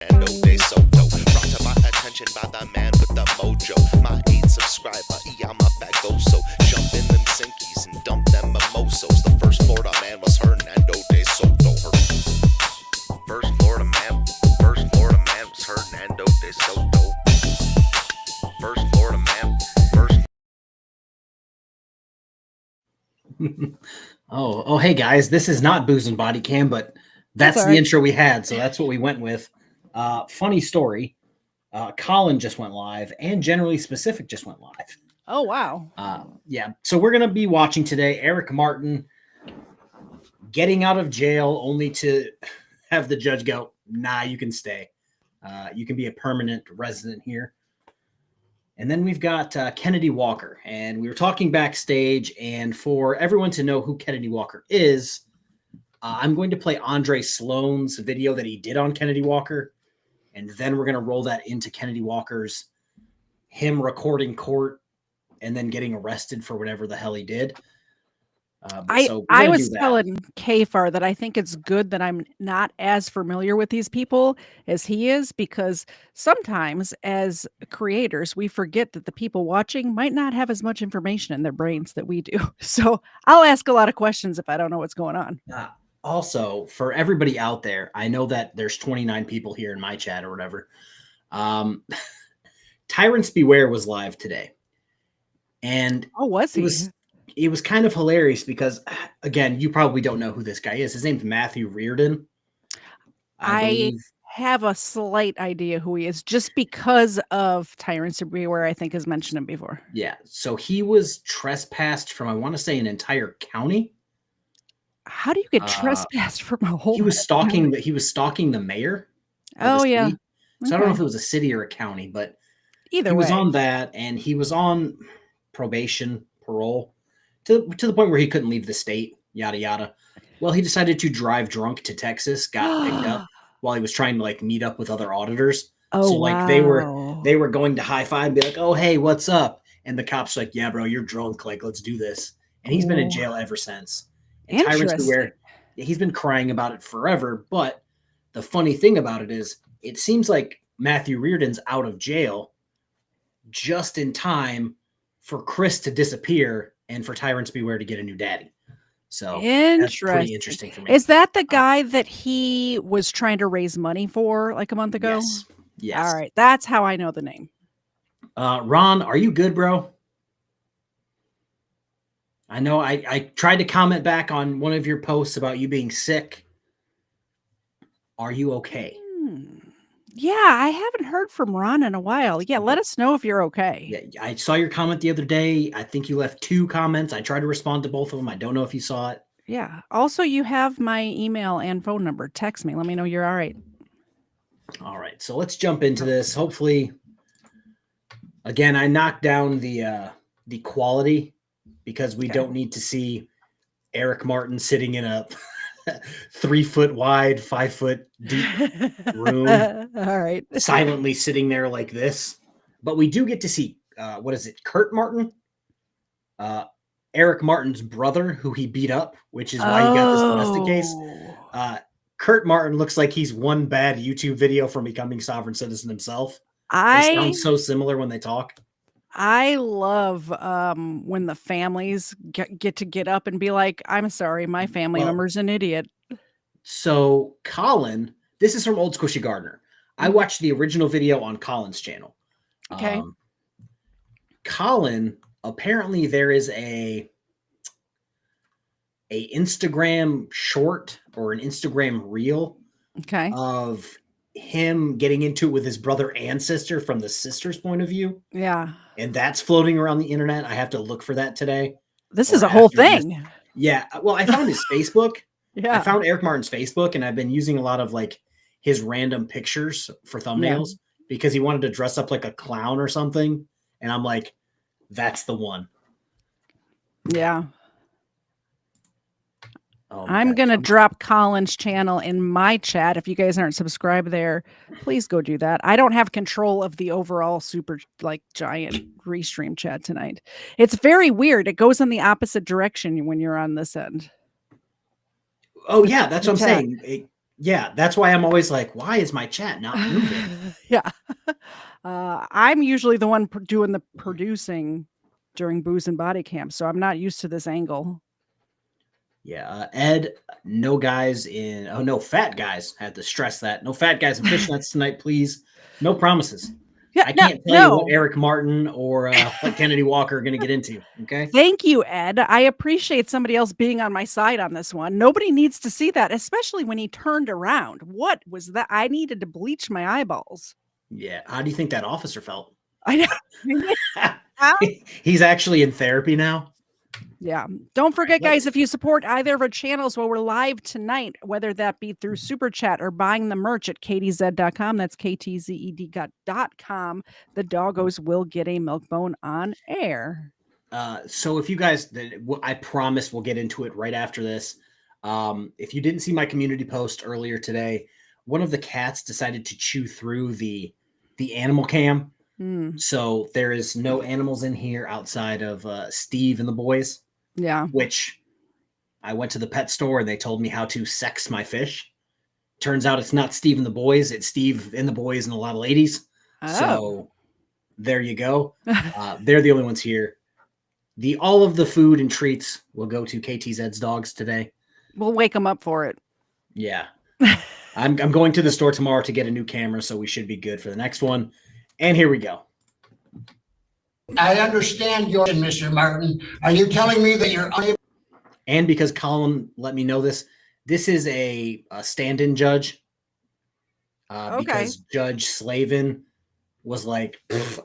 And oh, they so dope. Brought to my attention by the man with the mojo. My 8 subscriber, I'm a fat go. So jump in them sinkies and dump them mimosos. The first Florida man was Hernando de Soto. First Florida man was Hernando de Soto. First Florida man, Oh, hey guys, this is not Booze and Body Cam, but that's the intro we had, so that's what we went with. Funny story, Colin just went live, and Generally Specific just went live. Oh, wow. Yeah, so we're going to be watching today Eric Martin getting out of jail only to have the judge go, nah, you can stay. You can be a permanent resident here. And then we've got Kennedy Walker, and we were talking backstage, and for everyone to know who Kennedy Walker is, I'm going to play Andre Sloan's video that he did on Kennedy Walker, and then we're going to roll that into Kennedy Walker's him recording court and then getting arrested for whatever the hell he did. I was telling KFARR that I think it's good that I'm not as familiar with these people as he is, because sometimes as creators, we forget that the people watching might not have as much information in their brains that we do. So I'll ask a lot of questions if I don't know what's going on. Also, for everybody out there, I know that there's 29 people here in my chat or whatever. Tyrants Beware was live today. And was he? It was kind of hilarious because, again, you probably don't know who this guy is. His name's Matthew Reardon. I have a slight idea who he is just because of Tyrants Beware, I think has mentioned him before. Yeah. So he was trespassed from, I want to say, an entire county. How do you get trespassed from a whole? He was stalking the mayor. Oh, yeah. Okay. So I don't know if it was a city or a county, but either way, he was on that, and he was on parole. To the point where he couldn't leave the state, yada, yada. Well, he decided to drive drunk to Texas, got picked up while he was trying to meet up with other auditors. Oh, so wow. they were going to high five and be like, oh, hey, what's up? And the cops were like, yeah, bro, you're drunk. Let's do this. And he's been in jail ever since. And Tyrants Beware, he's been crying about it forever. But the funny thing about it is it seems like Matthew Reardon's out of jail just in time for Chris to disappear and for Tyrants Beware to get a new daddy. So that's pretty interesting for me. Is that the guy that he was trying to raise money for like a month ago? Yes. All right. That's how I know the name. Ron, are you good, bro? I know I tried to comment back on one of your posts about you being sick. Are you okay? Yeah, I haven't heard from Ron in a while. Yeah, let us know if you're okay. Yeah, I saw your comment the other day. I think you left 2 comments. I tried to respond to both of them. I don't know if you saw it. Yeah. Also, you have my email and phone number. Text me. Let me know you're all right. All right. So let's jump into this. Hopefully, again, I knocked down the quality because we don't need to see Eric Martin sitting in a 3 foot wide, 5 foot deep room. All right. Silently sitting there like this. But we do get to see, Kurt Martin? Eric Martin's brother, who he beat up, which is why he got this domestic case. Kurt Martin looks like he's one bad YouTube video from becoming sovereign citizen himself. They sound so similar when they talk. I love when the families get up and be like, I'm sorry, my family member's an idiot. So Colin, this is from Old Squishy Gardner. I watched the original video on Colin's channel. Okay. Colin, apparently there is a Instagram short or an Instagram reel of him getting into it with his brother and sister from the sister's point of view. Yeah. And that's floating around the internet. I have to look for that today. This is a whole thing. Yeah. Well, I found his Facebook. Yeah. I found Eric Martin's Facebook, and I've been using a lot of his random pictures for thumbnails because he wanted to dress up like a clown or something. And I'm like, that's the one. Yeah. I'm going to drop Colin's channel in my chat. If you guys aren't subscribed there, please go do that. I don't have control of the overall super giant restream chat tonight. It's very weird. It goes in the opposite direction when you're on this end. Oh yeah, that's what I'm saying. Yeah, that's why I'm always like, why is my chat not moving? Yeah. I'm usually the one doing the producing during Booze and Body Camp, so I'm not used to this angle. Yeah, Ed, no fat guys. Had to stress that. No fat guys in fishnets tonight, please. No promises. Yeah, I can't tell you what Eric Martin or what Kennedy Walker are going to get into. Okay. Thank you, Ed. I appreciate somebody else being on my side on this one. Nobody needs to see that, especially when he turned around. What was that? I needed to bleach my eyeballs. Yeah. How do you think that officer felt? I know. He's actually in therapy now. Yeah. Don't forget, guys, if you support either of our channels while we're live tonight, whether that be through Super Chat or buying the merch at KTZed.com, that's KTZed.com, the doggos will get a milk bone on air. So if you guys, I promise we'll get into it right after this. If you didn't see my community post earlier today, one of the cats decided to chew through the animal cam. So there is no animals in here outside of Steve and the boys. Yeah. Which I went to the pet store and they told me how to sex my fish. Turns out it's not Steve and the boys. It's Steve and the boys and a lot of ladies. Oh. So there you go. They're the only ones here. All of the food and treats will go to KTZed's dogs today. We'll wake them up for it. Yeah. I'm going to the store tomorrow to get a new camera, so we should be good for the next one. And here we go. I understand your Mr. Martin. Are you telling me that you're unable? And because Colin let me know this is a stand-in judge. Because Judge Slavin was like,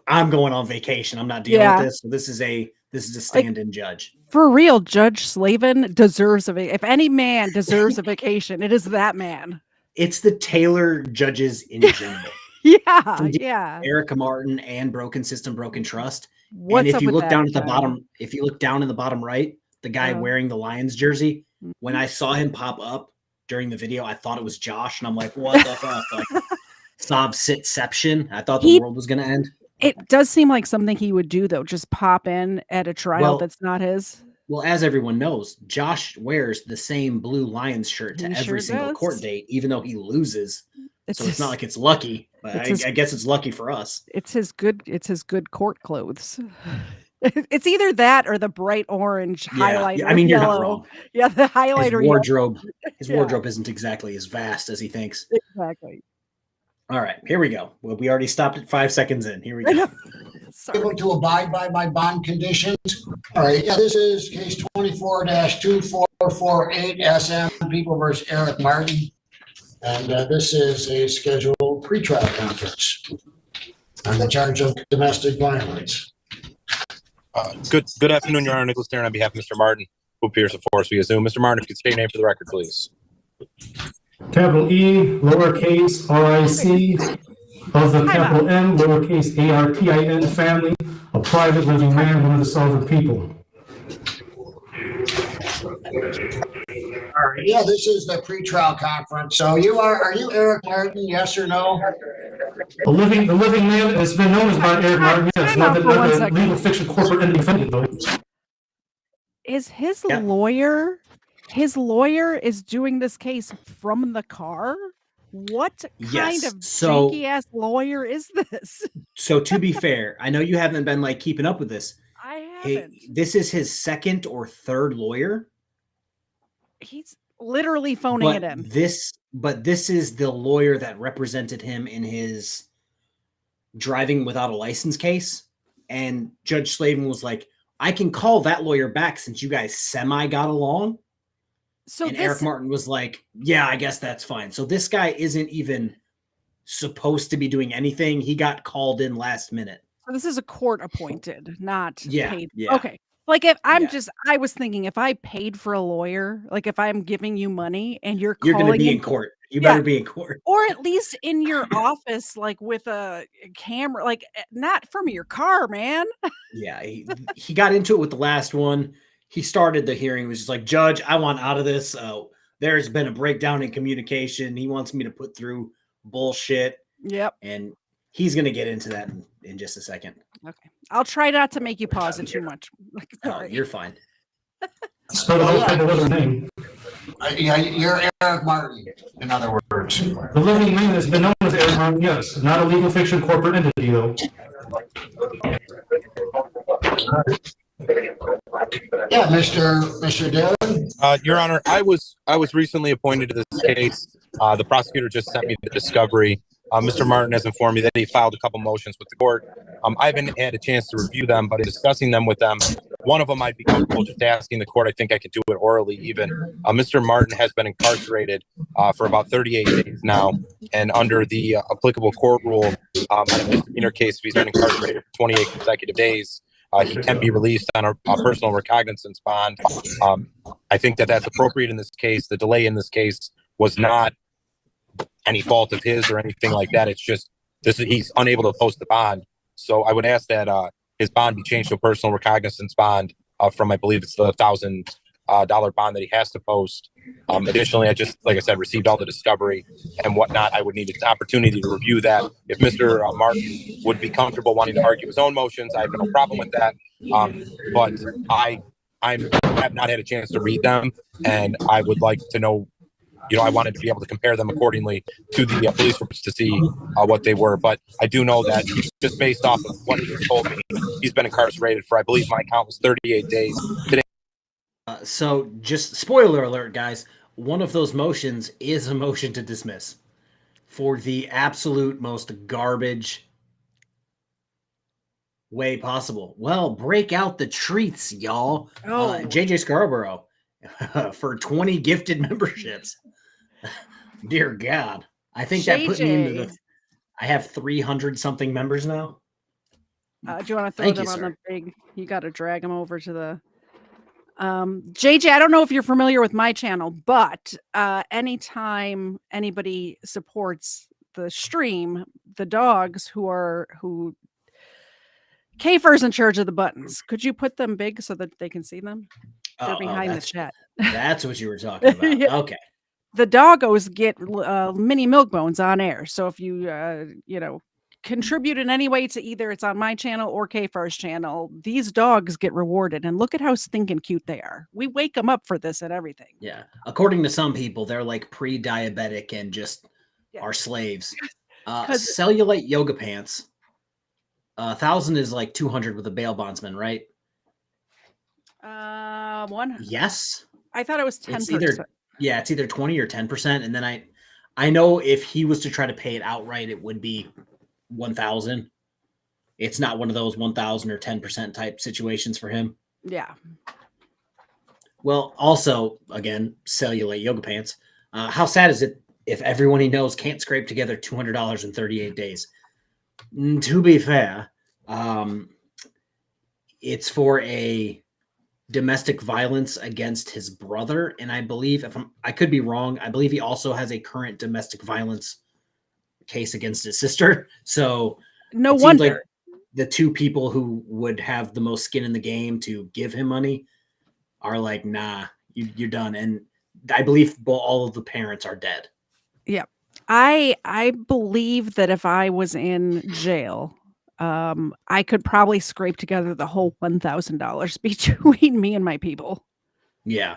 I'm going on vacation. I'm not dealing with this. So this is a stand-in judge. For real, Judge Slavin deserves if any man deserves a vacation, it is that man. It's the Taylor judges in general. Yeah. Eric Martin and Broken System, Broken Trust. What's and if up you with look that, down at the bottom, if you look down in the bottom right, the guy wearing the Lions jersey, when I saw him pop up during the video, I thought it was Josh, and I'm like, what the fuck? Like, sovcitsception. I thought the world was going to end. It does seem like something he would do, though. Just pop in at a trial that's not his. Well, as everyone knows, Josh wears the same blue Lions shirt to every single court date, even though he loses. So it's not like it's lucky, but I guess it's lucky for us. It's his good court clothes. It's either that or the bright orange highlighter. Yeah, I mean, you're not wrong. Yeah, the highlighter. His wardrobe isn't exactly as vast as he thinks. Exactly. All right, here we go. Well, we already stopped at 5 seconds in. Here we go. Able to abide by my bond conditions. All right. Yeah, this is case 24-2448 SM People versus Eric Martin. And this is a scheduled pretrial conference on the charge of domestic violence. Good afternoon, Your Honor. Nicholas Darren on behalf of Mr. Martin, who appears before us via Zoom. Mr. Martin, if you could state your name for the record, please. Capital E, lowercase R-I-C, of the capital M, lowercase A-R-T-I-N family, a private living man, one of the solvent people. All right. Yeah, this is the pretrial conference. So are you Eric Martin? Yes or no? The living man has been known as Eric Martin. Yes, not the legal fiction corporate entity defendant, though. Is his lawyer? His lawyer is doing this case from the car. What kind of janky ass lawyer is this? So to be fair, I know you haven't been like keeping up with this. I haven't. This is his second or third lawyer. He's literally phoning it in. This is the lawyer that represented him in his driving without a license case. And Judge Slavin was like, I can call that lawyer back since you guys semi got along. So Eric Martin was like, yeah, I guess that's fine. So this guy isn't even supposed to be doing anything. He got called in last minute. So this is a court appointed, not paid. Yeah. Okay. Like if I was thinking if I paid for a lawyer, like if I'm giving you money and you're going to be in court. You better be in court. Or at least in your office, like with a camera, like not from your car, man. Yeah. He got into it with the last one. He started the hearing, was just like, Judge, I want out of this. There's been a breakdown in communication. He wants me to put through bullshit. Yep. And he's going to get into that in just a second. Okay. I'll try not to make you pause it too much. Sorry. You're fine. Spell it out for the other name. Yeah, you're Eric Martin, in other words. The living man has been known as Eric Martin, yes, not a legal fiction corporate entity, though. Yeah, Mr. Darren. Your Honor, I was recently appointed to this case. The prosecutor just sent me the discovery. Mr. Martin has informed me that he filed a couple motions with the court. I haven't had a chance to review them, but in discussing them with them, one of them I'd be comfortable just asking the court. I think I could do it orally even. Mr. Martin has been incarcerated for about 38 days now. And under the applicable court rule, on a misdemeanor case, if he's been incarcerated for 28 consecutive days, he can be released on a personal recognizance bond. I think that that's appropriate in this case. The delay in this case was not any fault of his or anything like that. It's just he's unable to post the bond. So I would ask that his bond be changed to a personal recognizance bond from, I believe it's the $1,000 bond that he has to post. Additionally, I just, like I said, received all the discovery and whatnot. I would need an opportunity to review that. If Mr. Martin would be comfortable wanting to argue his own motions, I have no problem with that. But I have not had a chance to read them, and I would like to know, I wanted to be able to compare them accordingly to the police reports to see what they were. But I do know that just based off of what he told me, he's been incarcerated for, I believe my count was 38 days. Today. So just spoiler alert, guys. One of those motions is a motion to dismiss for the absolute most garbage way possible. Well, break out the treats, y'all. JJ Scarborough for 20 gifted memberships. Dear God. I think that put me into I have 300 something members now. Do you want to throw them on the big? You got to drag them over to the JJ. I don't know if you're familiar with my channel, but anytime anybody supports the stream, the dogs who KFARR's in charge of the buttons. Could you put them big so that they can see them? They're behind the chat. That's what you were talking about. Yeah. Okay. The doggos get mini milk bones on air. So if you, contribute in any way to either it's on my channel or KFARR's channel, these dogs get rewarded. And look at how stinking cute they are. We wake them up for this and everything. Yeah. According to some people, they're like pre-diabetic and just are slaves. Cellulite yoga pants. 1,000 is like 200 with a bail bondsman, right? One. Yes. I thought it was 10%. It's either 20 or 10%. And then I know if he was to try to pay it outright, it would be 1,000. It's not one of those 1,000 or 10% type situations for him. Yeah. Well, also, again, cellulite yoga pants. How sad is it if everyone he knows can't scrape together $200 in 38 days? To be fair, it's for a domestic violence against his brother, and I believe, I could be wrong, I believe he also has a current domestic violence case against his sister. So no wonder like the two people who would have the most skin in the game to give him money are like, nah, you're done. And I believe all of the parents are dead. Yeah. I believe that if I was in jail, I could probably scrape together the whole $1,000 between me and my people. Yeah.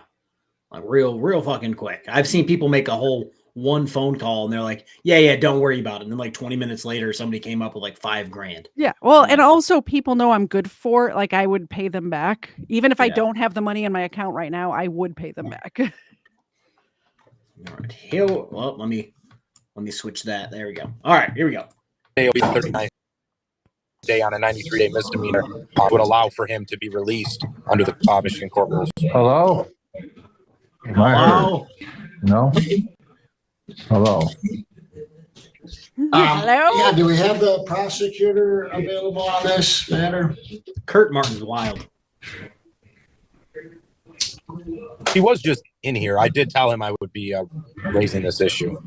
Like real fucking quick. I've seen people make a whole one phone call and they're like, yeah, don't worry about it. And then like 20 minutes later, somebody came up with like $5,000. Yeah. Well, and also people know I'm good for it. Like I would pay them back. Even if I don't have the money in my account right now, I would pay them back. All right. Here, well, let me switch that. There we go. All right, here we go. It'll be 39 day on a 93-day misdemeanor would allow for him to be released under the Michigan court rules. Hello? Hello? No? Hello? Hello? Yeah, do we have the prosecutor available on this matter? Kurt Martin's wild. He was just in here. I did tell him I would be raising this issue.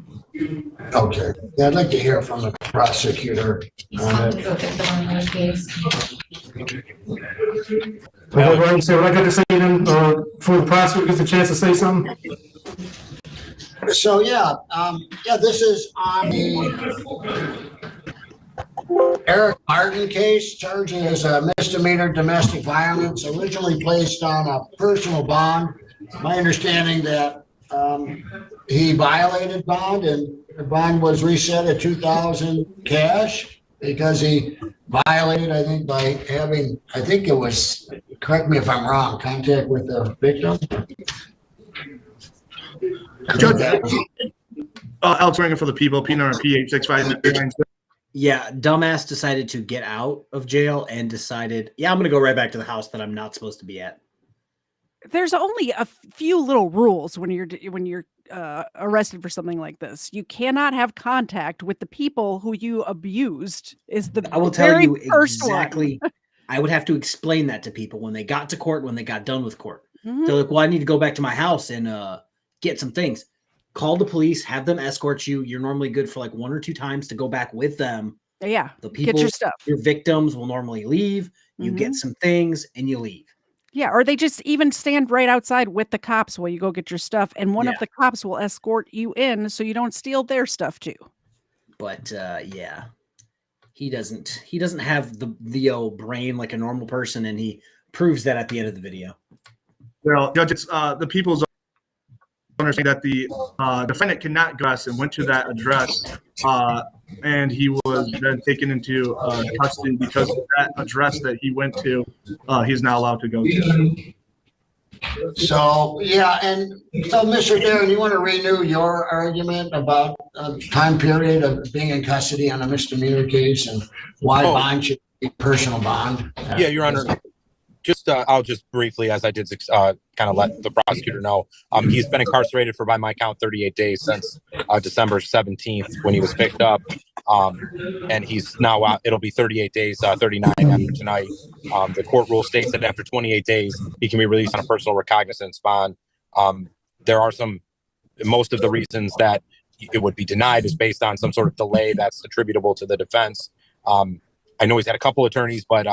Okay. Yeah, I'd like to hear from the prosecutor on it. Right, so what I got to say then, for the prosecutor gets a chance to say something. So this is on the Eric Martin case, charged as a misdemeanor domestic violence, originally placed on a personal bond. My understanding that he violated bond, and the bond was reset at 2,000 cash because he violated, I think, by having, I think it was, correct me if I'm wrong, contact with the victim. Judge, Alex Ranger for the people, P9P 865. Yeah, dumbass decided to get out of jail and decided, yeah, I'm going to go right back to the house that I'm not supposed to be at. There's only a few little rules when you're arrested for something like this. You cannot have contact with the people who you abused. I will tell you exactly. I would have to explain that to people when they got to court, when they got done with court. Mm-hmm. They're like, well, I need to go back to my house and get some things. Call the police, have them escort you. You're normally good for like 1 or 2 times to go back with them. Yeah. The people, get your stuff. Your victims will normally leave. You get some things and you leave. Yeah. Or they just even stand right outside with the cops while you go get your stuff. And one of the cops will escort you in so you don't steal their stuff too. But yeah, he doesn't have the old brain like a normal person. And he proves that at the end of the video. Well, judges, the people's understand that the defendant cannot go and went to that address, and he was then taken into custody because of that address that he went to. He's not allowed to go to. So yeah, and so Mr. Darren, you want to renew your argument about time period of being in custody on a misdemeanor case and why bond should be personal bond? Yeah, Your Honor. I'll just briefly, as I did, kind of let the prosecutor know. He's been incarcerated for, by my count, 38 days since December 17th when he was picked up, and he's now out. It'll be 38 days, 39 after tonight. The court rule states that after 28 days, he can be released on a personal recognizance bond. There are most of the reasons that it would be denied is based on some sort of delay that's attributable to the defense. I know he's had a couple attorneys, but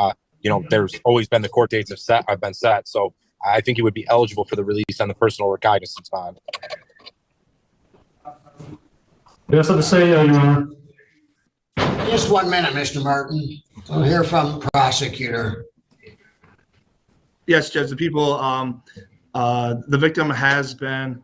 there's always been the court dates have been set. So I think he would be eligible for the release on the personal recognizance bond. Yes, to say, Your Honor. Just 1 minute, Mr. Martin. We'll hear from the prosecutor. Yes, Judge, the people, the victim has been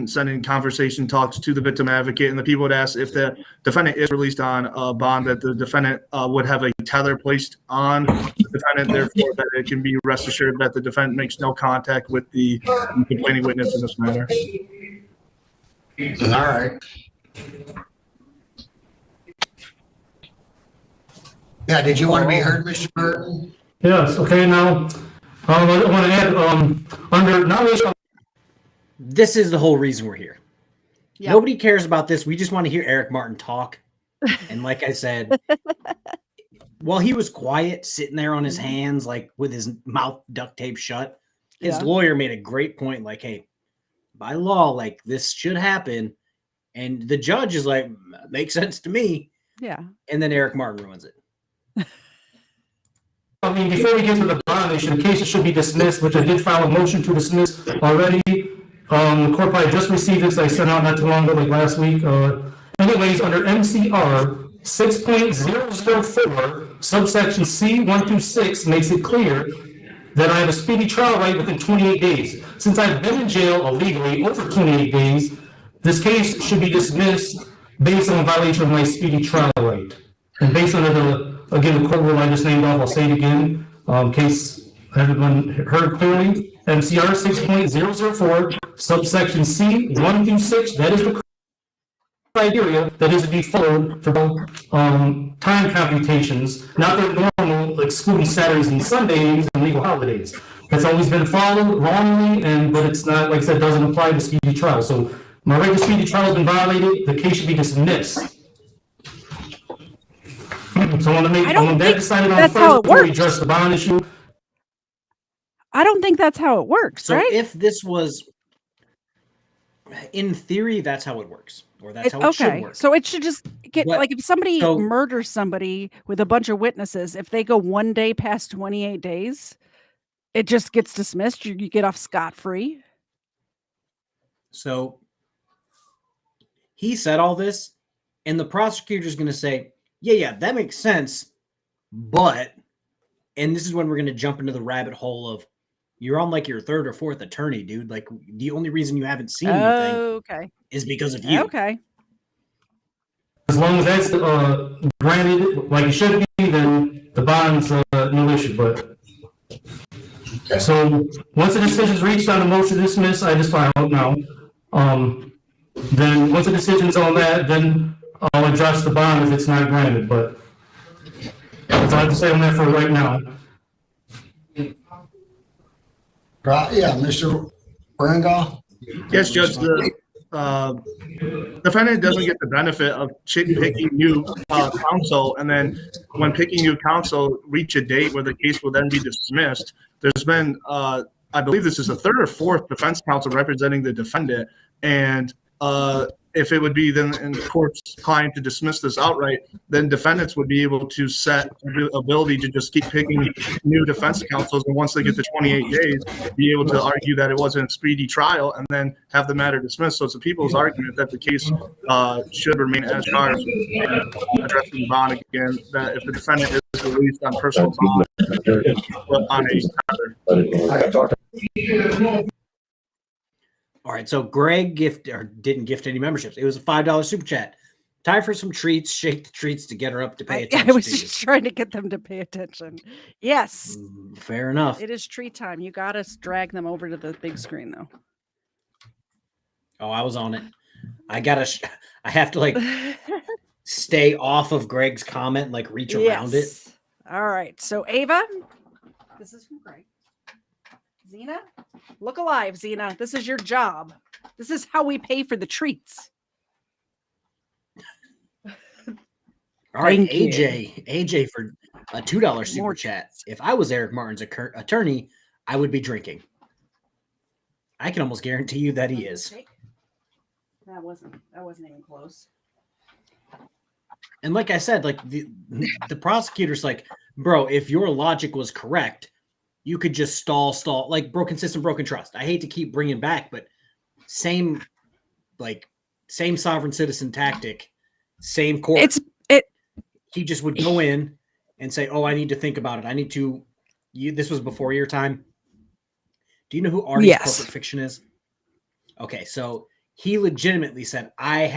sending conversation talks to the victim advocate, and the people would ask if the defendant is released on a bond that the defendant would have a tether placed on the defendant, therefore that it can be rest assured that the defendant makes no contact with the complaining witness in this matter. All right. Yeah, did you want to be heard, Mr. Burton? Yes, okay, now, I want to add, under nomination. This is the whole reason we're here. Yep. Nobody cares about this. We just want to hear Eric Martin talk. And like I said, while he was quiet, sitting there on his hands, like with his mouth duct tape shut, his lawyer made a great point. Like, hey, by law, like this should happen. And the judge is like, makes sense to me. Yeah. And then Eric Martin ruins it. I mean, before we get to the bond issue, the case should be dismissed, which I did file a motion to dismiss already. The court probably just received this. I sent out not too long ago, like last week. Anyways, under MCR 6.004, subsection C126 makes it clear that I have a speedy trial right within 28 days. Since I've been in jail illegally over 28 days, this case should be dismissed based on a violation of my speedy trial right. And based on the court rule I just named off, I'll say it again, case everyone heard clearly. MCR 6.004, subsection C1 through 6, that is the criteria that is to be followed for time computations, not the normal excluding Saturdays and Sundays and legal holidays. That's always been followed wrongly, but it's not, like I said, doesn't apply to speedy trial. So my right to speedy trial has been violated. The case should be dismissed. So I want to make that decided on first before we address the bond issue. I don't think that's how it works, so right? If this was, in theory, that's how it works, or that's how it should work. So it should just get like if somebody murders somebody with a bunch of witnesses, if they go 1 day past 28 days, it just gets dismissed. You get off scot-free. So he said all this, and the prosecutor's going to say, yeah, that makes sense, but, and this is when we're going to jump into the rabbit hole of, You're on like your third or fourth attorney, dude. Like the only reason you haven't seen anything is because of you. Okay. As long as that's granted like it should be, then the bond's no issue. But so once the decision's reached on the motion to dismiss, I just filed now. Then once the decision's on that, then I'll address the bond if it's not granted. But that's all I have to say on that for right now. Yeah, Mr. Berengal? Yes, Judge, the defendant doesn't get the benefit of picking new counsel, and then when picking new counsel, reach a date where the case will then be dismissed. There's been, I believe this is the third or fourth defense counsel representing the defendant, and if it would be then in the court's decline to dismiss this outright, then defendants would be able to set the ability to just keep picking new defense counsels, and once they get to 28 days, be able to argue that it wasn't a speedy trial and then have the matter dismissed. So it's the people's argument that the case should remain as charged, addressing bond again, that if the defendant is released on personal bond, on a tether. All right, so Greg didn't gift any memberships. It was a $5 super chat. Time for some treats. Shake the treats to get her up to pay attention. I was just trying to get them to pay attention. Yes. Fair enough. It is treat time. You got to drag them over to the big screen, though. Oh, I was on it. I have to like stay off of Greg's comment, like reach around it. All right. So Ava, this is from Greg. Zena, look alive, Zena. This is your job. This is how we pay for the treats. All right, AJ for a $2 super chat. If I was Eric Martin's attorney, I would be drinking. I can almost guarantee you that he is. That wasn't even close. And like I said, like the prosecutor's like, bro, if your logic was correct, you could just stall, like broken system, broken trust. I hate to keep bringing back, but same sovereign citizen tactic, same court. He just would go in and say, "Oh, I need to think about it. I need to." This was before your time. Do you know who Artie's corporate fiction is? Okay, so he legitimately said, I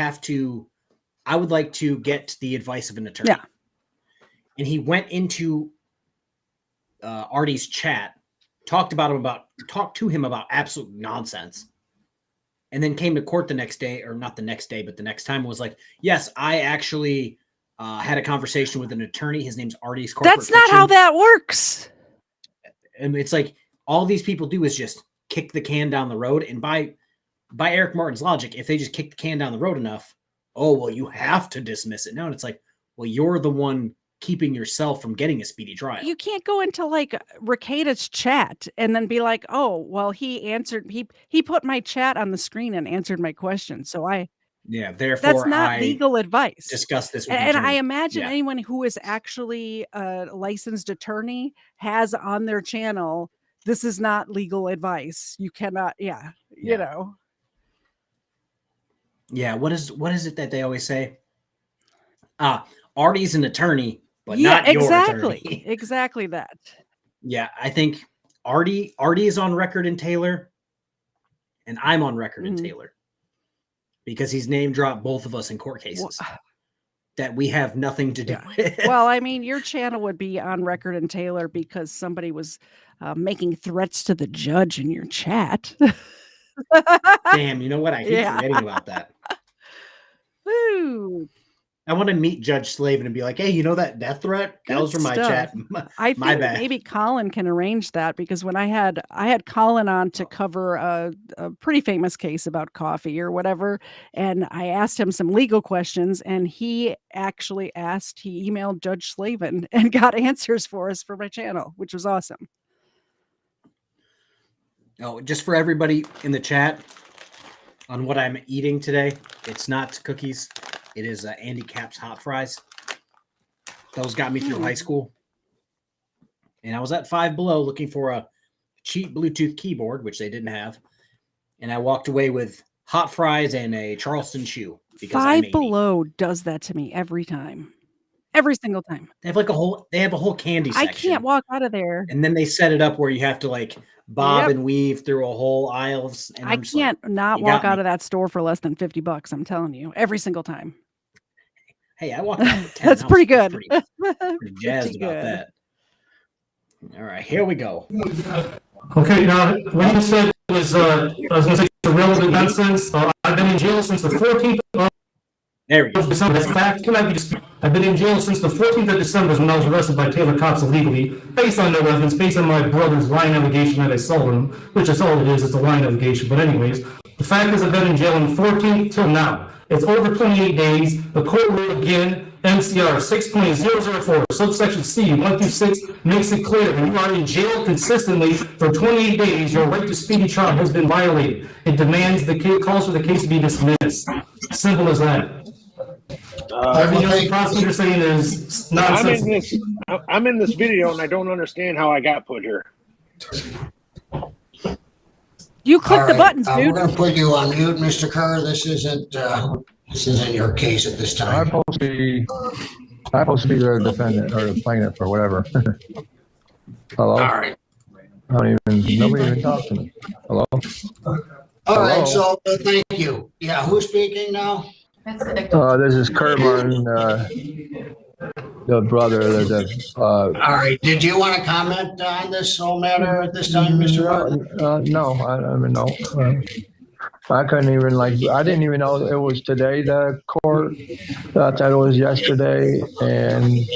would like to get the advice of an attorney. Yeah. And he went into Artie's chat, talked to him about absolute nonsense, and then came to court the next day, or not the next day, but the next time, was like, yes, I actually had a conversation with an attorney. His name's Artie's corporate fiction. That's not how that works. And it's like, all these people do is just kick the can down the road. And by Eric Martin's logic, if they just kick the can down the road enough, oh, well, you have to dismiss it now. And it's like, well, you're the one keeping yourself from getting a speedy trial. You can't go into like Rekida's chat and then be like, oh, well, he put my chat on the screen and answered my question. So therefore that's not legal advice. Discuss this with and I imagine anyone who is actually a licensed attorney has on their channel, this is not legal advice. You cannot, you know. Yeah, what is it that they always say? Artie's an attorney, but not your attorney. Exactly that. Yeah, I think Artie is on record in Taylor, and I'm on record in Taylor, because he's name dropped both of us in court cases that we have nothing to do with. Well, I mean, your channel would be on record in Taylor because somebody was making threats to the judge in your chat. Damn, you know what? I keep forgetting about that. Woo. I want to meet Judge Slavin and be like, hey, you know that death threat? That was from my chat. I think maybe Colin can arrange that, because when I had Colin on to cover a pretty famous case about coffee or whatever, and I asked him some legal questions, and he emailed Judge Slavin and got answers for us for my channel, which was awesome. Oh, just for everybody in the chat on what I'm eating today, it's not cookies. It is Andy Capp's hot fries. Those got me through high school. And I was at Five Below looking for a cheap Bluetooth keyboard, which they didn't have. And I walked away with hot fries and a Charleston chew. Five Below does that to me every time. Every single time. They have a whole candy section. I can't walk out of there. And then they set it up where you have to like bob and weave through a whole aisle. And I can't like, not walk out of that store for less than $50. I'm telling you, every single time. Hey, I walked out for 10. That's pretty good. Pretty jazzed about that. All right, here we go. Okay, now, what you said was, I was going to say, irrelevant nonsense. I've been in jail since the 14th of There we go. December. This fact cannot be disputed. I've been in jail since the 14th of December when I was arrested by Taylor cops illegally, based on no evidence, based on my brother's lying allegation that I sold him, which is all it is, it's a lying allegation. But anyways, the fact is I've been in jail on the 14th till now. It's over 28 days. The court rule again, NCR 6.004, subsection C, 1 through 6, makes it clear when you are in jail consistently for 28 days, your right to speedy trial has been violated. It demands calls for the case to be dismissed. Simple as that. Everything else the prosecutor saying is nonsense. I'm in this video and I don't understand how I got put here. You click the buttons, dude. We're going to put you on mute, Mr. Kerr. This isn't your case at this time. I'm supposed to be the defendant or the plaintiff or whatever. Hello? All right. Nobody even talked to me. Hello? All right, so thank you. Yeah, who's speaking now? This is Kurt Martin, the brother. All right. Did you want to comment on this whole matter at this time, Mr. Martin? No, I mean, no. I couldn't even I didn't even know it was today, the court. Thought that it was yesterday. And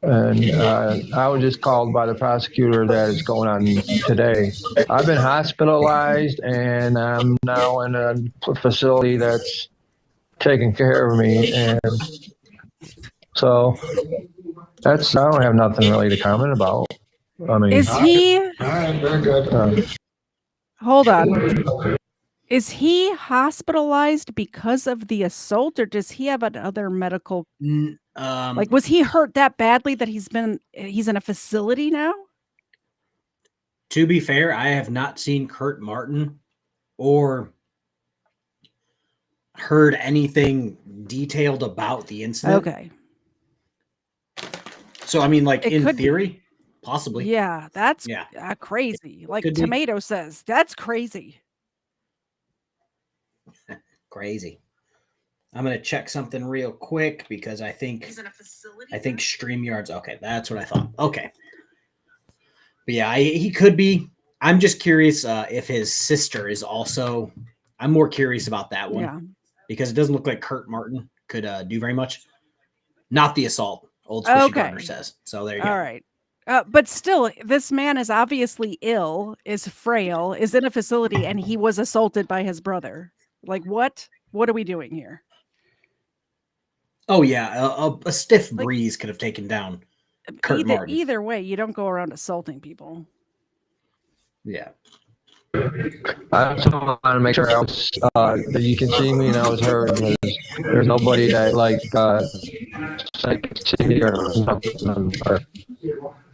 I was just called by the prosecutor that it's going on today. I've been hospitalized and I'm now in a facility that's taking care of me, and so I don't have nothing really to comment about. I mean, is he? All right, very good. Hold on. Is he hospitalized because of the assault, or does he have another medical? Was he hurt that badly that he's in a facility now? To be fair, I have not seen Kurt Martin or heard anything detailed about the incident. Okay. So, I mean, in theory, possibly. Yeah, that's crazy. Like Tomato says, that's crazy. Crazy. I'm going to check something real quick because I think he's in a facility. I think StreamYard's okay. That's what I thought. Okay. But yeah, he could be. I'm just curious if his sister is also. I'm more curious about that one. Yeah. Because it doesn't look like Kurt Martin could do very much. Not the assault, Old Squishy Gardner says. So there you go. All right. But still, this man is obviously ill, is frail, is in a facility, and he was assaulted by his brother. Like, what? What are we doing here? Oh, yeah. A stiff breeze could have taken down Kurt Martin. Either way, you don't go around assaulting people. Yeah. I just want to make sure that you can see me and I was heard. There's nobody that All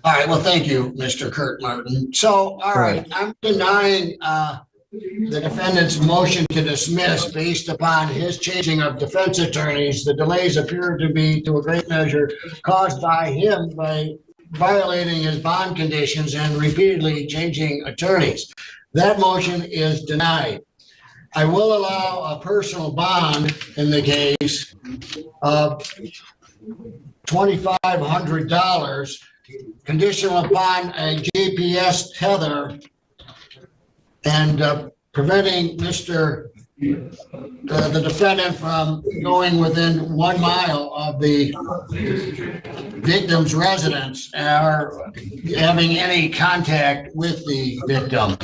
right. Well, thank you, Mr. Kurt Martin. So, all right, I'm denying the defendant's motion to dismiss based upon his changing of defense attorneys. The delays appear to be, to a great measure, caused by him by violating his bond conditions and repeatedly changing attorneys. That motion is denied. I will allow a personal bond in the case of $2,500, conditional upon a GPS tether and preventing the defendant from going within 1 mile of the victim's residence or having any contact with the victim,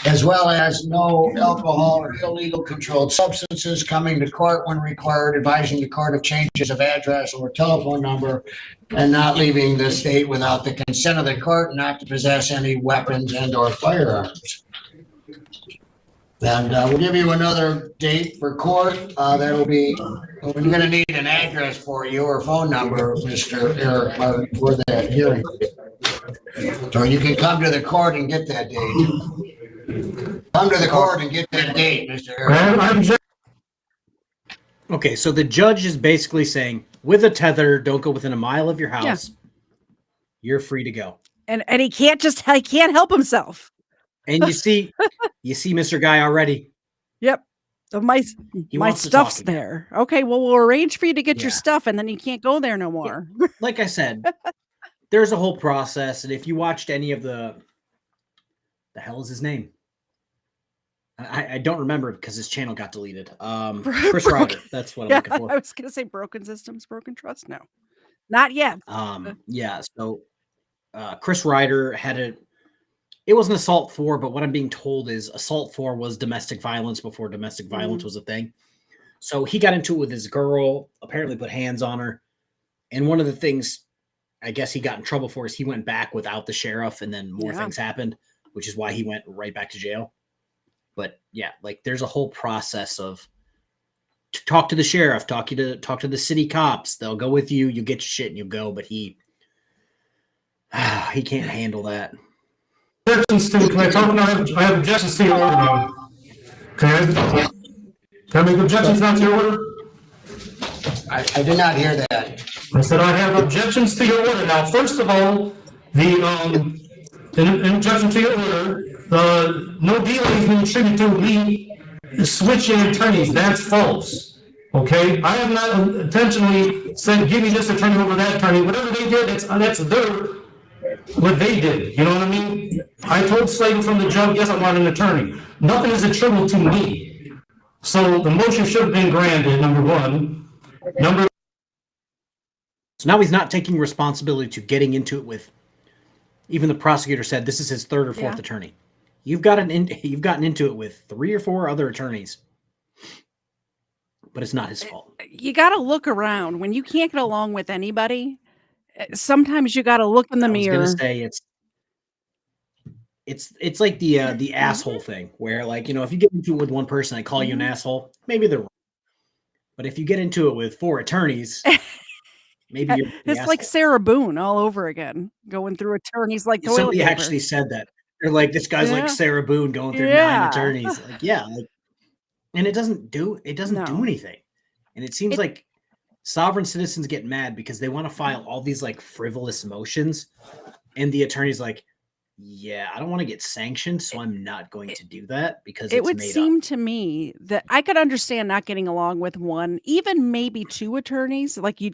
as well as no alcohol or illegal controlled substances, coming to court when required, advising the court of changes of address or telephone number, and not leaving the state without the consent of the court, not to possess any weapons and or firearms. And we'll give you another date for court. That'll be, we're going to need an address for you or phone number, Mr. Eric Martin, for that hearing. So you can come to the court and get that date. Come to the court and get that date, Mr. Eric. Okay, so the judge is basically saying, with a tether, don't go within a mile of your house. Yeah. You're free to go. And he can't help himself. And you see Mr. Guy already. Yep. My stuff's there. Okay, well, we'll arrange for you to get your stuff, and then you can't go there no more. Like I said, there's a whole process, and if you watched any of the hell is his name? I don't remember because his channel got deleted. Chris Ryder. That's what I'm looking for. I was going to say Broken Systems, Broken Trust. No, not yet. Yeah. So Chris Ryder had it was an assault 4, but what I'm being told is assault 4 was domestic violence before domestic violence was a thing. So he got into it with his girl, apparently put hands on her. And one of the things I guess he got in trouble for is he went back without the sheriff, and then more things happened, which is why he went right back to jail. But yeah, like there's a whole process of talk to the sheriff, talk to the city cops. They'll go with you. You get your shit and you go. But he can't handle that. Objections to, can I talk now? I have objections to your order now. Okay. Can I make objections now to your order? I did not hear that. I said I have objections to your order. Now, first of all, the in objection to your order, no deal has been attributed to me switching attorneys. That's false. Okay, I have not intentionally said give me this attorney over that attorney. Whatever they did, that's their what they did. You know what I mean? I told Slayton from the jump, yes, I want an attorney. Nothing is attributable to me. So the motion should have been granted. Number one. So now he's not taking responsibility to getting into it with. Even the prosecutor said this is his third or fourth attorney. You've gotten into it with 3 or 4 other attorneys, but it's not his fault. You got to look around when you can't get along with anybody. Sometimes you got to look in the mirror. I was gonna say it's like the asshole thing where, like, you know, if you get into it with one person, they call you an asshole. Maybe they're wrong, but if you get into it with 4 attorneys. Maybe you're it's like Sarah Boone all over again, going through attorneys like toilet somebody paper. actually said that. They're like, this guy's like Sarah Boone going through 9 attorneys. Like, and it doesn't do anything. And it seems like sovereign citizens get mad because they want to file all these like frivolous motions, and the attorney's like, yeah, I don't want to get sanctioned, so I'm not going to do that because it would seem to me that I could understand not getting along with one, even maybe 2 attorneys. Like you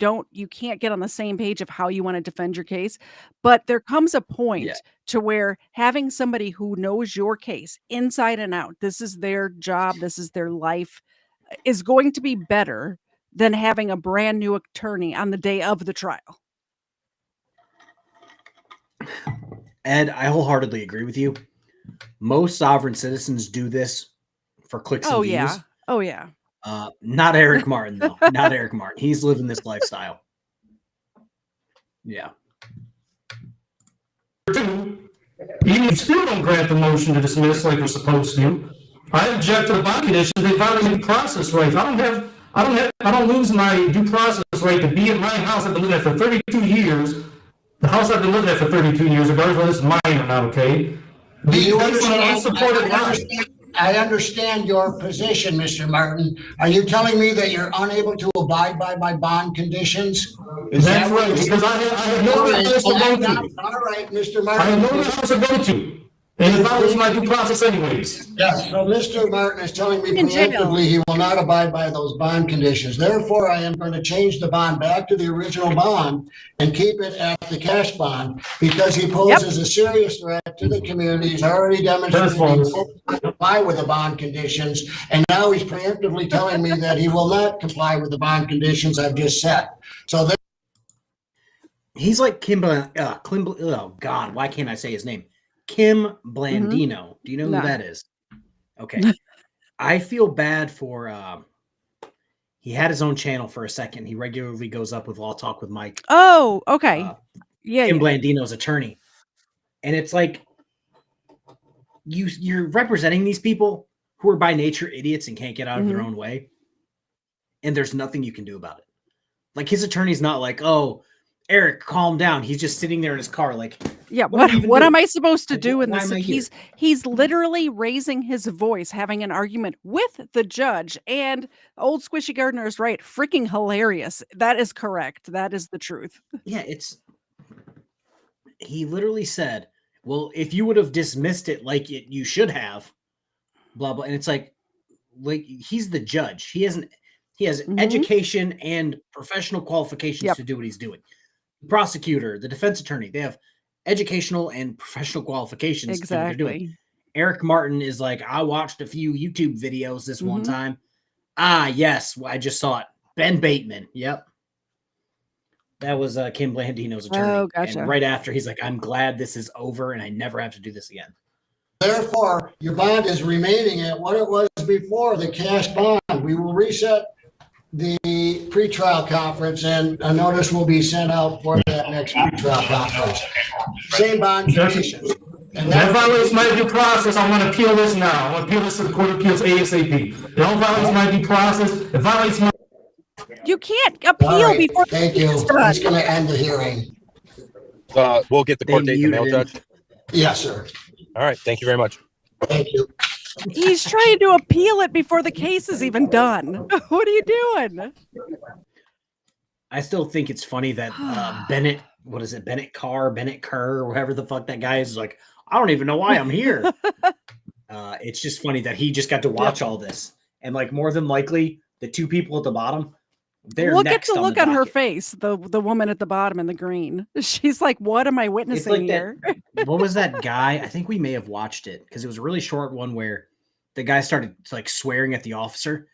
can't get on the same page of how you want to defend your case. But there comes a point to where having somebody who knows your case inside and out, this is their job, this is their life, is going to be better than having a brand new attorney on the day of the trial. Ed, I wholeheartedly agree with you. Most sovereign citizens do this for clicks and views. Oh, yeah. Not Eric Martin, though. Not Eric Martin. He's living this lifestyle. Yeah. Even if you still don't grant the motion to dismiss like you're supposed to, I object to the bond conditions. They violate due process rights. I don't lose my due process right to be in my house. I've been living there for 32 years. The house I've been living at for 32 years, regardless of whether it's mine or not, okay? Do you understand? I understand your position, Mr. Martin. Are you telling me that you're unable to abide by my bond conditions? Is that right? Because I have no house to go to. All right, Mr. Martin. I have no house to go to. And it violates my due process anyways. Yes, so Mr. Martin is telling me preemptively he will not abide by those bond conditions. Therefore, I am going to change the bond back to the original bond and keep it at the cash bond because he poses a serious threat to the community. He's already demonstrated he won't comply with the bond conditions, and now he's preemptively telling me that he will not comply with the bond conditions I've just set. So he's like oh God, why can't I say his name? Kim Blandino. Do you know who that is? Okay. I feel bad for he had his own channel for a second. He regularly goes up with Law Talk with Mike. Oh, okay. Kim Blandino's attorney. And it's like you're representing these people who are by nature idiots and can't get out of their own way. And there's nothing you can do about it. Like his attorney's not like, oh, Eric, calm down. He's just sitting there in his car like, what am I supposed to do in this? He's literally raising his voice, having an argument with the judge. And old Squishy Gardner is right. Freaking hilarious. That is correct. That is the truth. Yeah, he literally said, well, if you would have dismissed it like you should have, blah, blah. And it's like he's the judge. He has education and professional qualifications to do what he's doing. The prosecutor, the defense attorney, they have educational and professional qualifications to do what they're doing. Eric Martin is like, I watched a few YouTube videos this one time. Ah, yes, I just saw it. Ben Bateman. Yep. That was Kim Blandino's attorney. Oh, gotcha. And right after, he's like, I'm glad this is over and I never have to do this again. Therefore, your bond is remaining at what it was before, the cash bond. We will reset the pretrial conference, and a notice will be sent out for that next pretrial conference. Same bond conditions. And that violates my due process. I want to appeal this now. I want to appeal this to the Court of Appeals ASAP. It don't violate my due process. It violates my... You can't appeal before... Thank you. It's going to end the hearing. We'll get the court date in the mail, Judge? Yes, sir. All right. Thank you very much. Thank you. He's trying to appeal it before the case is even done. What are you doing? I still think it's funny that Bennett Kerr, whatever the fuck that guy is like, I don't even know why I'm here. It's just funny that he just got to watch all this. And like more than likely, the two people at the bottom, they're look next at the on look the on her docket. face, the woman at the bottom in the green. She's like, what am I witnessing like here? What was that guy? I think we may have watched it because it was a really short one where the guy started like swearing at the officer.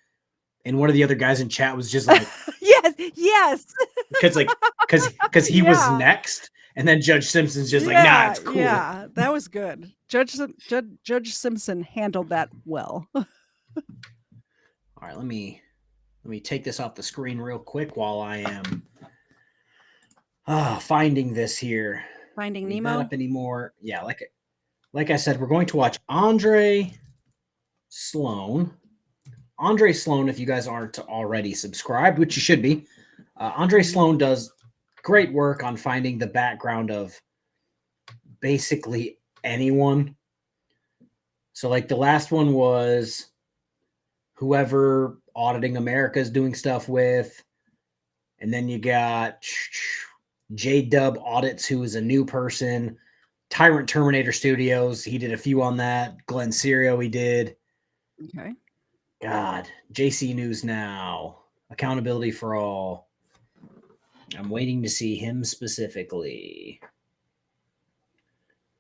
And one of the other guys in chat was just like, yes. Because he was next. And then Judge Simpson's just like, nah, it's cool. Yeah, that was good. Judge Simpson handled that well. All right, let me take this off the screen real quick while I am finding this here. Finding Leave Nemo? that up anymore. Yeah, like I said, we're going to watch Andre Sloan. Andre Sloan, if you guys aren't already subscribed, which you should be, Andre Sloan does great work on finding the background of basically anyone. So like the last one was whoever Auditing America is doing stuff with. And then you got J-Dub Audits, who is a new person. Tyrant Terminator Studios, he did a few on that. Glenn Serio, he did. Okay. God, JC News Now, Accountability for All. I'm waiting to see him specifically.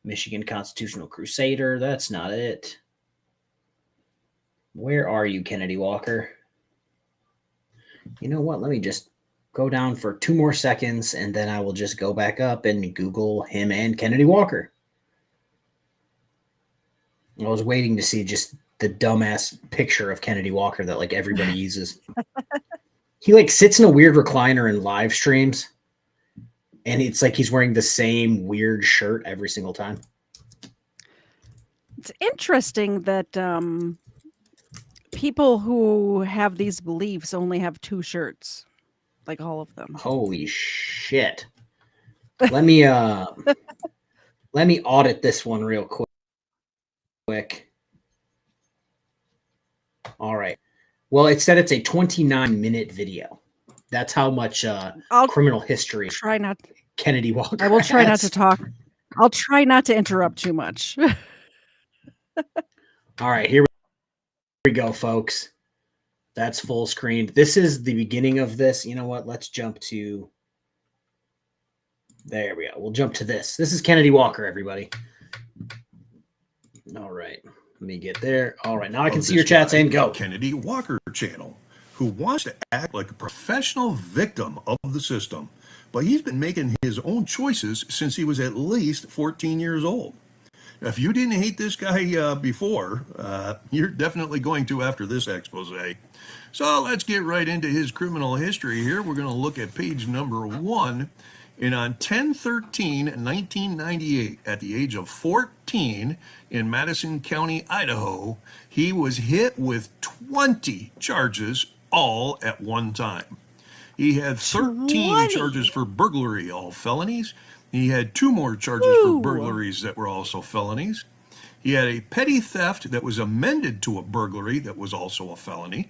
Michigan Constitutional Crusader, that's not it. Where are you, Kennedy Walker? You know what? Let me just go down for 2 more seconds, and then I will just go back up and Google him and Kennedy Walker. I was waiting to see just the dumbass picture of Kennedy Walker that like everybody uses. He like sits in a weird recliner in live streams, and it's like he's wearing the same weird shirt every single time. It's interesting that people who have these beliefs only have 2 shirts, like all of them. Holy shit. Let me audit this one real quick. All right. Well, it said it's a 29-minute video. That's how much criminal history try not Kennedy Walker I will try has. not to talk. I'll try not to interrupt too much. All right, here we go, folks. That's full screen. This is the beginning of this. You know what? Let's jump to... There we go. We'll jump to this. This is Kennedy Walker, everybody. All right. Let me get there. All right. Now I can see your chats and go. Kennedy Walker channel, who wants to act like a professional victim of the system, but he's been making his own choices since he was at least 14 years old. Now, if you didn't hate this guy before, you're definitely going to after this expose. So let's get right into his criminal history here. We're going to look at page number 1. And on 10/13/1998, at the age of 14 in Madison County, Idaho, he was hit with 20 charges all at one time. He had 13 charges for burglary, all felonies. He had 2 more charges for burglaries that were also felonies. He had a petty theft that was amended to a burglary that was also a felony.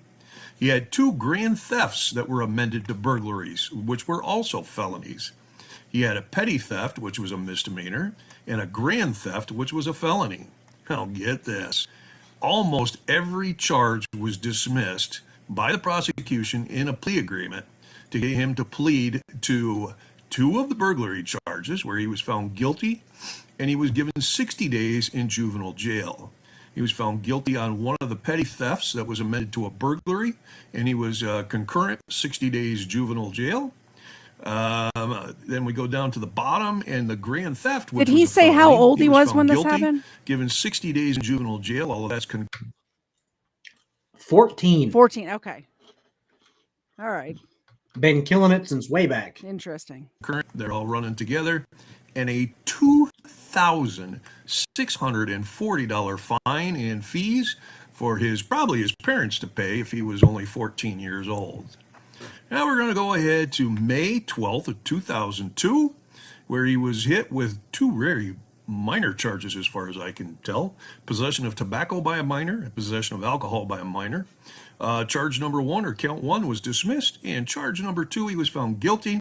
He had 2 grand thefts that were amended to burglaries, which were also felonies. He had a petty theft, which was a misdemeanor, and a grand theft, which was a felony. Now, get this. Almost every charge was dismissed by the prosecution in a plea agreement to get him to plead to 2 of the burglary charges where he was found guilty, and he was given 60 days in juvenile jail. He was found guilty on 1 of the petty thefts that was amended to a burglary, and he was concurrent 60 days juvenile jail. Then we go down to the bottom, and the grand theft. Did he say how old he was when this happened? Given 60 days in juvenile jail. All of that's 14. 14. Okay. All right. Been killing it since way back. Interesting. Current. They're all running together, and a $2,640 fine and fees for probably his parents to pay if he was only 14 years old. Now we're going to go ahead to May 12th of 2002, where he was hit with 2 very minor charges as far as I can tell. Possession of tobacco by a minor and possession of alcohol by a minor. Charge number 1, or count 1, was dismissed, and charge number 2, he was found guilty.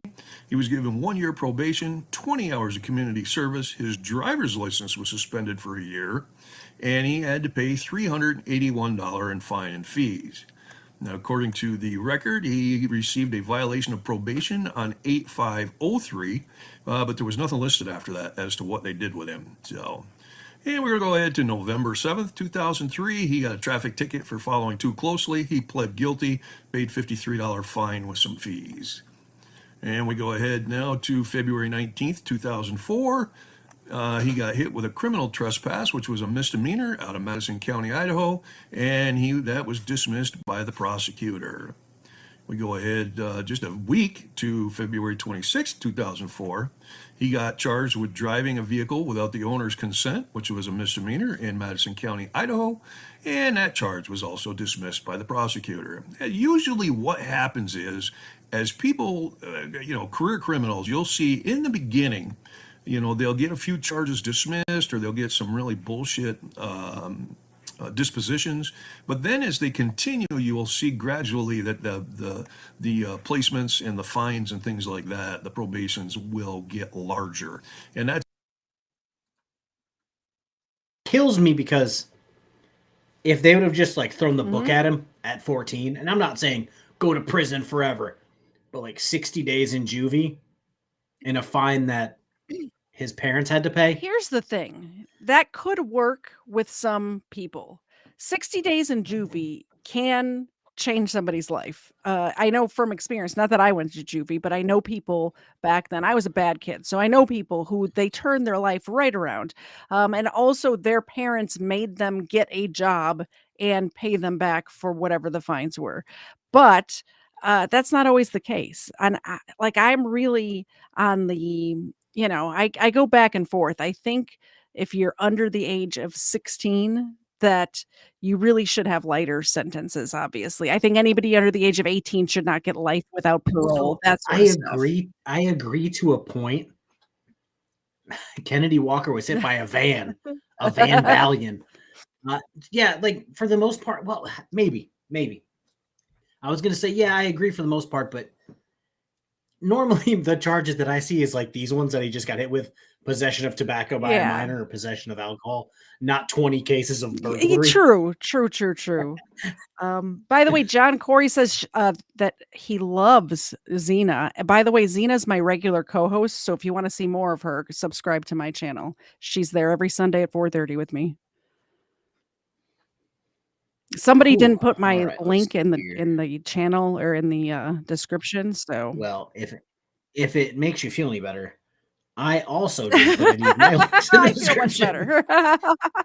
He was given 1 year probation, 20 hours of community service. His driver's license was suspended for a year, and he had to pay $381 in fine and fees. Now, according to the record, he received a violation of probation on 8/5/03, but there was nothing listed after that as to what they did with him. So, and we're going to go ahead to November 7th, 2003. He got a traffic ticket for following too closely. He pled guilty, paid $53 fine with some fees. And we go ahead now to February 19th, 2004. He got hit with a criminal trespass, which was a misdemeanor out of Madison County, Idaho, and that was dismissed by the prosecutor. We go ahead just a week to February 26th, 2004. He got charged with driving a vehicle without the owner's consent, which was a misdemeanor in Madison County, Idaho, and that charge was also dismissed by the prosecutor. And usually what happens is, as people, career criminals, you'll see in the beginning, they'll get a few charges dismissed, or they'll get some really bullshit dispositions. But then as they continue, you will see gradually that the placements and the fines and things like that, the probations will get larger. And that kills me, because if they would have just thrown the book at him at 14, and I'm not saying go to prison forever, but 60 days in juvie and a fine that his parents had to pay. Here's the thing. That could work with some people. 60 days in juvie can change somebody's life. I know from experience, not that I went to juvie, but I know people back then. I was a bad kid. So I know people who they turned their life right around. And also their parents made them get a job and pay them back for whatever the fines were. But that's not always the case. And I'm really on the, I go back and forth. I think if you're under the age of 16, that you really should have lighter sentences, obviously. I think anybody under the age of 18 should not get life without parole. That's I agree. I agree to a point. Kennedy Walker was hit by a Van Valiant. Yeah, for the most part. Well, maybe. I was going to say, yeah, I agree for the most part, but normally the charges that I see is these ones that he just got hit with: possession of tobacco by a minor or possession of alcohol, not 20 cases of burglary. True. By the way, John Corey says that he loves Xena. By the way, Xena's my regular co-host, so if you want to see more of her, subscribe to my channel. She's there every Sunday at 4:30 with me. Somebody didn't put my link in the channel or in the description. So, well, if it makes you feel any better, I also didn't put any of my links in the description.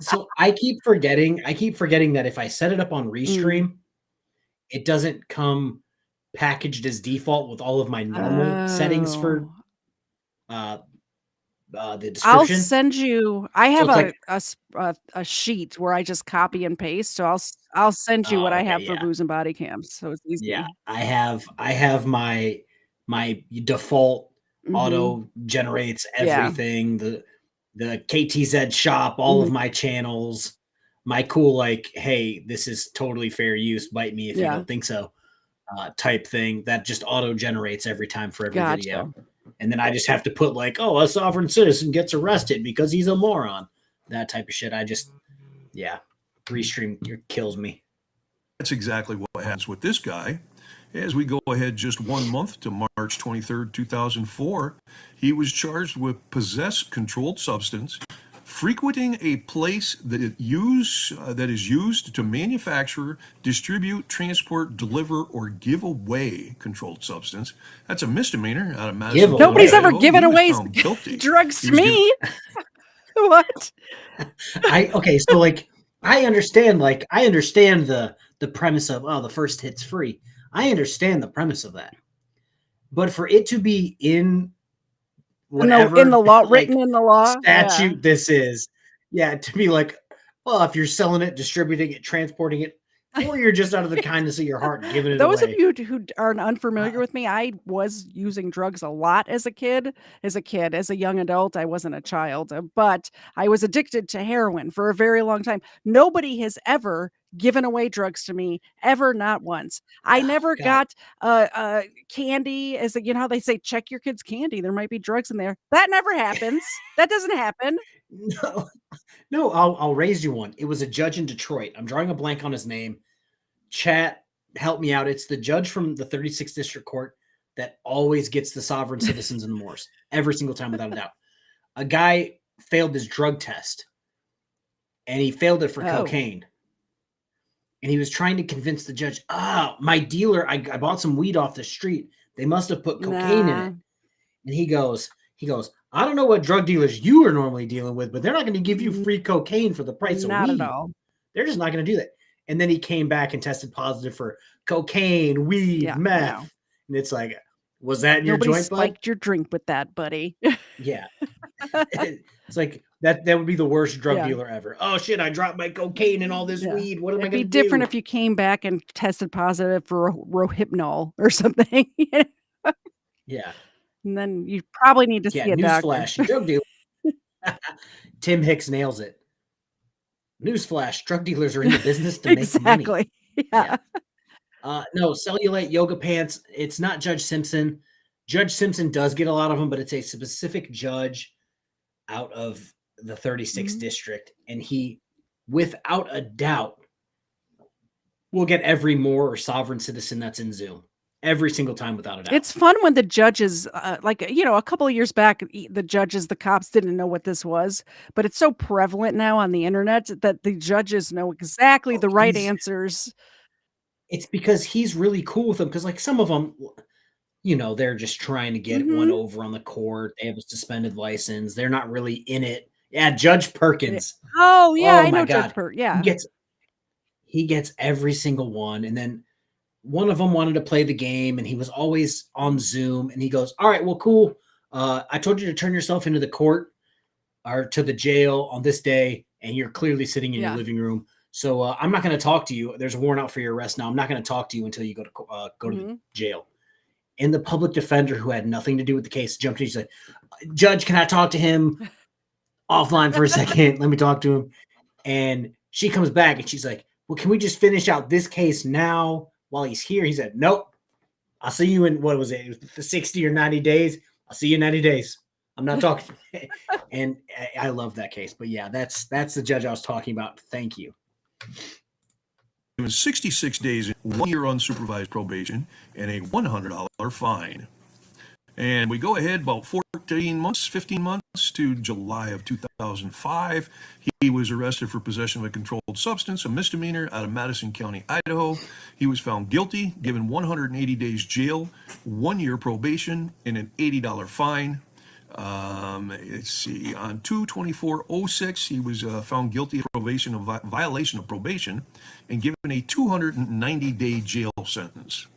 So I keep forgetting that if I set it up on Restream, it doesn't come packaged as default with all of my normal settings for the description. I'll send you. I have a sheet where I just copy and paste. So I'll send you what I have for Booze and Body Cams. So it's easy. Yeah, I have my default auto generates everything. The KTZed shop, all of my channels, my cool hey, this is totally fair use. Bite me if you don't think so. Type thing that just auto generates every time for every video. And then I just have to put like, oh, a sovereign citizen gets arrested because he's a moron. That type of shit. Restream kills me. That's exactly what happens with this guy. As we go ahead just 1 month to March 23rd, 2004, he was charged with possess controlled substance, frequenting a place that is used to manufacture, distribute, transport, deliver, or give away controlled substance. That's a misdemeanor out of Madison. Nobody's ever given away drugs to me. What? So like I understand the premise of the first hit's free. I understand the premise of that. But for it to be in whatever in the law, written in the law statute, this is to be like, well, if you're selling it, distributing it, transporting it, or you're just out of the kindness of your heart giving it Those away. of you who are unfamiliar with me, I was using drugs a lot as a kid. As a young adult, I wasn't a child, but I was addicted to heroin for a very long time. Nobody has ever given away drugs to me, ever, not once. I never got candy, how they say, check your kid's candy. There might be drugs in there. That never happens. That doesn't happen. No, I'll raise you one. It was a judge in Detroit. I'm drawing a blank on his name. Chat, help me out. It's the judge from the 36th District Court that always gets the sovereign citizens and the Moors every single time, without a doubt. A guy failed his drug test, and he failed it for cocaine. And he was trying to convince the judge, my dealer, I bought some weed off the street. They must have put cocaine in it. And he goes, I don't know what drug dealers you are normally dealing with, but they're not going to give you free cocaine for the price of weed. Not at all. They're just not going to do that. And then he came back and tested positive for cocaine, weed, meth. No. And it's like, was that in your joint, bud? Spiked your drink with that, buddy. Yeah. It's like that would be the worst drug dealer ever. Oh shit, I dropped my cocaine and all this weed. What am I going to do? It'd be different if you came back and tested positive for Rohypnol or something. Yeah. And then you probably need to see a doctor. Newsflash, drug dealer. Tim Hicks nails it. Newsflash, drug dealers are in the business to make money. Yeah. No, cellulite yoga pants. It's not Judge Simpson. Judge Simpson does get a lot of them, but it's a specific judge out of the 36th district. And he, without a doubt, will get every Moor or sovereign citizen that's in Zoom. Every single time, without a doubt. It's fun when the judges, a couple of years back, the cops didn't know what this was, but it's so prevalent now on the internet that the judges know exactly the right answers. It's because he's really cool with them. Because like some of them, they're just trying to get one over on the court. They have a suspended license. They're not really in it. Yeah, Judge Perkins. Oh yeah, I know Judge Perkins. Yeah, he gets every single one, and then one of them wanted to play the game, and he was always on Zoom, and he goes, all right, well, cool. I told you to turn yourself into the court or to the jail on this day, and you're clearly sitting in your living room. So I'm not going to talk to you. There's a warrant out for your arrest now. I'm not going to talk to you until you go to the jail. And the public defender, who had nothing to do with the case, jumped in. He's like, Judge, can I talk to him offline for a second? Let me talk to him. And she comes back, and she's like, well, can we just finish out this case now? While he's here, he said, nope, I'll see you in, what was it? It was 60 or 90 days. I'll see you in 90 days. I'm not talking. And I love that case. But yeah, that's the judge I was talking about. Thank you. It was 66 days, 1 year unsupervised probation, and a $100 fine. And we go ahead about 15 months to July of 2005. He was arrested for possession of a controlled substance, a misdemeanor out of Madison County, Idaho. He was found guilty, given 180 days jail, 1 year probation, and an $80 fine. Let's see, on 2/24/06, he was found guilty of violation of probation and given a 290-day jail sentence.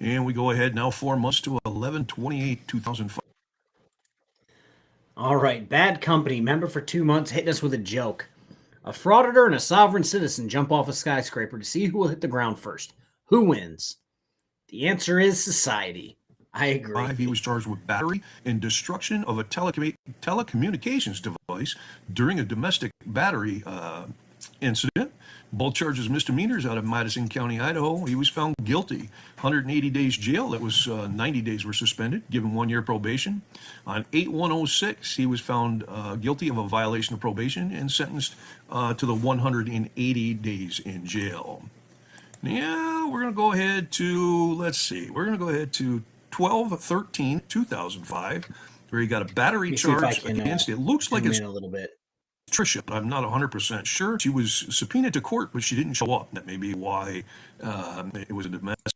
And we go ahead now 4 months to 11/28/2005. All right, Bad Company, member for 2 months, hitting us with a joke. A frauditor and a sovereign citizen jump off a skyscraper to see who will hit the ground first. Who wins? The answer is society. I agree. He was charged with battery and destruction of a telecommunications device during a domestic battery incident. Both charges misdemeanors out of Madison County, Idaho. He was found guilty. 180 days jail. That was 90 days were suspended, given 1 year probation. On 8/106, he was found guilty of a violation of probation and sentenced to the 180 days in jail. Yeah, we're going to go ahead to, let's see, we're going to go ahead to 12/13/2005, where he got a battery charge against, it looks like it's a little bit. Tricia, but I'm not 100% sure. She was subpoenaed to court, but she didn't show up. That may be why it was a domestic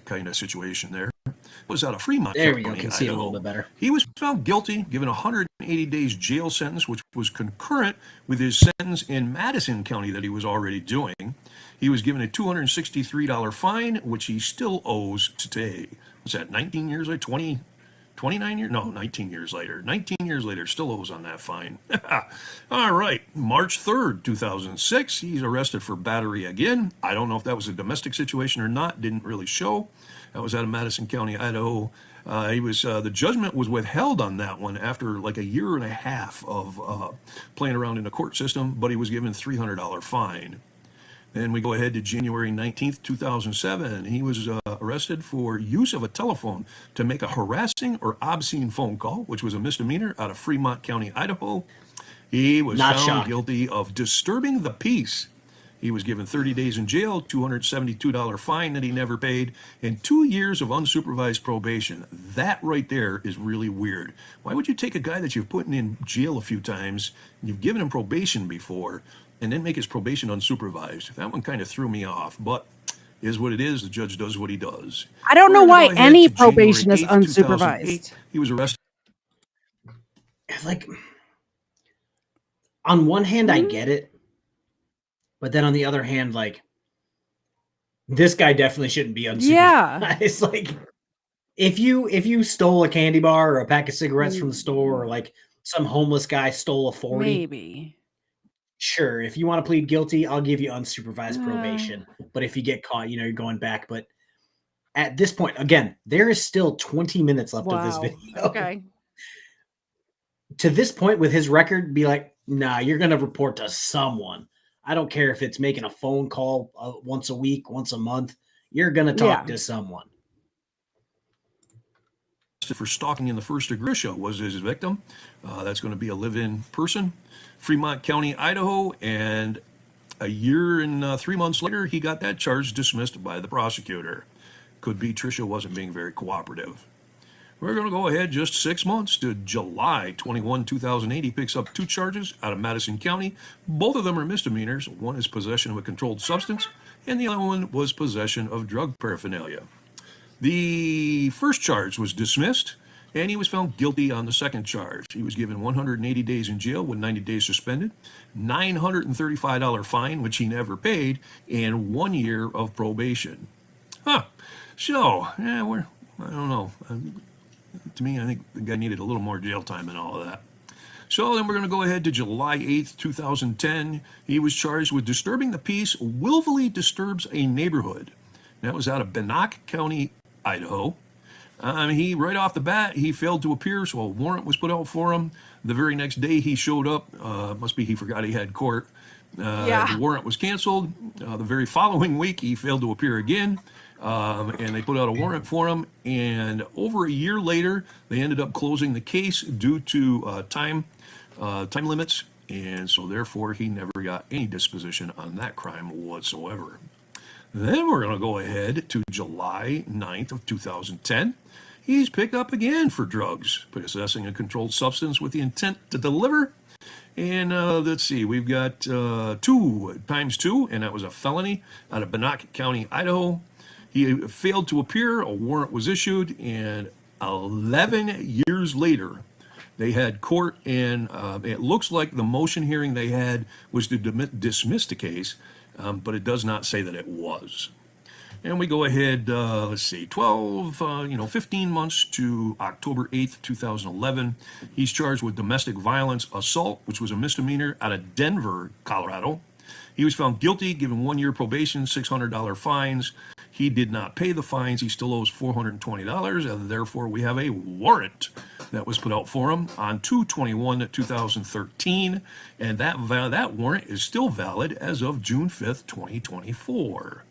kind of situation there. It was out of Fremont. There we go. Can see it a little bit better. He was found guilty, given a 180 days jail sentence, which was concurrent with his sentence in Madison County that he was already doing. He was given a $263 fine, which he still owes today. What's that, 19 years later? 29 years? No, 19 years later. 19 years later, still owes on that fine. All right, March 3rd, 2006, he's arrested for battery again. I don't know if that was a domestic situation or not. Didn't really show. That was out of Madison County, Idaho. The judgment was withheld on that one after like a year and a half of playing around in the court system, but he was given a $300 fine. Then we go ahead to January 19th, 2007. He was arrested for use of a telephone to make a harassing or obscene phone call, which was a misdemeanor out of Fremont County, Idaho. He was found guilty of disturbing the peace. He was given 30 days in jail, $272 fine that he never paid, and 2 years of unsupervised probation. That right there is really weird. Why would you take a guy that you've put in jail a few times, you've given him probation before, and then make his probation unsupervised? That one kind of threw me off, but is what it is. The judge does what he does. I don't know why any probation is unsupervised. He was arrested. Like, on one hand, I get it. But then on the other hand, like, this guy definitely shouldn't be unsupervised. Yeah. It's like, if you stole a candy bar or a pack of cigarettes from the store, or like some homeless guy stole a 40. Maybe. Sure, if you want to plead guilty, I'll give you unsupervised probation. But if you get caught, you're going back. But at this point, again, there is still 20 minutes left of this video. Okay. To this point with his record, be like, nah, you're going to report to someone. I don't care if it's making a phone call once a week, once a month. You're going to talk to someone. For stalking in the first degree was his victim. That's going to be a live-in person. Fremont County, Idaho, and a year and 3 months later, he got that charge dismissed by the prosecutor. Could be Tricia wasn't being very cooperative. We're going to go ahead just 6 months to July 21, 2008. He picks up 2 charges out of Madison County. Both of them are misdemeanors. One is possession of a controlled substance, and the other one was possession of drug paraphernalia. The first charge was dismissed, and he was found guilty on the second charge. He was given 180 days in jail with 90 days suspended, $935 fine, which he never paid, and 1 year of probation. So, I don't know. To me, I think the guy needed a little more jail time and all of that. So then we're going to go ahead to July 8th, 2010. He was charged with disturbing the peace, willfully disturbs a neighborhood. That was out of Bannock County, Idaho. He, right off the bat, he failed to appear, so a warrant was put out for him. The very next day he showed up. Must be he forgot he had court. The warrant was canceled. The very following week, he failed to appear again. And they put out a warrant for him. And over a year later, they ended up closing the case due to time limits. And so therefore, he never got any disposition on that crime whatsoever. Then we're going to go ahead to July 9th of 2010. He's picked up again for drugs, possessing a controlled substance with the intent to deliver. And let's see, we've got 2 times 2, and that was a felony out of Bannock County, Idaho. He failed to appear, a warrant was issued, and 11 years later, they had court, and it looks like the motion hearing they had was to dismiss the case, but it does not say that it was. And we go ahead, let's see, 15 months to October 8th, 2011. He's charged with domestic violence assault, which was a misdemeanor out of Denver, Colorado. He was found guilty, given 1 year probation, $600 fines. He did not pay the fines. He still owes $420, and therefore we have a warrant that was put out for him on 2/21/2013, and that warrant is still valid as of June 5th, 2024.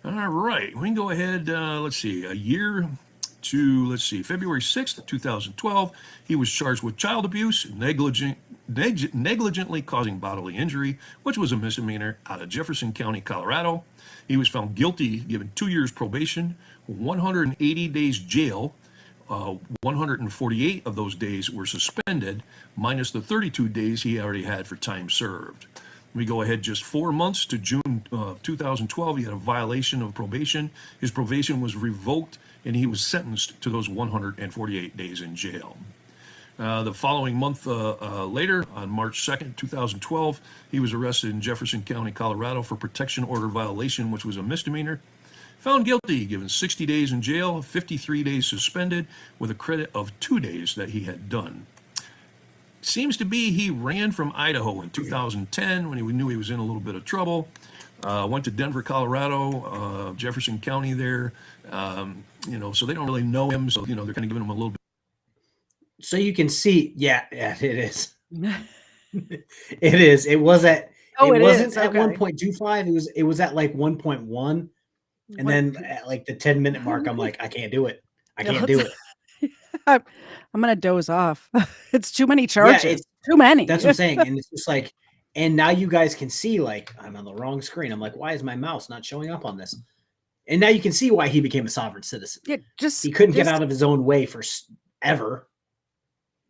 All right, we can go ahead, let's see, a year to, let's see, February 6th, 2012, he was charged with child abuse, negligently causing bodily injury, which was a misdemeanor out of Jefferson County, Colorado. He was found guilty, given 2 years probation, 180 days jail. 148 of those days were suspended, minus the 32 days he already had for time served. We go ahead just 4 months to June 2012. He had a violation of probation. His probation was revoked, and he was sentenced to those 148 days in jail. The following month later, on March 2nd, 2012, he was arrested in Jefferson County, Colorado for protection order violation, which was a misdemeanor. Found guilty, given 60 days in jail, 53 days suspended, with a credit of 2 days that he had done. Seems to be he ran from Idaho in 2010 when he knew he was in a little bit of trouble. Went to Denver, Colorado, Jefferson County there. So they don't really know him. So, they're kind of giving him a little bit. So you can see, yeah, it is. It is. It was at, it wasn't at 1.25. It was at like 1.1. And then at like the 10-minute mark, I'm like, I can't do it. I can't do it. I'm going to doze off. It's too many charges. Yeah, it's too many. That's what I'm saying. And it's just like, and now you guys can see, like, I'm on the wrong screen. I'm like, why is my mouse not showing up on this? And now you can see why he became a sovereign citizen. Yeah, he couldn't get out of his own way for ever.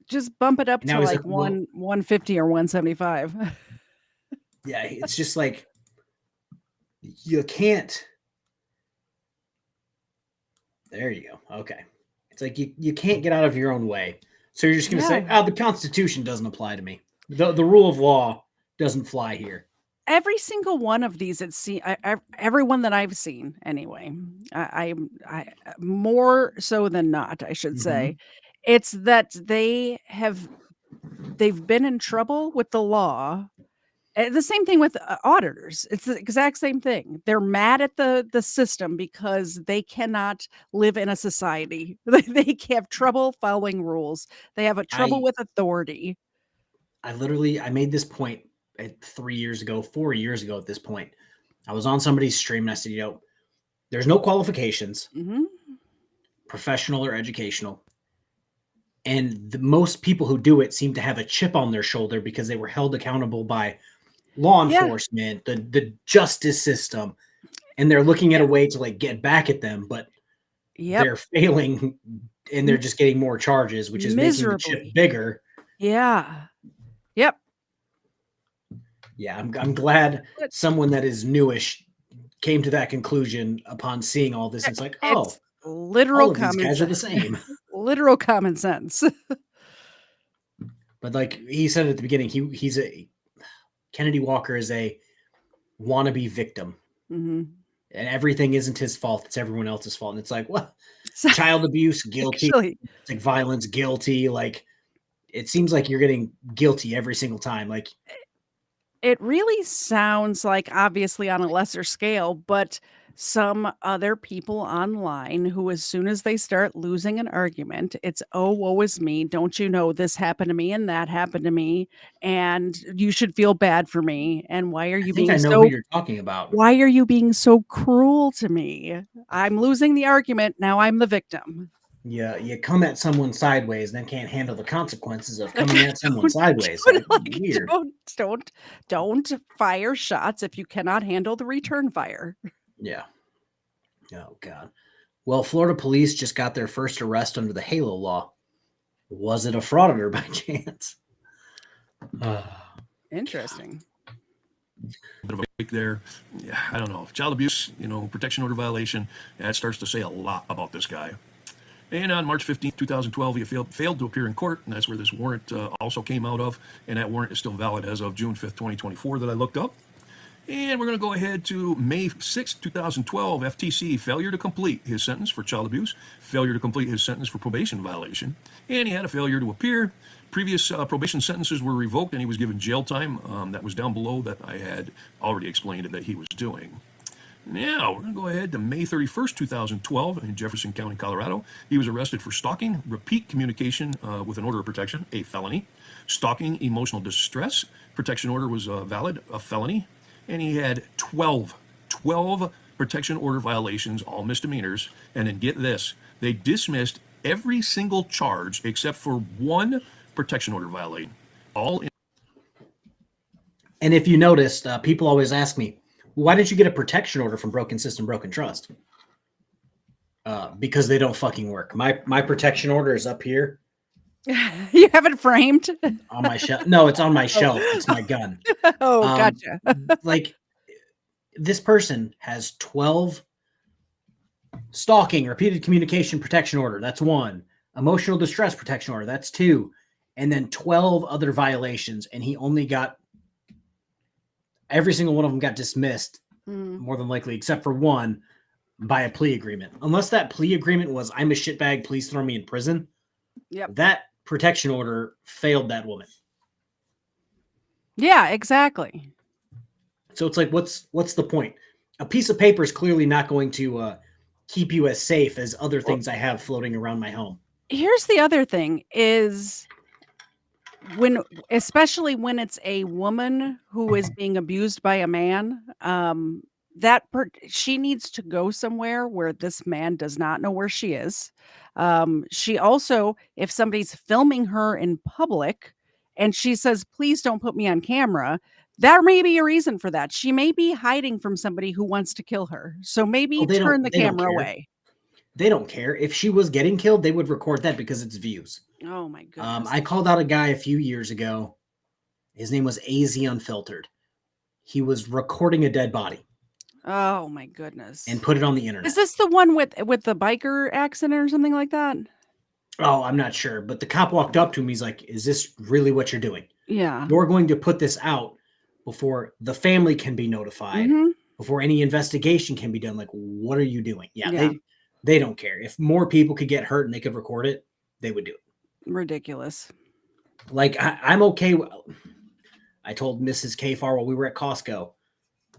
Just bump it up to like 150 or 175. Yeah, it's just like, you can't. There you go. Okay. It's like you can't get out of your own way. So you're just going to say, oh, the Constitution doesn't apply to me. The rule of law doesn't fly here. Every single one of these, every one that I've seen anyway, I more so than not, I should say, it's that they've been in trouble with the law. The same thing with auditors. It's the exact same thing. They're mad at the system because they cannot live in a society. They have trouble following rules. They have trouble with authority. I made this point 4 years ago at this point. I was on somebody's stream and I said, there's no qualifications, professional or educational. And most people who do it seem to have a chip on their shoulder because they were held accountable by law enforcement, the justice system, and they're looking at a way to like get back at them, but they're failing and they're just getting more charges, which is making the chip bigger. Yeah. Yep. Yeah, I'm glad someone that is newish came to that conclusion upon seeing all this. It's like, literal common sense. Guys are the same. Literal common sense. But like he said at the beginning, Kennedy Walker is a wannabe victim. And everything isn't his fault. It's everyone else's fault. And it's like, well, child abuse, guilty. It's like violence, guilty. Like, it seems like you're getting guilty every single time. Like, it really sounds like, obviously on a lesser scale, but some other people online who, as soon as they start losing an argument, it's, oh, woe is me. Don't you know this happened to me and that happened to me, and you should feel bad for me. And why are you being who you're talking about. Why are you being so cruel to me? I'm losing the argument. Now I'm the victim. Yeah, you come at someone sideways, then can't handle the consequences of coming at someone sideways. Weird. Don't fire shots if you cannot handle the return fire. Yeah. Oh, God. Well, Florida police just got their first arrest under the HALO law. Was it a frauditor by chance? Interesting. Bit of a break there. Yeah, I don't know. Child abuse, protection order violation. That starts to say a lot about this guy. And on March 15th, 2012, he failed to appear in court, and that's where this warrant also came out of. And that warrant is still valid as of June 5th, 2024 that I looked up. And we're going to go ahead to May 6th, 2012, FTC, failure to complete his sentence for child abuse, failure to complete his sentence for probation violation, and he had a failure to appear. Previous probation sentences were revoked, and he was given jail time. That was down below that I had already explained that he was doing. Now, we're going to go ahead to May 31st, 2012 in Jefferson County, Colorado. He was arrested for stalking, repeat communication with an order of protection, a felony. Stalking, emotional distress, protection order was valid, a felony. And he had 12 protection order violations, all misdemeanors. And then get this, they dismissed every single charge except for one protection order violation. And if you noticed, people always ask me, why did you get a protection order from Broken System, Broken Trust? Because they don't fucking work. My protection order is up here. You have it framed? On my shelf. No, it's on my shelf. It's my gun. Oh, gotcha. Like, this person has 12 stalking, repeated communication protection order. That's 1. Emotional distress protection order. That's 2. And then 12 other violations. And he only got, every single one of them got dismissed, more than likely, except for 1 by a plea agreement. Unless that plea agreement was, I'm a shitbag, please throw me in prison. Yep. That protection order failed that woman. Yeah, exactly. So it's like, what's the point? A piece of paper is clearly not going to keep you as safe as other things I have floating around my home. Here's the other thing is especially when it's a woman who is being abused by a man, she needs to go somewhere where this man does not know where she is. She also, if somebody's filming her in public and she says, please don't put me on camera, there may be a reason for that. She may be hiding from somebody who wants to kill her. So maybe turn the camera away. They don't care. If she was getting killed, they would record that because it's views. Oh my goodness. I called out a guy a few years ago. His name was AZ Unfiltered. He was recording a dead body. Oh my goodness. And put it on the internet. Is this the one with the biker accident or something like that? Oh, I'm not sure. But the cop walked up to him. He's like, is this really what you're doing? Yeah. You're going to put this out before the family can be notified, before any investigation can be done. Like, what are you doing? Yeah. They don't care. If more people could get hurt and they could record it, they would do it. Ridiculous. Like, I'm okay. I told Mrs. KFARR while we were at Costco,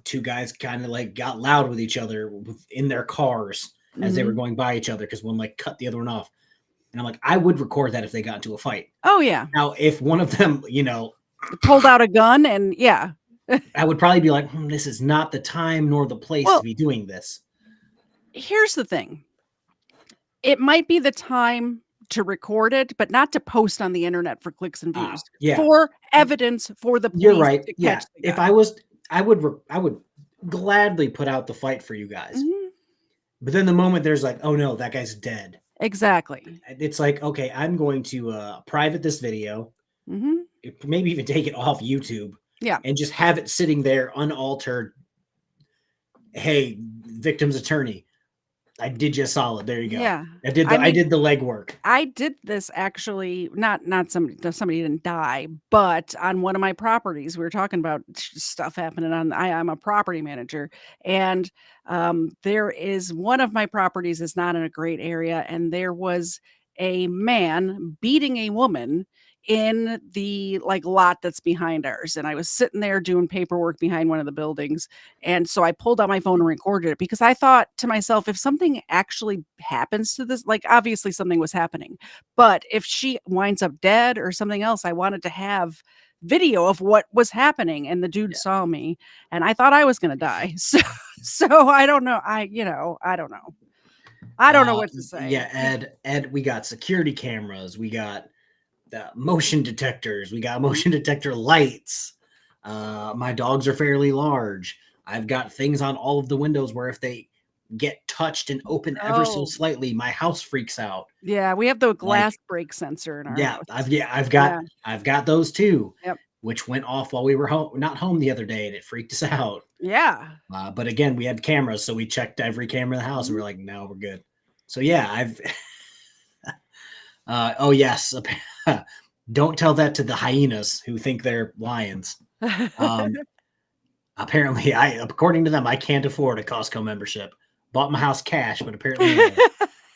2 guys kind of like got loud with each other in their cars as they were going by each other because one like cut the other one off. And I'm like, I would record that if they got into a fight. Oh, yeah. Now, if one of them, pulled out a gun and I would probably be like, this is not the time nor the place to be doing this. Here's the thing. It might be the time to record it, but not to post on the internet for clicks and views. For evidence for the police. You're right. To catch the guy. If I would gladly put out the fight for you guys. But then the moment there's like, oh no, that guy's dead. Exactly. It's like, okay, I'm going to private this video. Maybe even take it off YouTube. Yeah. And just have it sitting there unaltered. Hey, victim's attorney, I did you a solid. There you go. Yeah. I did the legwork. I did this actually, not somebody didn't die, but on one of my properties, we were talking about stuff happening I'm a property manager, and there is one of my properties is not in a great area. And there was a man beating a woman in the lot that's behind ours. And I was sitting there doing paperwork behind one of the buildings. And so I pulled out my phone and recorded it because I thought to myself, if something actually happens to this, obviously something was happening, but if she winds up dead or something else, I wanted to have video of what was happening. And the dude saw me and I thought I was going to die. So I don't know. I don't know. I don't know what to say. Yeah. Ed, we got security cameras. We got the motion detectors. We got motion detector lights. My dogs are fairly large. I've got things on all of the windows where if they get touched and open ever so slightly, my house freaks out. Yeah, we have the glass break sensor in our house. I've got those too. Yep. Which went off while we were not home the other day, and it freaked us out. Yeah. But again, we had cameras, so we checked every camera in the house, and we're like, no, we're good. So yeah, I've. Oh yes. Don't tell that to the hyenas who think they're lions. Apparently, according to them, I can't afford a Costco membership. Bought my house cash, but apparently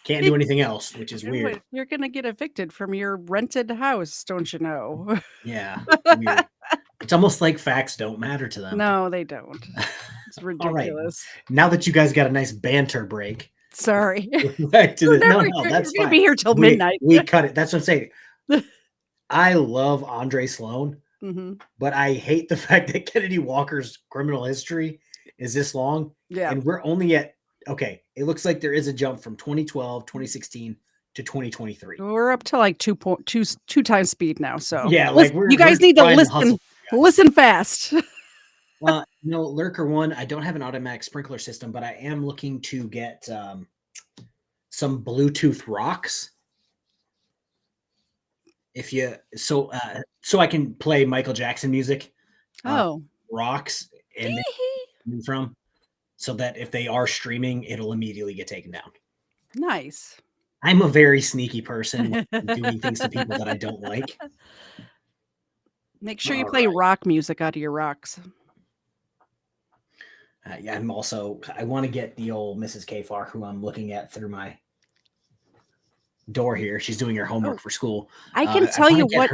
can't do anything else, which is weird. You're gonna get evicted from your rented house, don't you know? Yeah, weird. It's almost like facts don't matter to them. No, they don't. It's ridiculous. Right. Now that you guys got a nice banter break. Sorry. Back to the, no, that's We're fine. gonna be here till midnight. We cut it. That's what I'm saying. I love Andre Sloan, but I hate the fact that Kennedy Walker's criminal history is this long. Yeah. And we're only at, okay, it looks like there is a jump from 2012, 2016 to 2023. We're up to like two times speed now. So yeah, like you guys need to listen fast. Well, no, Lurker One, I don't have an automatic sprinkler system, but I am looking to get some Bluetooth rocks. If you so I can play Michael Jackson music. Rocks and from, so that if they are streaming, it'll immediately get taken down. Nice. I'm a very sneaky person doing things to people that I don't like. Make sure you play rock music out of your rocks. Yeah, I want to get the old Mrs. KFARR, who I'm looking at through my door here. She's doing her homework for school. I can tell you what.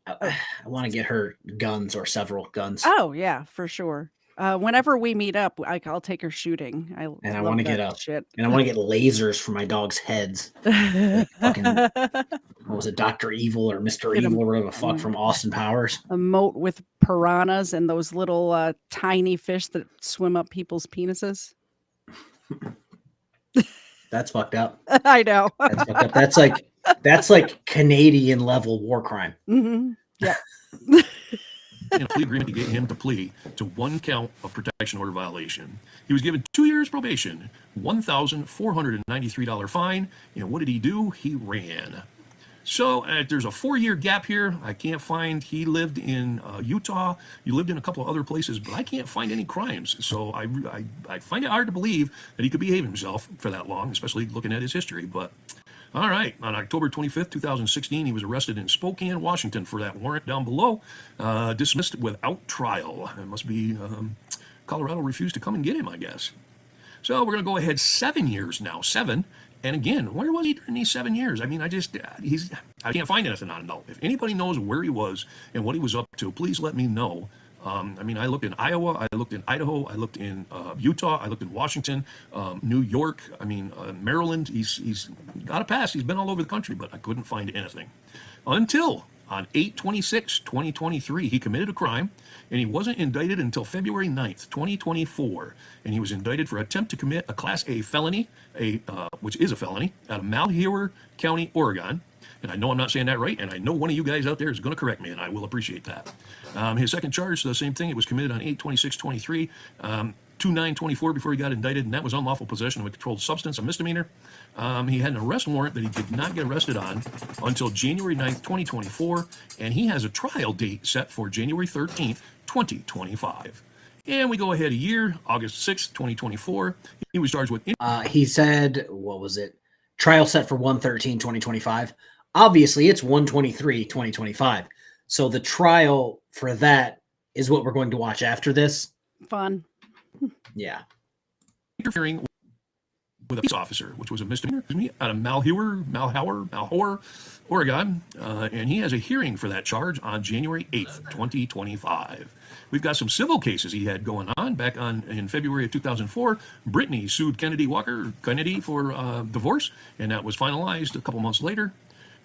I want to get her guns, or several guns. Oh yeah, for sure. Whenever we meet up, I'll take her shooting. I want to get up. Shit. And I want to get lasers for my dog's heads. Like fucking, what was it, Dr. Evil or Mr. Evil or whatever the fuck from Austin Powers? A moat with piranhas and those little tiny fish that swim up people's penises. That's fucked up. I know. That's fucked up. That's like Canadian level war crime. Yeah. In a plea agreement to get him to plea to one count of protection order violation. He was given 2 years probation, $1,493 fine, and what did he do? He ran. So there's a 4-year gap here. I can't find, he lived in Utah. He lived in a couple of other places, but I can't find any crimes. So I find it hard to believe that he could behave himself for that long, especially looking at his history. But all right, on October 25th, 2016, he was arrested in Spokane, Washington for that warrant down below, dismissed without trial. It must be Colorado refused to come and get him, I guess. So we're going to go ahead 7 years now, 7. And again, where was he during these 7 years? I mean, I can't find anything on it. No. If anybody knows where he was and what he was up to, please let me know. I mean, I looked in Iowa, I looked in Idaho, I looked in Utah, I looked in Washington, New York, Maryland. He's got a pass. He's been all over the country, but I couldn't find anything. Until on 8/26/2023, he committed a crime, and he wasn't indicted until February 9th, 2024. And he was indicted for attempt to commit a Class A felony, which is a felony, out of Malheur County, Oregon. And I know I'm not saying that right, and I know one of you guys out there is going to correct me, and I will appreciate that. His second charge, the same thing. It was committed on 8/26/23, 2/9/24 before he got indicted, and that was unlawful possession of a controlled substance, a misdemeanor. He had an arrest warrant that he did not get arrested on until January 9th, 2024, and he has a trial date set for January 13th, 2025. And we go ahead a year, August 6th, 2024. He was charged with... He said, what was it? Trial set for 1/13/2025. Obviously, it's 1/23/2025. So the trial for that is what we're going to watch after this. Fun. Yeah. Interfering with a police officer, which was a misdemeanor, out of Malheur, Oregon. And he has a hearing for that charge on January 8th, 2025. We've got some civil cases he had going on back in February of 2004. Brittany sued Kennedy for divorce, and that was finalized a couple months later.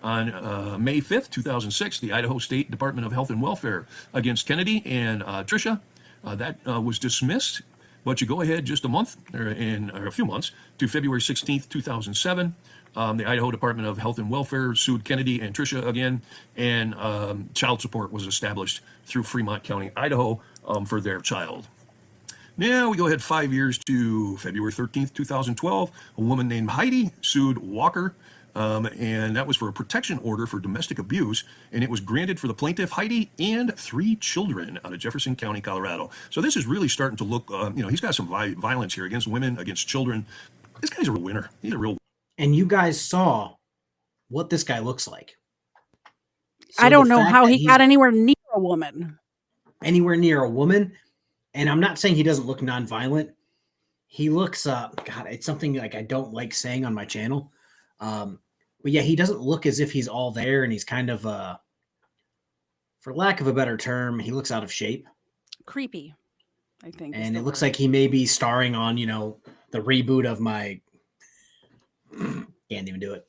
On May 5th, 2006, the Idaho State Department of Health and Welfare against Kennedy and Tricia, that was dismissed. But you go ahead just a few months to February 16th, 2007. The Idaho Department of Health and Welfare sued Kennedy and Tricia again, and child support was established through Fremont County, Idaho, for their child. Now we go ahead 5 years to February 13th, 2012. A woman named Heidi sued Walker, and that was for a protection order for domestic abuse, and it was granted for the plaintiff, Heidi, and 3 children out of Jefferson County, Colorado. So this is really starting to look, he's got some violence here against women, against children. This guy's a real winner. He's a real. And you guys saw what this guy looks like. So I don't know how he got anywhere near a woman. And I'm not saying he doesn't look nonviolent. He looks, God, it's something like I don't like saying on my channel. But yeah, he doesn't look as if he's all there, and he's kind of, for lack of a better term, he looks out of shape. Creepy. I think. And it looks like he may be starring on, the reboot of my, can't even do it,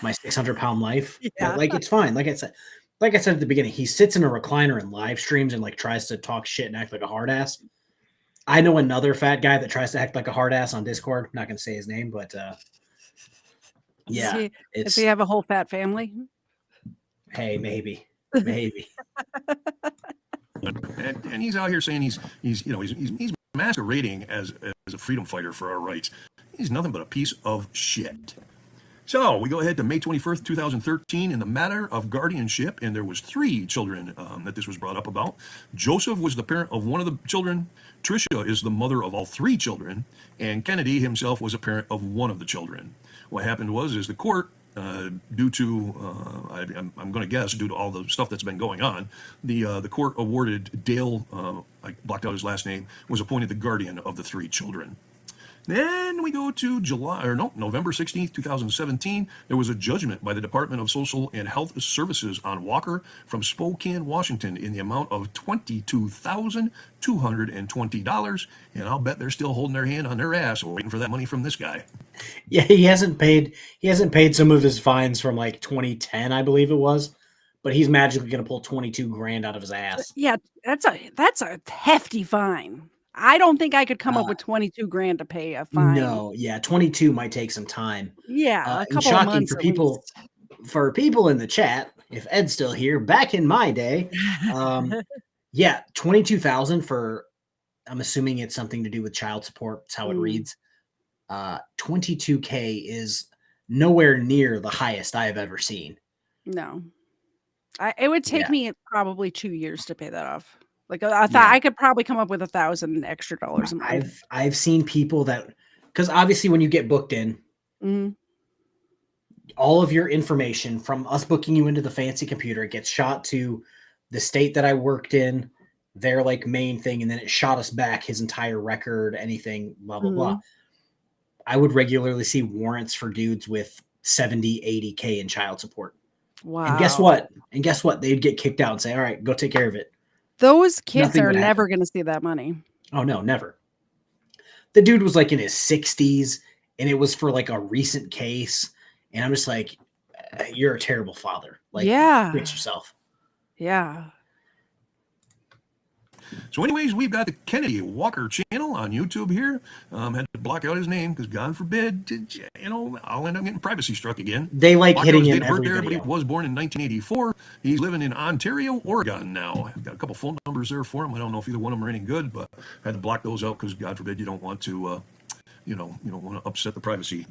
my 600-pound life. Yeah. But it's fine. Like I said at the beginning, he sits in a recliner and live streams and tries to talk shit and act like a hard ass. I know another fat guy that tries to act like a hard ass on Discord. I'm not going to say his name, but yeah. Does he have a whole fat family? Hey, maybe. And he's out here saying he's masquerading as a freedom fighter for our rights. He's nothing but a piece of shit. So we go ahead to May 21st, 2013, in the matter of guardianship, and there was 3 children that this was brought up about. Joseph was the parent of one of the children. Tricia is the mother of all 3 children, and Kennedy himself was a parent of one of the children. What happened was the court, due to I'm going to guess due to all the stuff that's been going on, the court awarded Dale, I blocked out his last name, was appointed the guardian of the 3 children. Then we go to November 16th, 2017. There was a judgment by the Department of Social and Health Services on Walker from Spokane, Washington, in the amount of $22,220. And I'll bet they're still holding their hand on their ass waiting for that money from this guy. Yeah, he hasn't paid some of his fines from 2010, I believe it was. But he's magically going to pull $22,000 out of his ass. Yeah, that's a hefty fine. I don't think I could come up with $22,000 to pay a fine. No, yeah, 22 might take some time. Yeah, a couple shocking of months for people in the chat. If Ed's still here, back in my day, yeah, 22,000 for. I'm assuming it's something to do with child support. That's how it reads. 22K is nowhere near the highest I have ever seen. No, it would take me probably 2 years to pay that off. I could probably come up with $1,000 extra dollars a month. I've seen people that, because obviously when you get booked in, all of your information from us booking you into the fancy computer gets shot to the state that I worked in, their main thing, and then it shot us back his entire record, anything, blah blah blah. I would regularly see warrants for dudes with 70, 80K in child support. Wow. And guess what? They'd get kicked out and say, all right, go take care of it. Those kids are never going to see that money. Oh, no, never. The dude was in his 60s, and it was for a recent case. And I'm just like, you're a terrible father. Fix yourself. Yeah. So anyways, we've got the Kennedy Walker channel on YouTube here. Had to block out his name because God forbid, I'll end up getting privacy struck again. They hitting him every there, video. but he was born in 1984. He's living in Ontario, Oregon now. I've got a couple phone numbers there for him. I don't know if either one of them are any good, but I had to block those out because God forbid you don't want to, you don't want to upset the privacy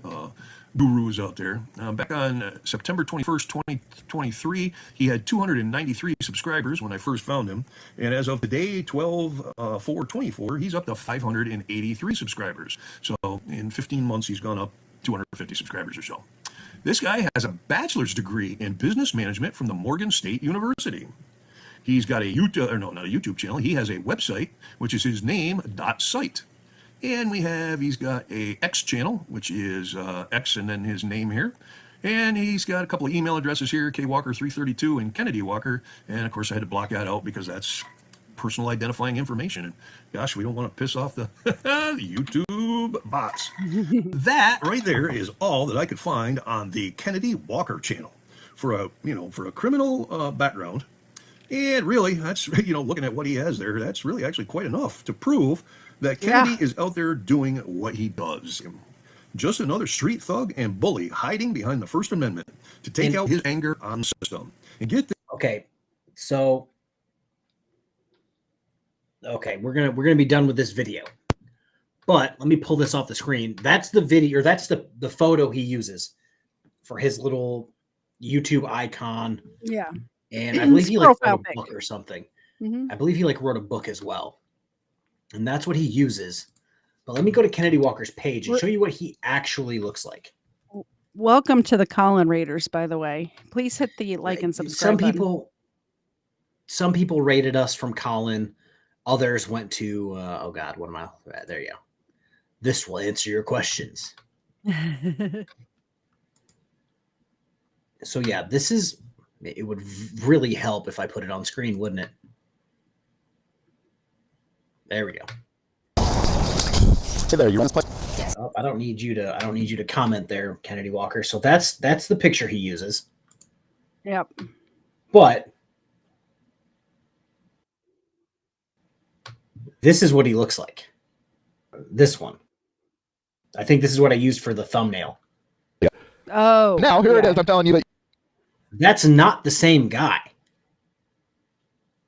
gurus out there. Back on September 21st, 2023, he had 293 subscribers when I first found him. And as of today, 12/4/24, he's up to 583 subscribers. So in 15 months, he's gone up 250 subscribers or so. This guy has a bachelor's degree in business management from the Morgan State University. He's got a not a YouTube channel. He has a website, which is his name.site. And he's got a X channel, which is X and then his name here. And he's got a couple of email addresses here, kwalker332 and Kennedy Walker. And of course, I had to block that out because that's personal identifying information. And gosh, we don't want to piss off the YouTube bots. That right there is all that I could find on the Kennedy Walker channel for a criminal background. And really, that's, looking at what he has there, that's really actually quite enough to prove that Kennedy is out there doing what he does. Just another street thug and bully hiding behind the First Amendment to take out his anger on the system. And get this. Okay, so we're gonna be done with this video. But let me pull this off the screen. That's the video, or that's the photo he uses for his little YouTube icon. Yeah. And I believe he wrote a book or something. I believe he wrote a book as well. And that's what he uses. But let me go to Kennedy Walker's page and show you what he actually looks like. Welcome to the Colin Raiders, by the way. Please hit the like and subscribe button. Some people rated us from Colin. Others went to, oh God, what am I? There you go. This will answer your questions. So yeah, it would really help if I put it on screen, wouldn't it? There we go. Hey there, you run this place? Oh, I don't need you to comment there, Kennedy Walker. So that's the picture he uses. Yep. But this is what he looks like. This one. I think this is what I used for the thumbnail. Yeah. Oh. Now here it is. I'm telling you that that's not the same guy.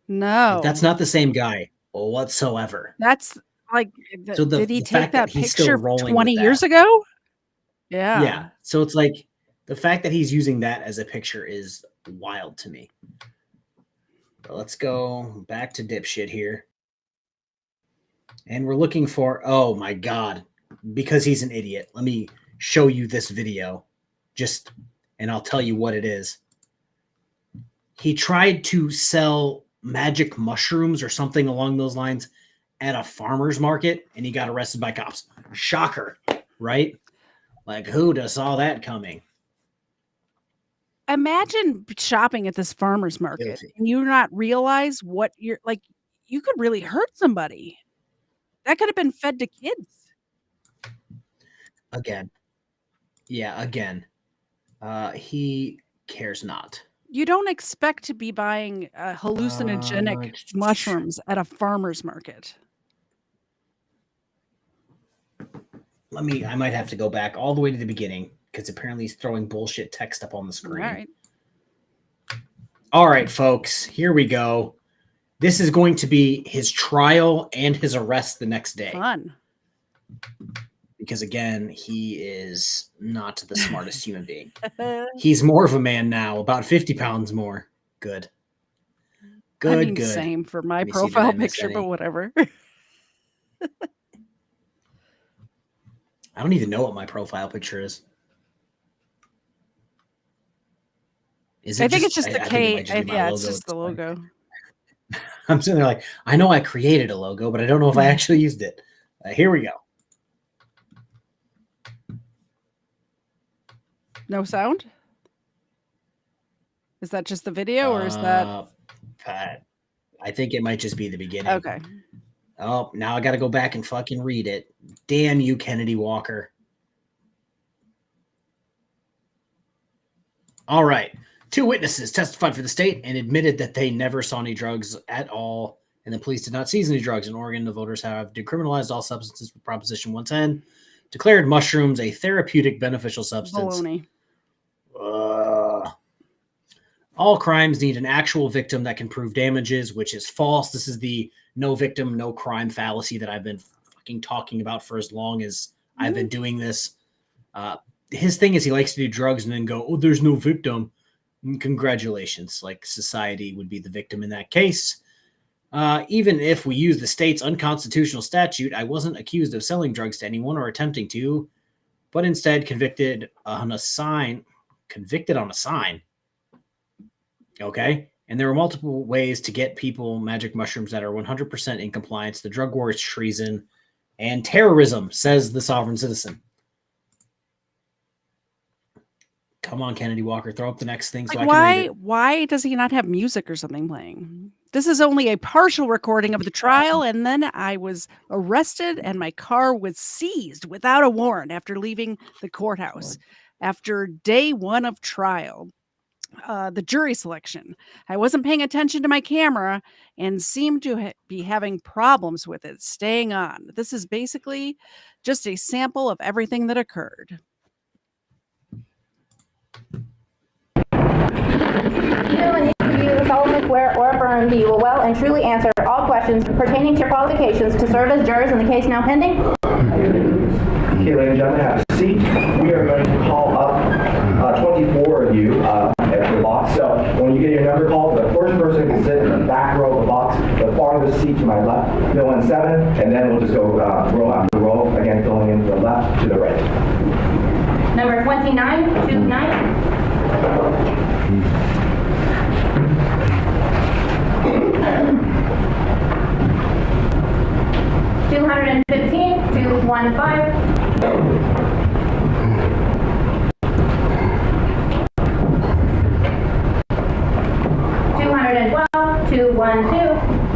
No. That's not the same guy whatsoever. That's like, so did he take that picture 20 years ago? Yeah. Yeah. So it's like the fact that he's using that as a picture is wild to me. But let's go back to dipshit here. And we're looking for, oh my God, because he's an idiot. Let me show you this video and I'll tell you what it is. He tried to sell magic mushrooms or something along those lines at a farmer's market, and he got arrested by cops. Shocker, right? Like, who'd have saw that coming? Imagine shopping at this farmer's market and you not realize what you're like. You could really hurt somebody. That could have been fed to kids. Again. Yeah, again. He cares not. You don't expect to be buying hallucinogenic mushrooms at a farmer's market. I might have to go back all the way to the beginning because apparently he's throwing bullshit text up on the screen. All right. All right, folks, here we go. This is going to be his trial and his arrest the next day. Fun. Because again, he is not the smartest human being. He's more of a man now, about 50 pounds more. Good. Good, I mean, good. Same for my profile picture, but whatever. I don't even know what my profile picture is. I think it's just the K. Yeah, it's just the logo. I'm sitting there like, I know I created a logo, but I don't know if I actually used it. Here we go. No sound? Is that just the video or is that? I think it might just be the beginning. Okay. Oh, now I got to go back and fucking read it. Damn you, Kennedy Walker. All right. 2 witnesses testified for the state and admitted that they never saw any drugs at all, and the police did not seize any drugs. In Oregon, the voters have decriminalized all substances with Proposition 110, declared mushrooms a therapeutic beneficial substance. Baloney. All crimes need an actual victim that can prove damages, which is false. This is the no victim, no crime fallacy that I've been fucking talking about for as long as I've been doing this. His thing is he likes to do drugs and then go, oh, there's no victim. Congratulations. Like, society would be the victim in that case. Even if we use the state's unconstitutional statute, I wasn't accused of selling drugs to anyone or attempting to, but instead convicted on a sign. Okay. And there were multiple ways to get people magic mushrooms that are 100% in compliance. The drug war is treason and terrorism, says the sovereign citizen. Come on, Kennedy Walker, throw up the next thing so I can read it. Why does he not have music or something playing? This is only a partial recording of the trial, and then I was arrested and my car was seized without a warrant after leaving the courthouse. After day 1 of trial, the jury selection, I wasn't paying attention to my camera and seemed to be having problems with it staying on. This is basically just a sample of everything that occurred. Or affirm that you will well and truly answer all questions pertaining to your qualifications to serve as jurors in the case now pending? Okay, ladies and gentlemen, have a seat. We are going to call up 24 of you at the box. So when you get your number called, the first person can sit in the back row of the box, the farthest seat to my left, fill in 7, and then we'll just go row after row, again filling in from the left to the right. Number 29, 29. 215, 215. 212, 212.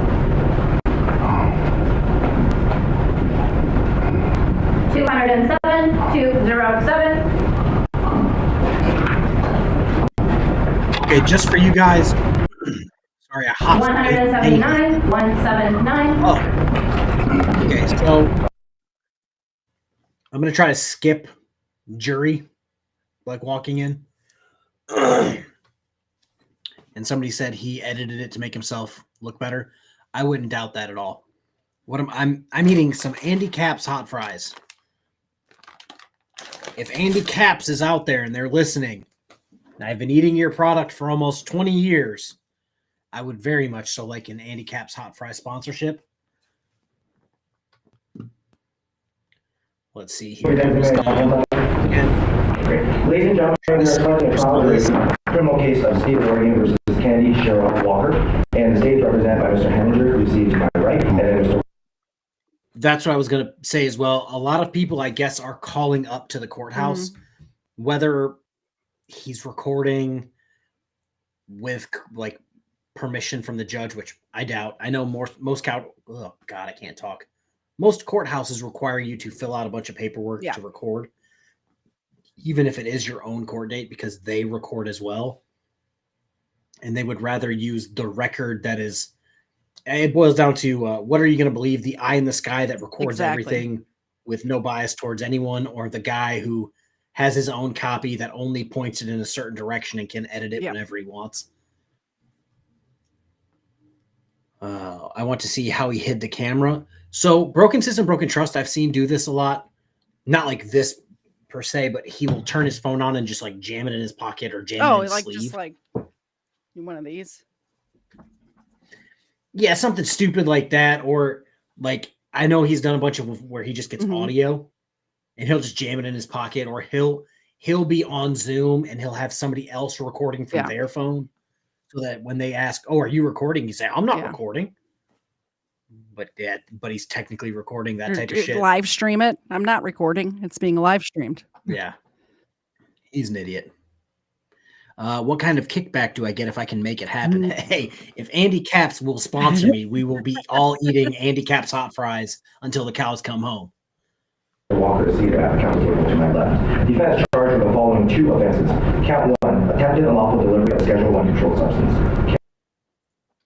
Okay, just for you guys. Sorry, I hopped. 179, 179. Oh. Okay, so I'm gonna try to skip jury, like walking in. And somebody said he edited it to make himself look better. I wouldn't doubt that at all. I'm eating some Andy Caps hot fries. If Andy Caps is out there and they're listening, and I've been eating your product for almost 20 years, I would very much so like an Andy Caps hot fry sponsorship. Let's see here. Ladies and gentlemen, we are starting a trial of criminal case of State of Oregon versus Kennedy Cheryl Walker, and the state is represented by Mr. Henninger, who sees to my right, and then Mr. That's what I was going to say as well. A lot of people, I guess, are calling up to the courthouse, whether he's recording with like permission from the judge, which I doubt. I know most courthouses require you to fill out a bunch of paperwork to record, even if it is your own court date, because they record as well. And they would rather use the record that is, it boils down to what are you going to believe, the eye in the sky that records everything with no bias towards anyone, or the guy who has his own copy that only points it in a certain direction and can edit it whenever he wants. I want to see how he hid the camera. So Broken System, Broken Trust, I've seen do this a lot. Not like this per se, but he will turn his phone on and just like jam it in his pocket or jam it in his sleeve. Just like one of these. Yeah, something stupid like that. Or like, I know he's done a bunch of where he just gets audio and he'll just jam it in his pocket, or he'll be on Zoom and he'll have somebody else recording from their phone, so that when they ask, "Oh, are you recording?" you say, "I'm not recording." But he's technically recording that type of shit. Live stream it. I'm not recording. It's being live streamed. Yeah. He's an idiot. What kind of kickback do I get if I can make it happen? Hey, if Andy Caps will sponsor me, we will be all eating Andy Caps hot fries until the cows come home. Walker seated at the counsel table to my left. Defense charged with the following 2 offenses. Count 1, attempted unlawful delivery of Schedule 1 controlled substance.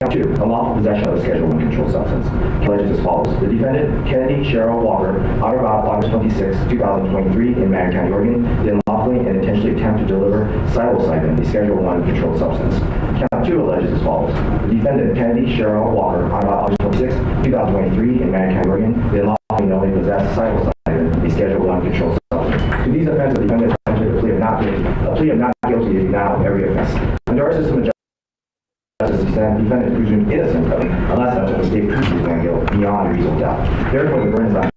Count 2, unlawful possession of a Schedule 1 controlled substance. Alleges as follows. The defendant, Kennedy Cheryl Walker, on or about August 26, 2023, in Marion County, Oregon, did unlawfully and intentionally attempt to deliver psilocybin, a Schedule 1 controlled substance. Count 2 alleges as follows. The defendant, Kennedy Cheryl Walker, on about August 26, 2023, in Marion County, Oregon, did unlawfully knowingly possess psilocybin, a Schedule 1 controlled substance. To these offenses, the defendant has entered a plea of not guilty. A plea of not guilty is now every offense. Under our system of justice, the defendant is presumed innocent of it, unless and until the state proves his guilt beyond a reasonable doubt. Therefore, the burden is on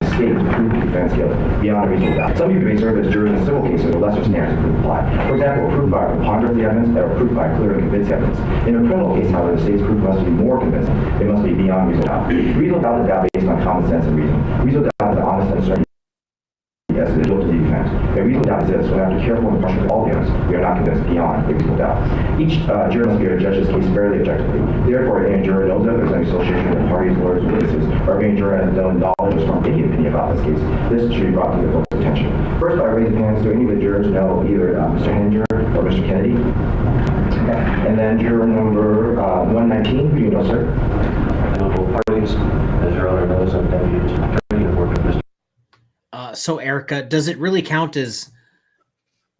the state to prove the defense guilt beyond a reasonable doubt. Some of you may serve as jurors in civil cases where lesser standards of proof apply. For example, proof by preponderance of the evidence or proof by clear and convincing evidence. In a criminal case, however, the state's proof must be more convincing. It must be beyond reasonable doubt. Reasonable doubt is doubt based on common sense and reason. Reasonable doubt is an honest and certain as to the guilt of the defense. A reasonable doubt exists when, after careful and impartial all the evidence, we are not convinced beyond a reasonable doubt. Each juror must be able to judge this case fairly objectively. Therefore, if any juror knows of, there's any association with parties, lawyers, witnesses, or if any juror has no knowledge or strong opinion about this case, this should be brought to the court's attention. First, by raising hands, do any of the jurors know either Mr. Henninger or Mr. Kennedy? Okay. And then juror number 119, who do you know, sir? Both parties, as your honor knows, I'm deputy attorney and work with Mr. So Erica, does it really count as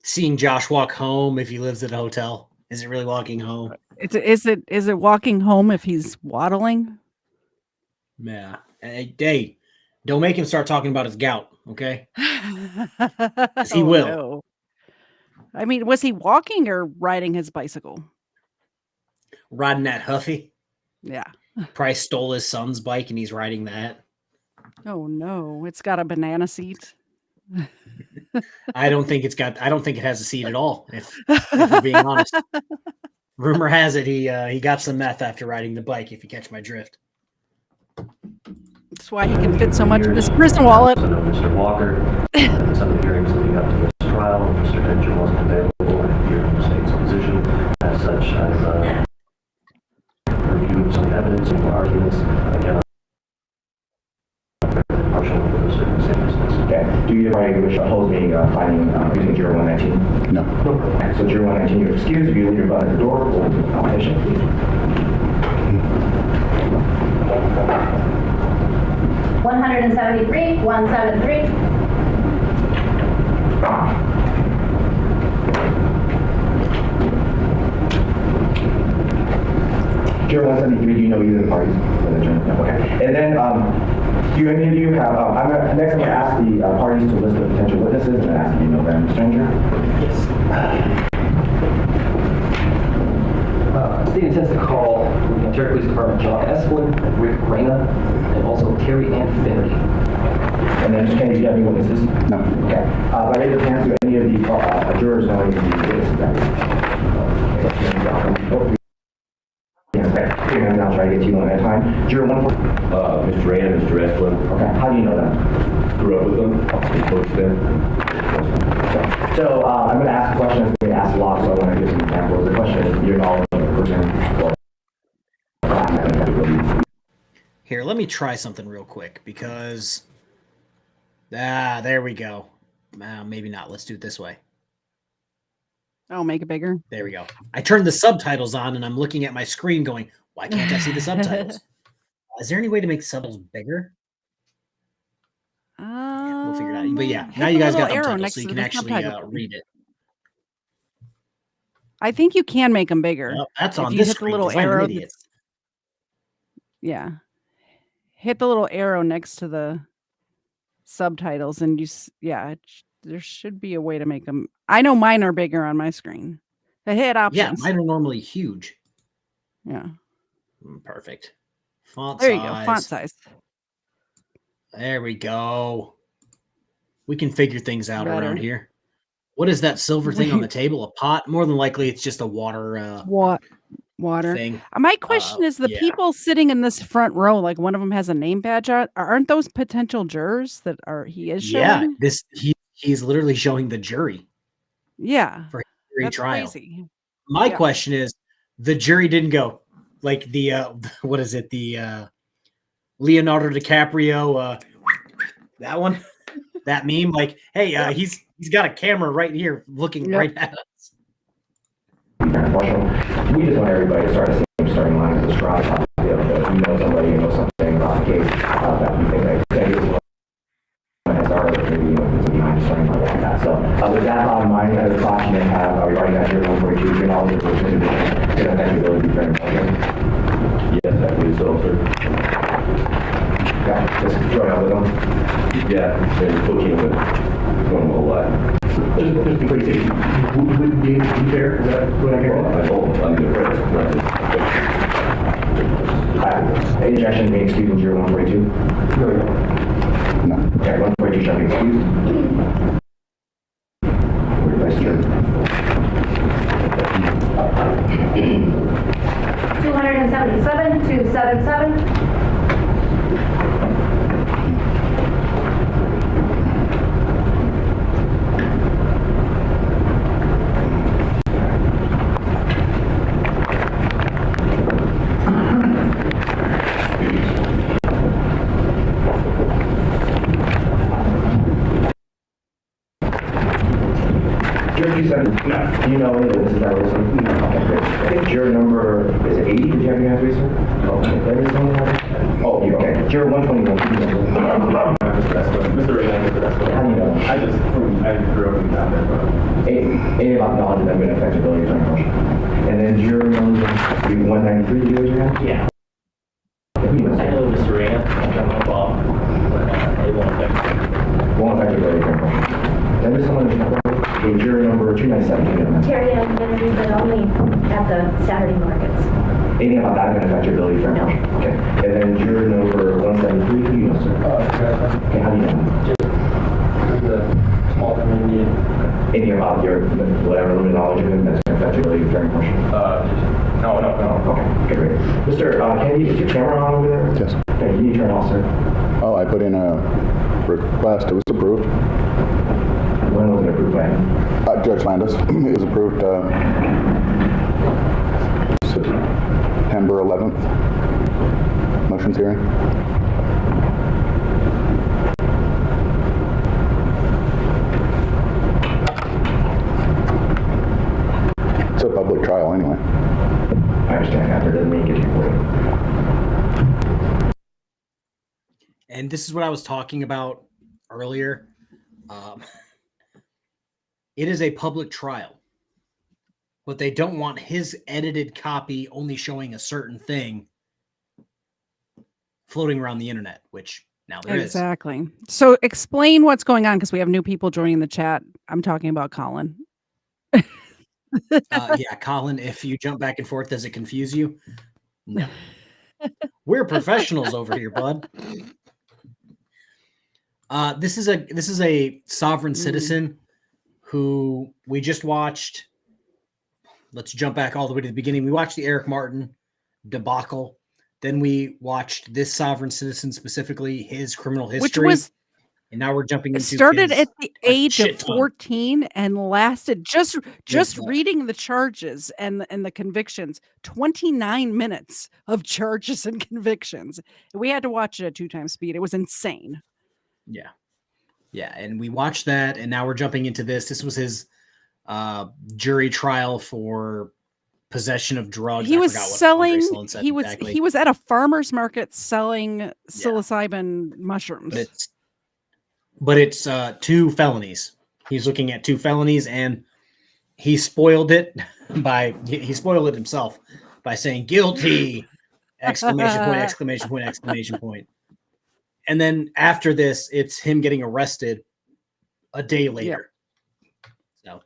seeing Josh walk home if he lives at a hotel? Is it really walking home? Is it walking home if he's waddling? Yeah. Hey, don't make him start talking about his gout, okay? He will. No. I mean, was he walking or riding his bicycle? Riding that Huffy. Yeah. Probably stole his son's bike and he's riding that. Oh no, it's got a banana seat. I don't think it has a seat at all, if we're being honest. Rumor has it he got some meth after riding the bike, if you catch my drift. That's why he can fit so much in his prison wallet. So Mr. Walker, some of the hearings leading up to this trial, Mr. Henninger wasn't available and appeared in the state's position. As such, I've reviewed some evidence and arguments. Again, partial for the circumstances. Okay. Okay. Do either party wish to oppose me finding using juror 119? No. Okay. So juror 119, you're excused. If you leave your butt at the door, we'll do the competition. 173, 173. Juror 173, do you know either of the parties? Okay. And then, do any of you have, next I'm going to ask the parties to list the potential witnesses and ask if you know them, stranger. Yes. State intends to call the Ontario Police Department John Esplin, Rick Reyna, and also Terry Ann Finnerty. And then, Mr. Kennedy, do you have any witnesses? No. Okay. By raise of hands, do any of the jurors know any of the witnesses? And I'll try to get to you one at a time. Juror 140. Mr. Reyna and Mr. Esplin. Okay. How do you know them? Grew up with them. Coached them. Okay. So I'm going to ask a question. I'm going to ask a lot, so I want to give some examples. The question is your knowledge of the person. Here, let me try something real quick because there we go. Maybe not. Let's do it this way. Oh, make it bigger. There we go. I turned the subtitles on and I'm looking at my screen going, why can't I see the subtitles? Is there any way to make subtitles bigger? We'll figure it out. But yeah, now you guys got subtitles so you can actually read it. I think you can make them bigger. Well, that's on you this hit screen. The little arrow. Yeah. Hit the little arrow next to the subtitles and there should be a way to make them. I know mine are bigger on my screen. I hit options. Yeah, mine are normally huge. Yeah. Perfect. Font there size. You go. Font size. There we go. We can figure things out around here. What is that silver thing on the table? A pot? More than likely, it's just a water. Water thing. My question is: the people sitting in this front row, like one of them has a name badge on, aren't those potential jurors that are? He is showing. Yeah, he's literally showing the jury. Yeah, for jury trial. Crazy. My question is: the jury didn't go like the what is it? The Leonardo DiCaprio that one, that meme. Like, hey, he's got a camera right here looking right at us. We just want everybody to start the same starting line as the trial. If you know somebody, you know something about the case that you think that is maybe behind the starting line like that. So with that on mind, as a caution, and regarding that year 142, your knowledge of the person can affect your ability to be very important. Yes, I believe so, sir. Okay, just throw it out with them. Yeah, they're looking with going a whole lot. Just be pretty safe. Would be fair? Is that what I hear? I told them I'm good friends. Injection being excused in juror 142? No. Okay, 142 shall be excused. Vice Chair. 277, 277. No. Do you know any of this? Is that what it's like? No. Okay, great. I think juror number, is it 80? Did you have any answers, sir? Okay. Oh, you okay. Juror 121. Mr. Ray, How do you know? I grew up in town there, but Any about knowledge of them being affectability during motion. And then juror number 193, do you raise your hand? Yeah. I know Mr. Ray, I'm Bob, but it won't affect affectability during motion. Then there's someone who's not okay, juror number 297, do you know that? Terry Ann Finnerty, but only at the Saturday markets. Anything about that going to affect your ability for motion? Okay. And then juror number 173, who do you know, sir? Okay, how do you know? just the small community. Anything about your whatever limited knowledge of him that's going to affect your ability for motion? No. Okay, great. Mr. Kennedy, is your camera on over there? Yes. Okay, you need to turn it off, sir. Oh, I put in a request. It was approved. When was it approved by him? Judge Landis. It was approved September 11th. Motions hearing. a public trial anyway. I understand that. That doesn't mean it gets recorded. And this is what I was talking about earlier. It is a public trial, but they don't want his edited copy only showing a certain thing floating around the internet, which now there is. Exactly. So explain what's going on, because we have new people joining the chat. I'm talking about Colin. Yeah, Colin, if you jump back and forth, does it confuse you? No. We're professionals over here, bud. This is a sovereign citizen who we just watched. Let's jump back all the way to the beginning. We watched the Eric Martin debacle. Then we watched this sovereign citizen, specifically his criminal history. Which was, and now we're jumping into started at the age of ton. 14 and lasted just reading the charges and the convictions, 29 minutes of charges and convictions. We had to watch it at 2 times speed. It was insane. Yeah. Yeah. And we watched that, and now we're jumping into this. This was his jury trial for possession of drugs. He was selling, he was at a farmer's market selling psilocybin mushrooms. But it's 2 felonies. He's looking at 2 felonies, and he spoiled it he spoiled it himself by saying guilty, exclamation point, exclamation point, exclamation point. And then after this, it's him getting arrested a day later. So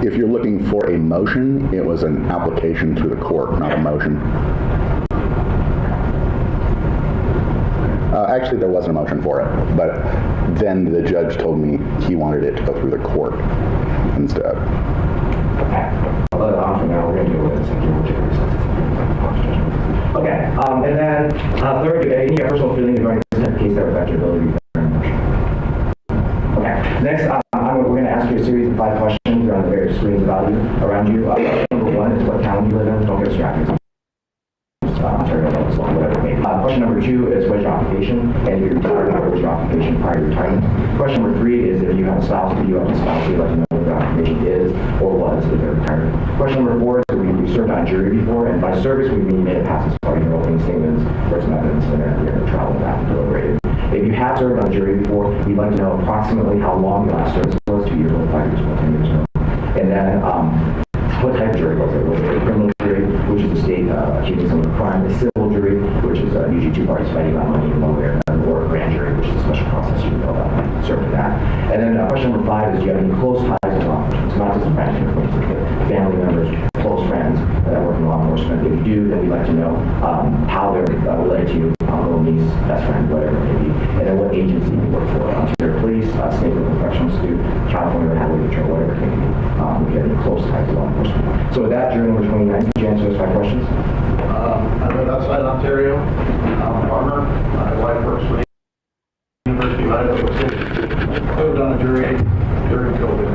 If you're looking for a motion, it was an application through the court, not a motion. Actually, there wasn't a motion for it, but then the judge told me he wanted it to go through the court instead. I'll let it on for now. We're going to deal with it. Okay, and then third, any personal feelings regarding this case that would affect your ability to very much. Okay, next, we're going to ask you a series of 5 questions around the various screens about you, around you. Number 1 is what town you live in. Don't get distracted. Question number 2 is what is your occupation, and if you're retired, what was your occupation prior to retirement? Question number 3 is if you have a spouse, do you have a spouse, you'd like to know what their occupation is or was if they're retired. Question number 4 is if you served on a jury before, and by service we mean you made it past this part of your opening statements, there's some evidence in there, you're going to trial that and deliberated. If you have served on a jury before, we'd like to know approximately how long your last service was, 2 years or 5 years or 10 years ago. And then what type of jury was it? Was it a criminal jury, which is the state accusing someone of crime, a civil jury, which is usually 2 parties fighting about money in one way or another, or a grand jury, which is a special process you can go about serving that. And then question number 5 is do you have any close ties in law enforcement? It's not just friends, but family members, close friends that work in law enforcement. If you do, then we'd like to know how they're related to you, uncle, niece, best friend, whatever it may be. And then what agency you work for. Ontario Police, State Correctional Institute, California Highway Patrol, whatever it may be. If you have any close ties to law enforcement. So with that, jury number 29, could you answer those 5 questions? I live outside Ontario. I'm a farmer. My wife works for the University of Idaho. I was on a jury during COVID.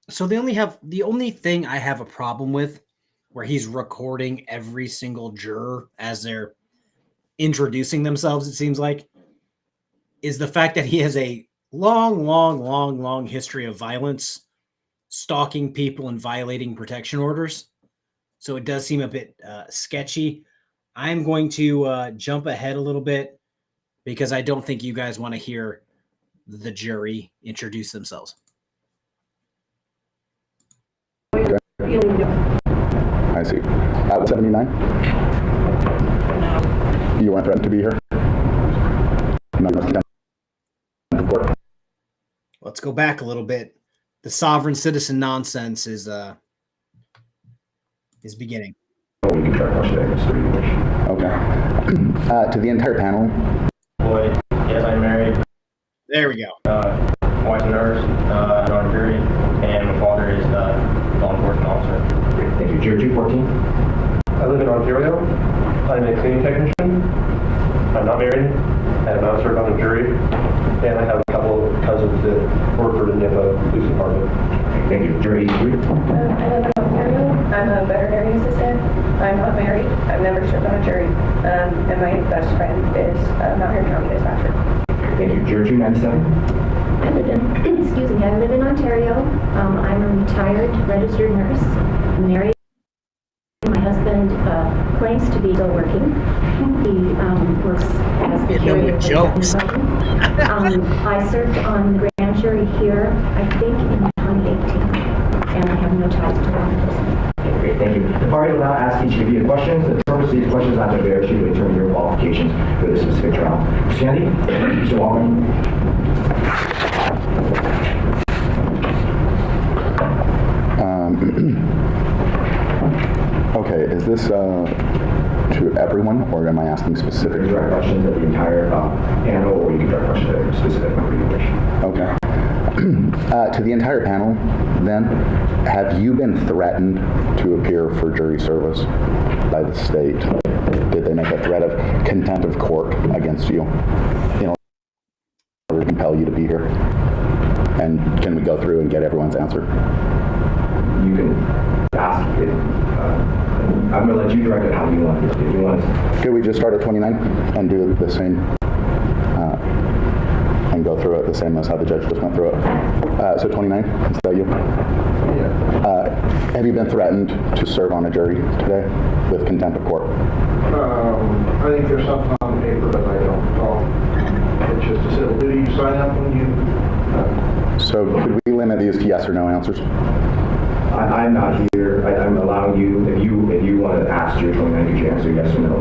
So the only thing I have a problem with, where he's recording every single juror as they're introducing themselves, it seems like, is the fact that he has a long history of violence, stalking people and violating protection orders. So it does seem a bit sketchy. I'm going to jump ahead a little bit because I don't think you guys want to hear the jury introduce themselves. I see. 79? You weren't threatened to be here? Let's go back a little bit. The sovereign citizen nonsense is beginning. Okay. To the entire panel. Boy, yes, I'm married. There we go. Wife's a nurse, I'm on jury, and my father is a law enforcement officer. Great, thank you. Jury 214. I live in Ontario. I'm a cleaning technician. I'm not married. I have not served on a jury. And I have a couple of cousins that the Napa Police Department. Thank you. Jury 83. I live in Ontario. I'm a veterinary assistant. I'm not married. I've never served on a jury. And my best friend is a Mount Airy County dispatcher. Thank you. Jury 297. Excuse me, I live in Ontario. I'm a retired registered nurse, married. My husband claims to be still working. He works as the jury. Jokes. I served on the grand jury here, I think, in 2018, and I have no ties to law enforcement. Great, thank you. The party will now ask each of you questions. The purpose of these questions is not to embarrass you, but determine your qualifications for this specific trial. Mr. Kennedy, Mr. Walker. Okay, is this to everyone, or am I asking specific? You can direct questions at the entire panel, or you can direct questions at a specific member you wish. Okay. To the entire panel, then, have you been threatened to appear for jury service by the state? Did they make a threat of contempt of court against you in order to compel you to be here? And can we go through and get everyone's answer? You can ask it. I'm going to let you direct it how you want. If you want. Could we just start at 29 and do the same, and go through it the same as how the judge just went through it? So 29, is that you? Yeah. Have you been threatened to serve on a jury today with contempt of court? I think there's something on the paper, but I don't know. It's just a civil duty. You sign up when you... So could we limit these to yes or no answers? I'm not here. I'm allowing you, if you want to ask your 29, could you answer yes or no?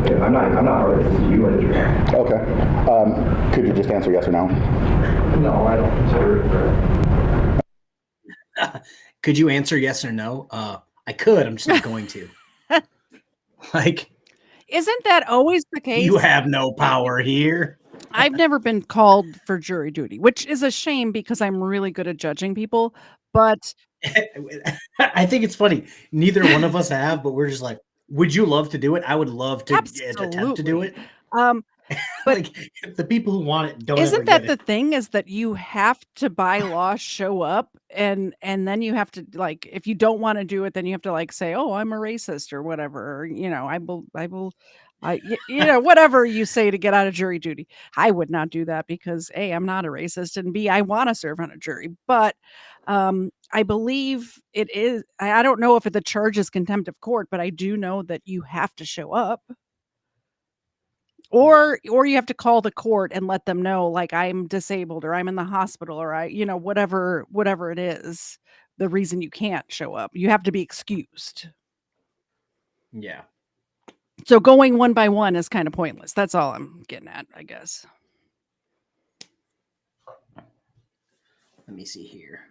Then I'm not part of this. This is you and the jury. Okay. Could you just answer yes or no? No, I don't consider it fair. Could you answer yes or no? I could. I'm just not going to. Like, isn't that always the case? You have no power here. I've never been called for jury duty, which is a shame because I'm really good at judging people. But I think it's funny. Neither one of us have, but we're just like, would you love to do it? I would love to attempt to do it. But like, the people who want it don't. Isn't that the thing? Is that you have to by law show up, and then you have to, like, if you don't want to do it, then you have to like say, oh, I'm a racist or whatever. Or, you know, whatever you say to get out of jury duty. I would not do that because A, I'm not a racist, and B, I want to serve on a jury. But I believe it is. I don't know if the charge is contempt of court, but I do know that you have to show up. Or you have to call the court and let them know, like, I'm disabled or I'm in the hospital or whatever it is, the reason you can't show up. You have to be excused. Yeah. So going one by one is kind of pointless. That's all I'm getting at, I guess. Let me see here.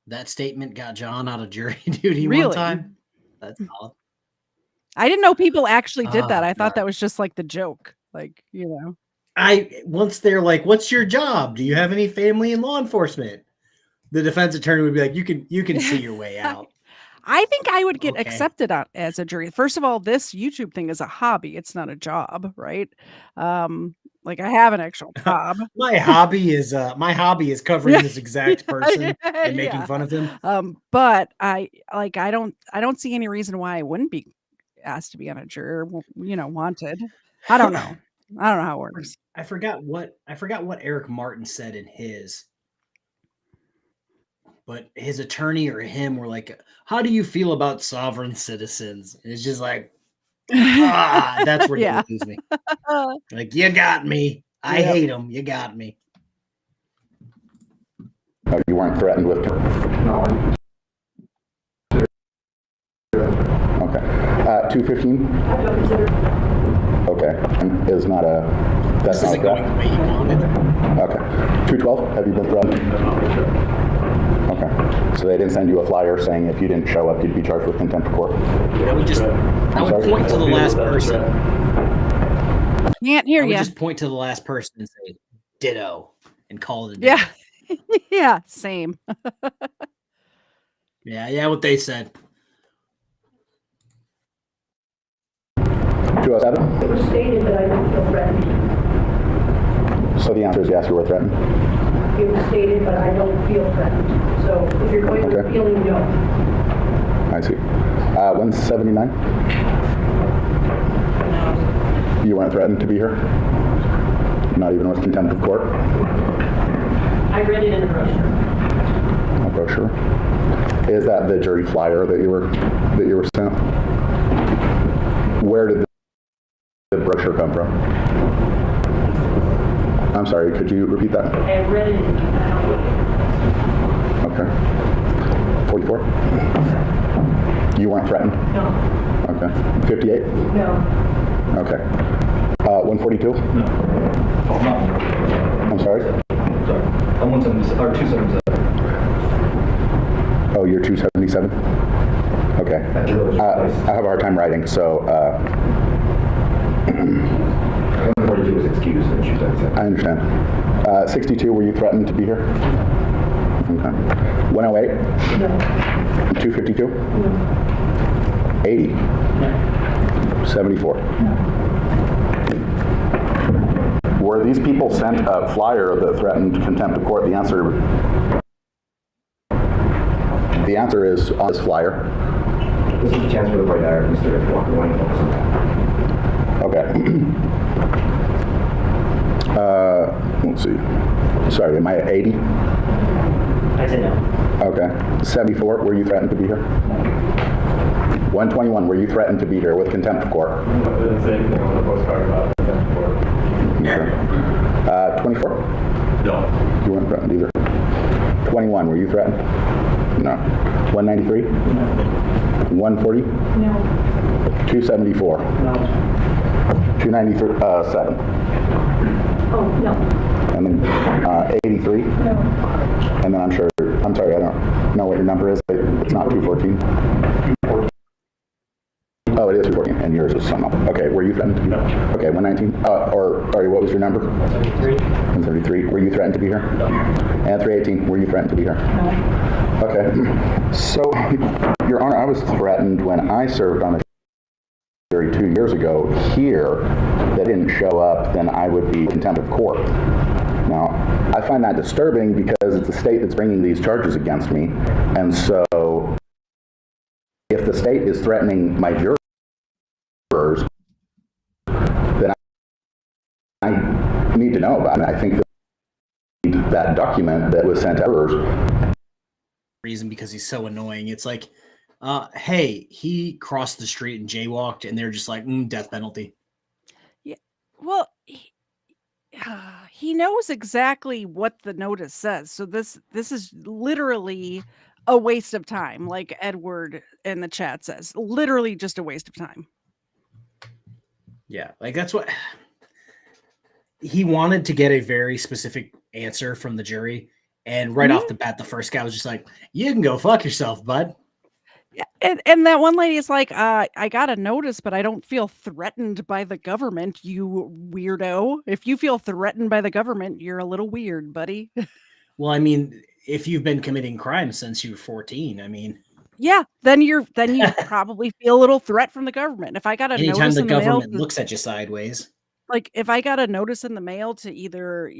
That statement got John out of jury duty Really? one time. That's odd. I didn't know people actually did that. I thought that was just like the joke. Like, once they're like, what's your job? Do you have any family in law enforcement? The defense attorney would be like, you can see your way out. I think I would get accepted as a jury. First of all, this YouTube thing is a hobby. It's not a job, right? Like, I have an actual job. My hobby is covering this exact person and making fun of him. But I don't see any reason why I wouldn't be asked to be on a jury, wanted. I don't know. I don't know how it works. I forgot what Eric Martin said in his, but his attorney or him were like, how do you feel about sovereign citizens? And it's just like, that's where you lose me. Like, you got me. I hate them. You got me. Oh, you weren't threatened with? No. Okay. 215? Okay. Is not a... That's not a threat? Okay. 212? Have you been threatened? Okay. So they didn't send you a flyer saying if you didn't show up, you'd be charged with contempt of court? I would point to the last person. Can't hear you. I would just point to the last person and say, ditto, and call it a day. Yeah. Yeah, same. Yeah, what they said. 207? It was stated that I don't feel threatened. So the answer is yes, you were threatened? it was stated, but I don't feel threatened. So if you're going with feeling, no. I see. 179? You weren't threatened to be here? Not even with contempt of court? I read it in the brochure. A brochure? Is that the jury flyer that you were sent? Where did the brochure come from? I'm sorry, could you repeat that? I read it. Okay. 44? You weren't threatened? No. Okay. 58? No. Okay. 142? No. I'm sorry? Sorry. I'm 177, or 277. Oh, you're 277? Okay. I have a hard time writing, so... 142 was excused and 277. I understand. 62, were you threatened to be here? Okay. 108? No. 252? No. 80? 74? Were these people sent a flyer that threatened contempt of court? The answer is on this flyer. This is a chance for the right director, Mr. Walker, one focus on that. Let's see. Sorry, am I at 80? I said no. Okay. 74, were you threatened to be here? 121, were you threatened to be here with contempt of court? I didn't say anything on the postcard about contempt of court. Okay. 24? No. You weren't threatened either. 21, were you threatened? No. 193? No. 140? No. 274? No. 297? Oh, no. And then 83? No. And then I'm sorry, I don't know what your number is. It's not 214? Oh, it is 214, and yours is something else. Okay, were you threatened to be here? Okay, 119? Sorry, what was your number? 173. Were you threatened to be here? No. And 318, were you threatened to be here? No. Okay. So, Your Honor, I was threatened when I served on a jury 2 years ago here. That didn't show up, then I would be contempt of court. Now, I find that disturbing because it's the state that's bringing these charges against me. And so, if the state is threatening my jurors, then I need to know about it. I think that document that was sent to jurors. Reason because he's so annoying. It's like, hey, he crossed the street and jaywalked, and they're just like, death penalty. Yeah. Well, he knows exactly what the notice says. So this is literally a waste of time, like Edward in the chat says. Literally just a waste of time. Yeah, like that's what he wanted to get, a very specific answer from the jury. And right off the bat, the first guy was just like, you can go fuck yourself, bud. Yeah, and that one lady is like, I got a notice, but I don't feel threatened by the government, you weirdo. If you feel threatened by the government, you're a little weird, buddy. Well, I mean, if you've been committing crimes since you were 14, I mean, yeah, then you probably feel a little threat from the government. If I got a anytime notice the in the mail, government looks at you sideways, like if I got a notice in the mail to either,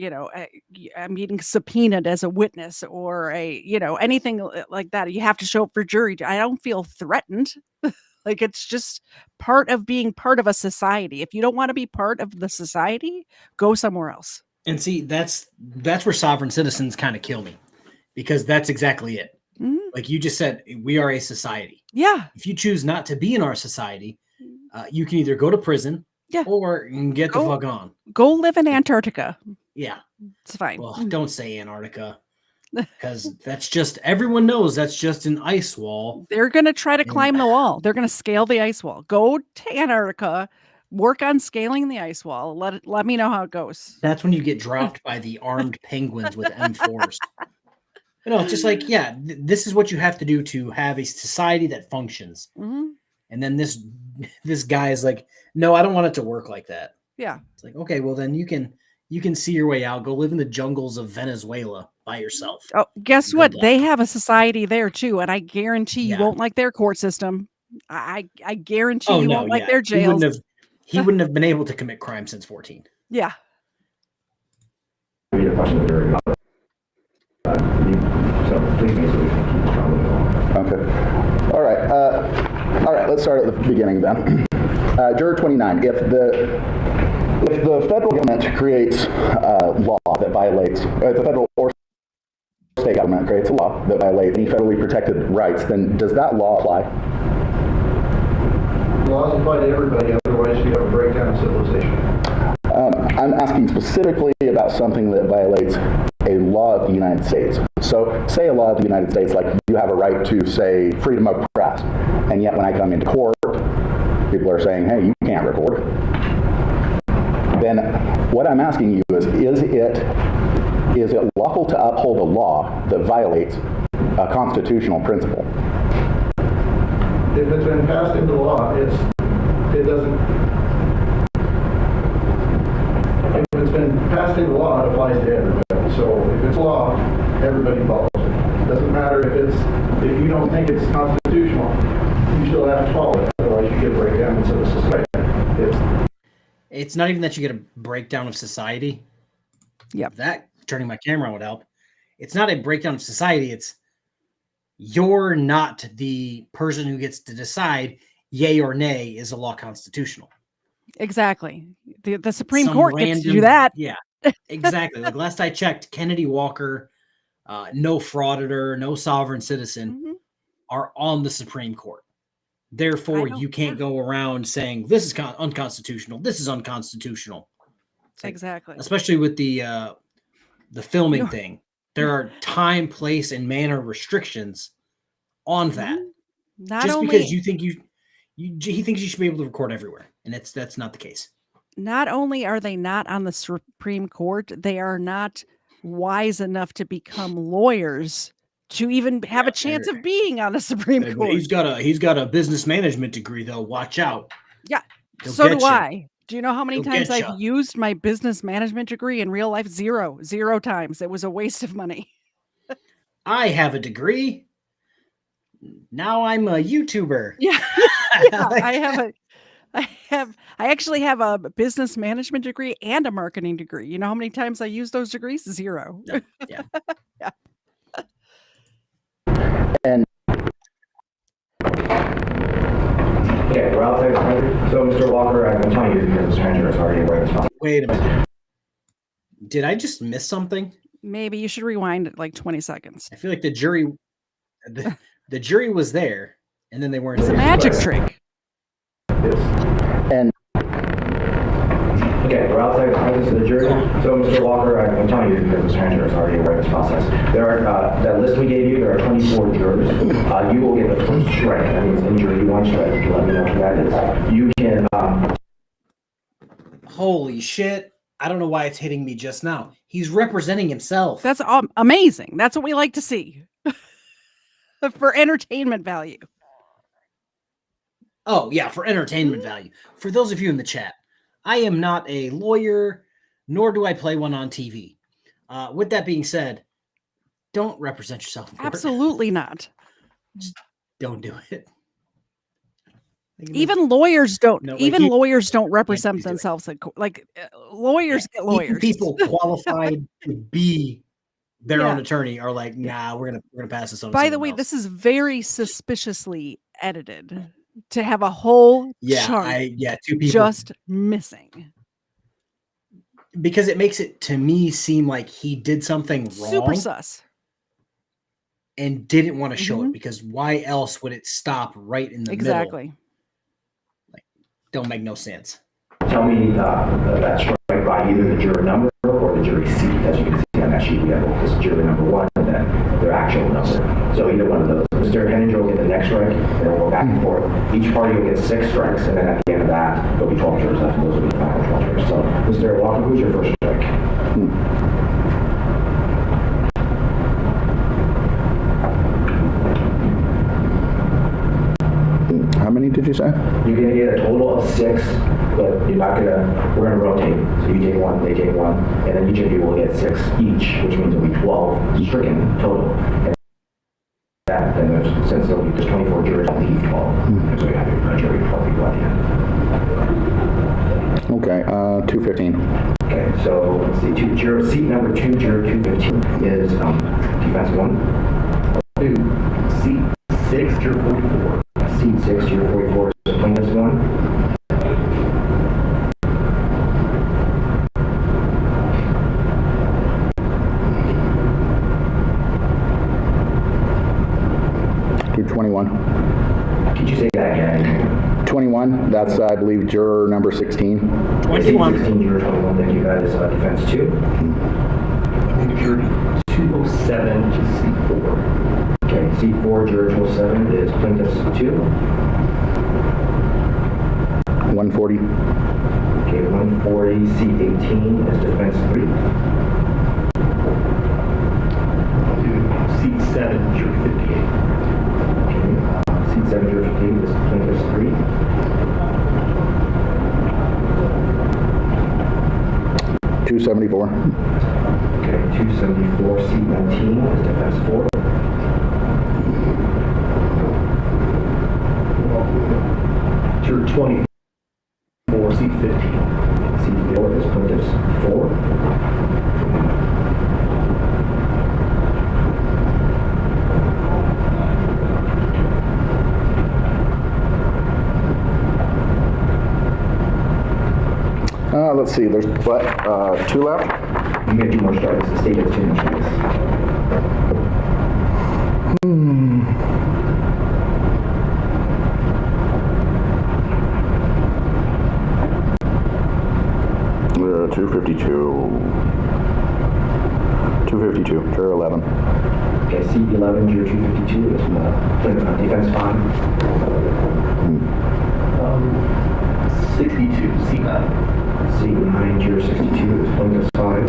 I'm being subpoenaed as a witness or anything like that, you have to show up for jury. I don't feel threatened. Like it's just part of being part of a society. If you don't want to be part of the society, go somewhere else. And see, that's where sovereign citizens kind of kill me, because that's exactly it. Mm-hmm. Like you just said, we are a society. Yeah. If you choose not to be in our society, you can either go to prison, or you can get the fuck on. Go live in Antarctica. Yeah. It's fine. Well, don't say Antarctica, because that's just, everyone knows that's just an ice wall. They're going to try to climb the wall. They're going to scale the ice wall. Go to Antarctica, work on scaling the ice wall. Let me know how it goes. That's when you get dropped by the armed penguins with M4s. It's just like, yeah, this is what you have to do to have a society that functions. Mm-hmm. And then this guy is like, no, I don't want it to work like that. Yeah. It's like, okay, well then you can see your way out. Go live in the jungles of Venezuela by yourself. Oh, guess what? They have a society there too, and I guarantee you won't like their court system. I guarantee you won't like their jails. He wouldn't have been able to commit crime since 14. Yeah. please me so we can keep this trial moving along. Okay. All right. Let's start at the beginning then. Juror 29. If the federal government creates a law that violates, if the federal or state government creates a law that violates any federally protected rights, then does that law apply? Laws apply to everybody, otherwise you have a breakdown of civilization. I'm asking specifically about something that violates a law of the United States. So say a law of the United States, like you have a right to, say, freedom of press, and yet when I come into court, people are saying, hey, you can't record. Then what I'm asking you is it lawful to uphold a law that violates a constitutional principle? If it's been passed into law, if it's been passed into law, it applies to everybody. So if it's law, everybody follows it. It doesn't matter if you don't think it's constitutional, you still have to follow it. Otherwise you get a breakdown in civil society. It's not even that you get a breakdown of society. Yep. That turning my camera on would help. It's not a breakdown of society. It's you're not the person who gets to decide yay or nay is a law constitutional. Exactly. The Supreme Court gets to do that. Yeah, exactly. Like last I checked, Kennedy Walker, no frauditor, no sovereign citizen are on the Supreme Court. Therefore, you can't go around saying this is unconstitutional. This is unconstitutional. Exactly. Especially with the filming thing. There are time, place, and manner restrictions on that. Not just only, because you think he thinks you should be able to record everywhere, and that's not the case. Not only are they not on the Supreme Court, they are not wise enough to become lawyers to even have a chance of being on the Supreme Court. He's got a business management degree, though. Watch out. Yeah. So do I. Do you know how many times I've used my business management degree in real life? Zero times. It was a waste of money. I have a degree. Now I'm a YouTuber. Yeah. I actually have a business management degree and a marketing degree. You know how many times I use those degrees? Zero. Yeah. Yeah. And okay, we're outside the record. So, Mr. Walker, I'm telling you because the stranger is already aware of this. Wait a minute. Did I just miss something? Maybe you should rewind it like 20 seconds. I feel like the jury was there, and then they weren't. It's a magic trick. And okay, we're outside the presence of the jury. So, Mr. Walker, I'm telling you because the stranger is already aware of this process. There are that list we gave you. There are 24 jurors. You will get the first strike. That means injury one strike. If you let me know who that is, you can. Holy shit! I don't know why it's hitting me just now. He's representing himself. That's amazing. That's what we like to see for entertainment value. Oh, yeah, for entertainment value. For those of you in the chat, I am not a lawyer, nor do I play one on TV. With that being said, don't represent yourself in court. Absolutely not. Just don't do it. Even lawyers don't. Lawyers don't represent themselves in court. Like lawyers get lawyers. People qualified to be their own attorney are like, nah, we're gonna pass this on. By the way, this is very suspiciously edited. To have a whole chunk two people just missing. Because it makes it, to me, seem like he did something wrong. Super sus. And didn't want to show it, because why else would it stop right in the middle? Exactly. Like, don't make no sense. Tell me that strike by either the juror number or the jury seat. As you can see on that sheet, we have this juror number one and then their actual number. So either one of those. Mr. Henninger will get the next strike, and we'll go back and forth. Each party will get 6 strikes, and then at the end of that, there'll be 12 jurors left, and those will be the final 12 jurors. So, Mr. Walker, who's your first strike? How many did you say? You're going to get a total of 6, but we're going to rotate. So you take 1, they take 1, and then each of you will get 6 each, which means it'll be 12 stricken total. And then since there's 24 jurors, I'll leave 12. So you have a jury of 12 people at the end. Okay, 215. Okay, so let's see, seat number 2, juror 215 is defense 1. 2, seat 6, juror 44. Seat 6, juror 44 is plaintiff's 1. Could you say that again? 21, that's, I believe, juror number 16. 21. 16, juror 21, thank you. That is defense 2. Juror 207 to seat 4. Okay, seat 4, juror 207 is plaintiff's 2. 140. Okay, 140, seat 18 is defense 3. Seat 7, juror 58. Seat 7, juror 58 is plaintiff's 3. 274. Okay, 274, seat 19 is defense 4. Juror 24, seat 15. Seat 4 is plaintiff's 4. Let's see, there's what, 2 left? You get 2 more strikes. The state gets 2 more strikes. Uh, 252, juror 11. Okay, seat 11, juror 252 is defense 5. 62, seat 9. Seat 9, juror 62 is plaintiff's 5.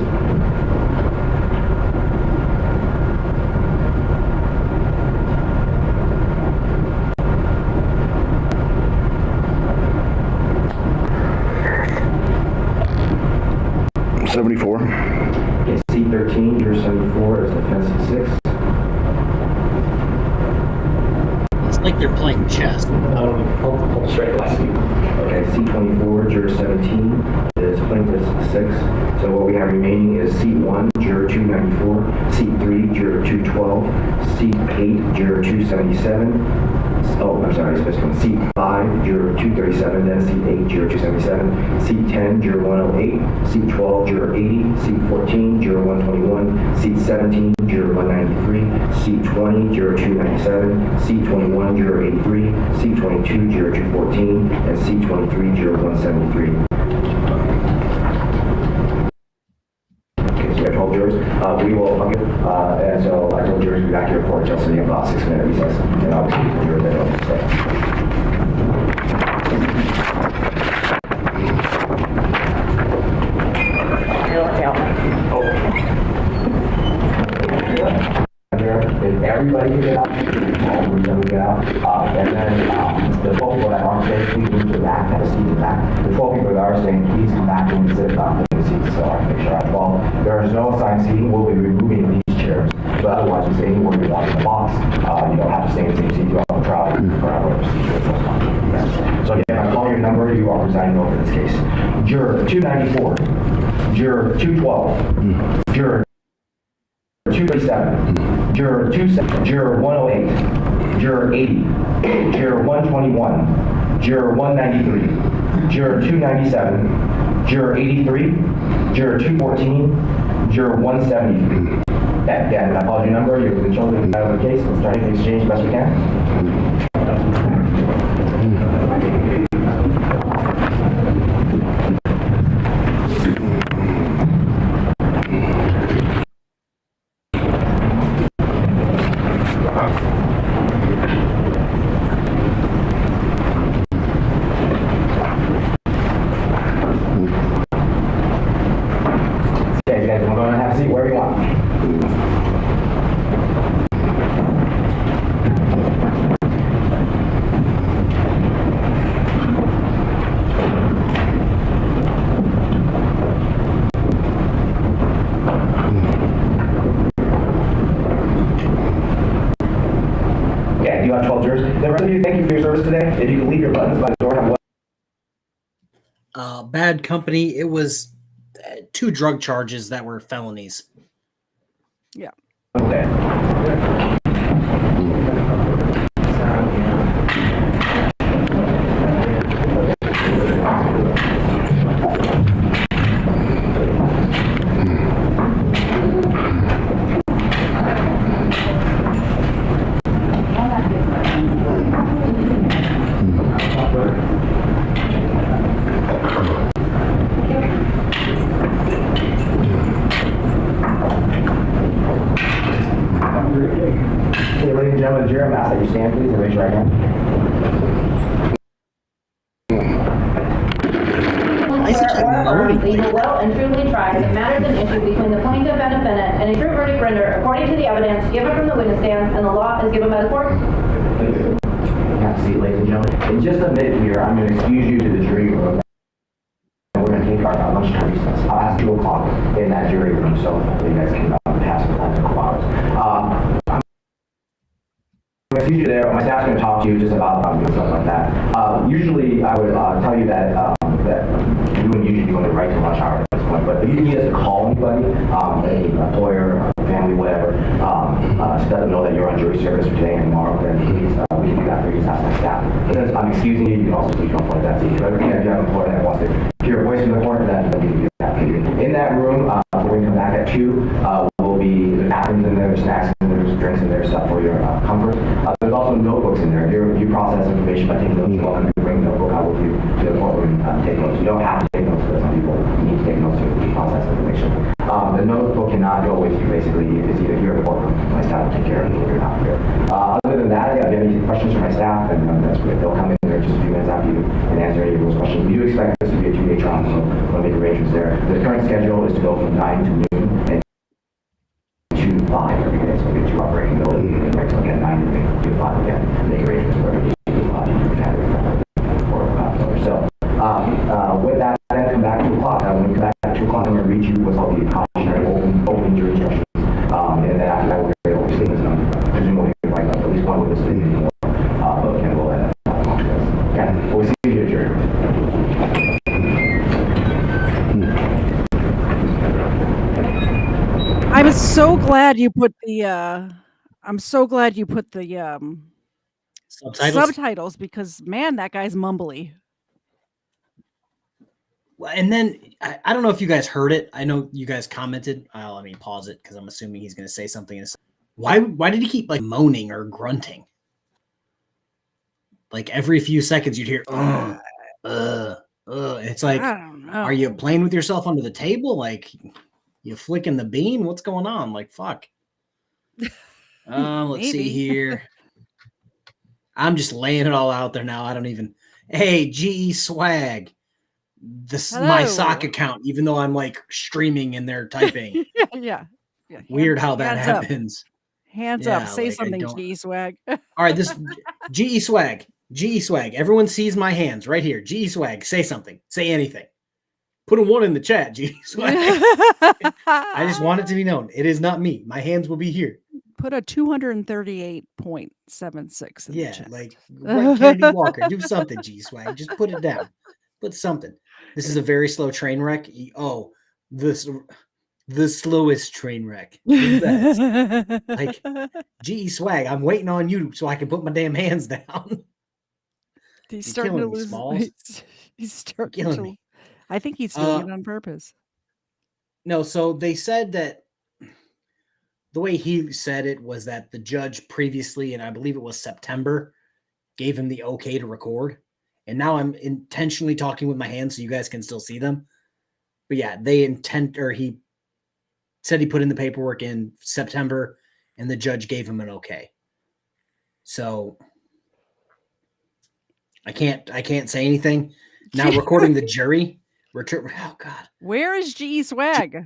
Okay, seat 13, juror 74 is defense 6. It's like they're playing chess. Hold straight last seat. Okay, seat 24, juror 17 is plaintiff's 6. So what we have remaining is seat 1, juror 294, seat 3, juror 212, seat 8, juror 277. Oh, I'm sorry, seat 5, juror 237, then seat 8, juror 277, seat 10, juror 108, seat 12, juror 80, seat 14, juror 121, seat 17, juror 193, seat 20, juror 297, seat 21, juror 83, seat 22, juror 214, and seat 23, juror 173. Okay, so we have 12 jurors. We will, and so I told jurors to be back here for until sitting about 6-minute recess, and obviously for jurors that don't stay. If everybody can get out, all of them get out, and then the 12 people that aren't staying, please move to the back, have a seat in the back. The 12 people that are staying, please come back and sit in the seats so I can make sure I fall. There is no assigned seating. We'll be removing these chairs, but otherwise you stay anywhere you want in the box. You don't have to stay in the same seat throughout the trial or our procedure. So again, I call your number, you are presiding over this case. Juror 294, juror 212, juror 237, juror 27, juror 108, juror 80, juror 121, juror 193, juror 297, juror 83, juror 214, juror 173. Again, I called your number, you're the children out of the case. Let's try to exchange best we can. Okay, guys, we're going to have a seat where you want. Okay, do you have 12 jurors? The rest of you, thank you for your service today. If you can leave your buttons by the door, have one. bad company. It was 2 drug charges that were felonies. Yeah. Okay. Okay, ladies and gentlemen, the jury, I'm asked that you stand, please, and raise your right hand. You will well and truly try the matters and issue between the plaintiff and defendant, and a true verdict rendered according to the evidence given from the witness stand and the law is given by the court. Have a seat, ladies and gentlemen. In just a minute here, I'm going to excuse you to the jury room. We're going to take our lunchtime recess. I'll ask 2 o'clock in that jury room, so you guys can pass the time a couple hours. I'm going to excuse you there. My staff's going to talk to you just about stuff like that. Usually, I would tell you that that you wouldn't usually be going to right to lunch hour at this point, but if you need us to call anybody, any employer, family, whatever, to let them know that you're on jury service for today and tomorrow, then please, we can do that for you. Just ask my staff. But since I'm excusing you, you can also please don't point that to you. But again, if you have an employer that wants to hear a voice from the court, then we can do that for you. In that room, we're going to come back at 2. Will be there's napkins in there, there's snacks in there, there's drinks in there, stuff for your comfort. There's also notebooks in there. If you process information by taking notes, you're welcome to bring the notebook out with you to the courtroom and take notes. You don't have to take notes, but some people need to take notes to process information. The notebook cannot go with you, basically. It's either here or the courtroom. My staff will take care of it if you're not here. Other than that, if you have any questions for my staff, then that's great. They'll come in there just a few minutes after you and answer any of those questions. We do expect this to be a 2-day trial, so we'll make arrangements there. The current schedule is to go from 9 to noon and 5 every day, so we get 2 operating middle and so again 9 to 5 again, make arrangements for every day to 5 so with that, then come back 2 o'clock. When we come back at 2 o'clock, I'm going to read you what's called the cautionary open jury instructions, and then after that we'll be able to statements on presumably like at least one witness statement more, but again we'll let okay, we'll see you at jury. I'm so glad you put the subtitles because man, that guy's mumbly. Well, and then I don't know if you guys heard it. I know you guys commented. Let me pause it because I'm assuming he's going to say something. Why did he keep like moaning or grunting? Like every few seconds you'd hear, It's like, I don't know. Are you playing with yourself under the table? Like, you flicking the bean? What's going on? Like, fuck. Let's see here. I'm just laying it all out there now. I don't even. Hey, GE Swag. This my sock account, even though I'm like streaming in there typing. Yeah. Weird how that happens. Hands up. Say something, GE Swag. All right, this GE Swag. GE Swag. Everyone sees my hands right here. GE Swag. Say something. Say anything. Put a 1 in the chat, GE Swag. I just want it to be known. It is not me. My hands will be here. Put a 238.76 in the chat. Like Kennedy Walker. Do something, GE Swag. Just put it down. Put something. This is a very slow train wreck. Oh, the slowest train wreck. Like, GE Swag, I'm waiting on you so I can put my damn hands down. He's starting to lose. He's starting to. Me. I think he's doing it on purpose. No, so they said that the way he said it was that the judge previously, and I believe it was September, gave him the okay to record. And now I'm intentionally talking with my hands so you guys can still see them. But yeah, he said he put in the paperwork in September and the judge gave him an okay. So I can't say anything. Now recording the jury. Oh God. Where is GE Swag?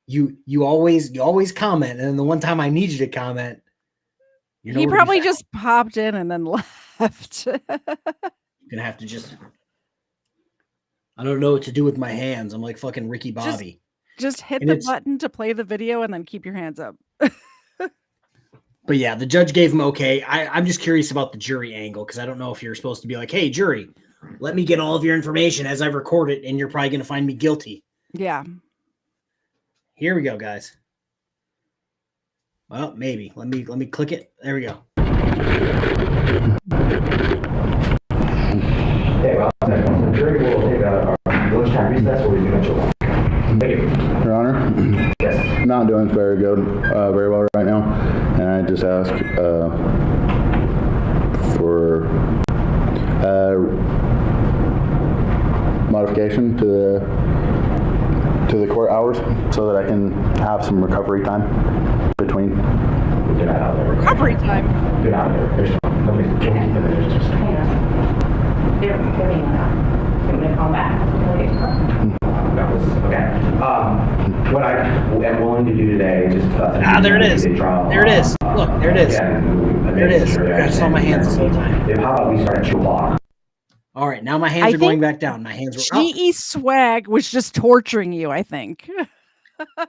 You always comment, and then the one time I need you to comment, he probably just popped in and then left. You're gonna have to just. I don't know what to do with my hands. I'm like fucking Ricky Bobby. Just hit the button to play the video and then keep your hands up. But yeah, the judge gave him okay. I'm just curious about the jury angle because I don't know if you're supposed to be like, hey, jury, let me get all of your information as I record it, and you're probably going to find me guilty. Yeah. Here we go, guys. Well, maybe. Let me click it. There we go. Okay, well, the jury will take a lunchtime recess or we can go. Thank you. Your Honor? Yes. Not doing very good, very well right now. And I just ask for modification to the court hours so that I can have some recovery time between. Get out of there. Recovery time. Get out of there. There's nobody's keep them there. There's just They're giving it up. They're going to come back. Okay. What I am willing to do today, just there it is. There it is. Look, there it is. There it is. I saw my hands this whole time. How about we start at 2 o'clock? All right, now my hands are going back down. My hands were up. GE Swag was just torturing you, I think.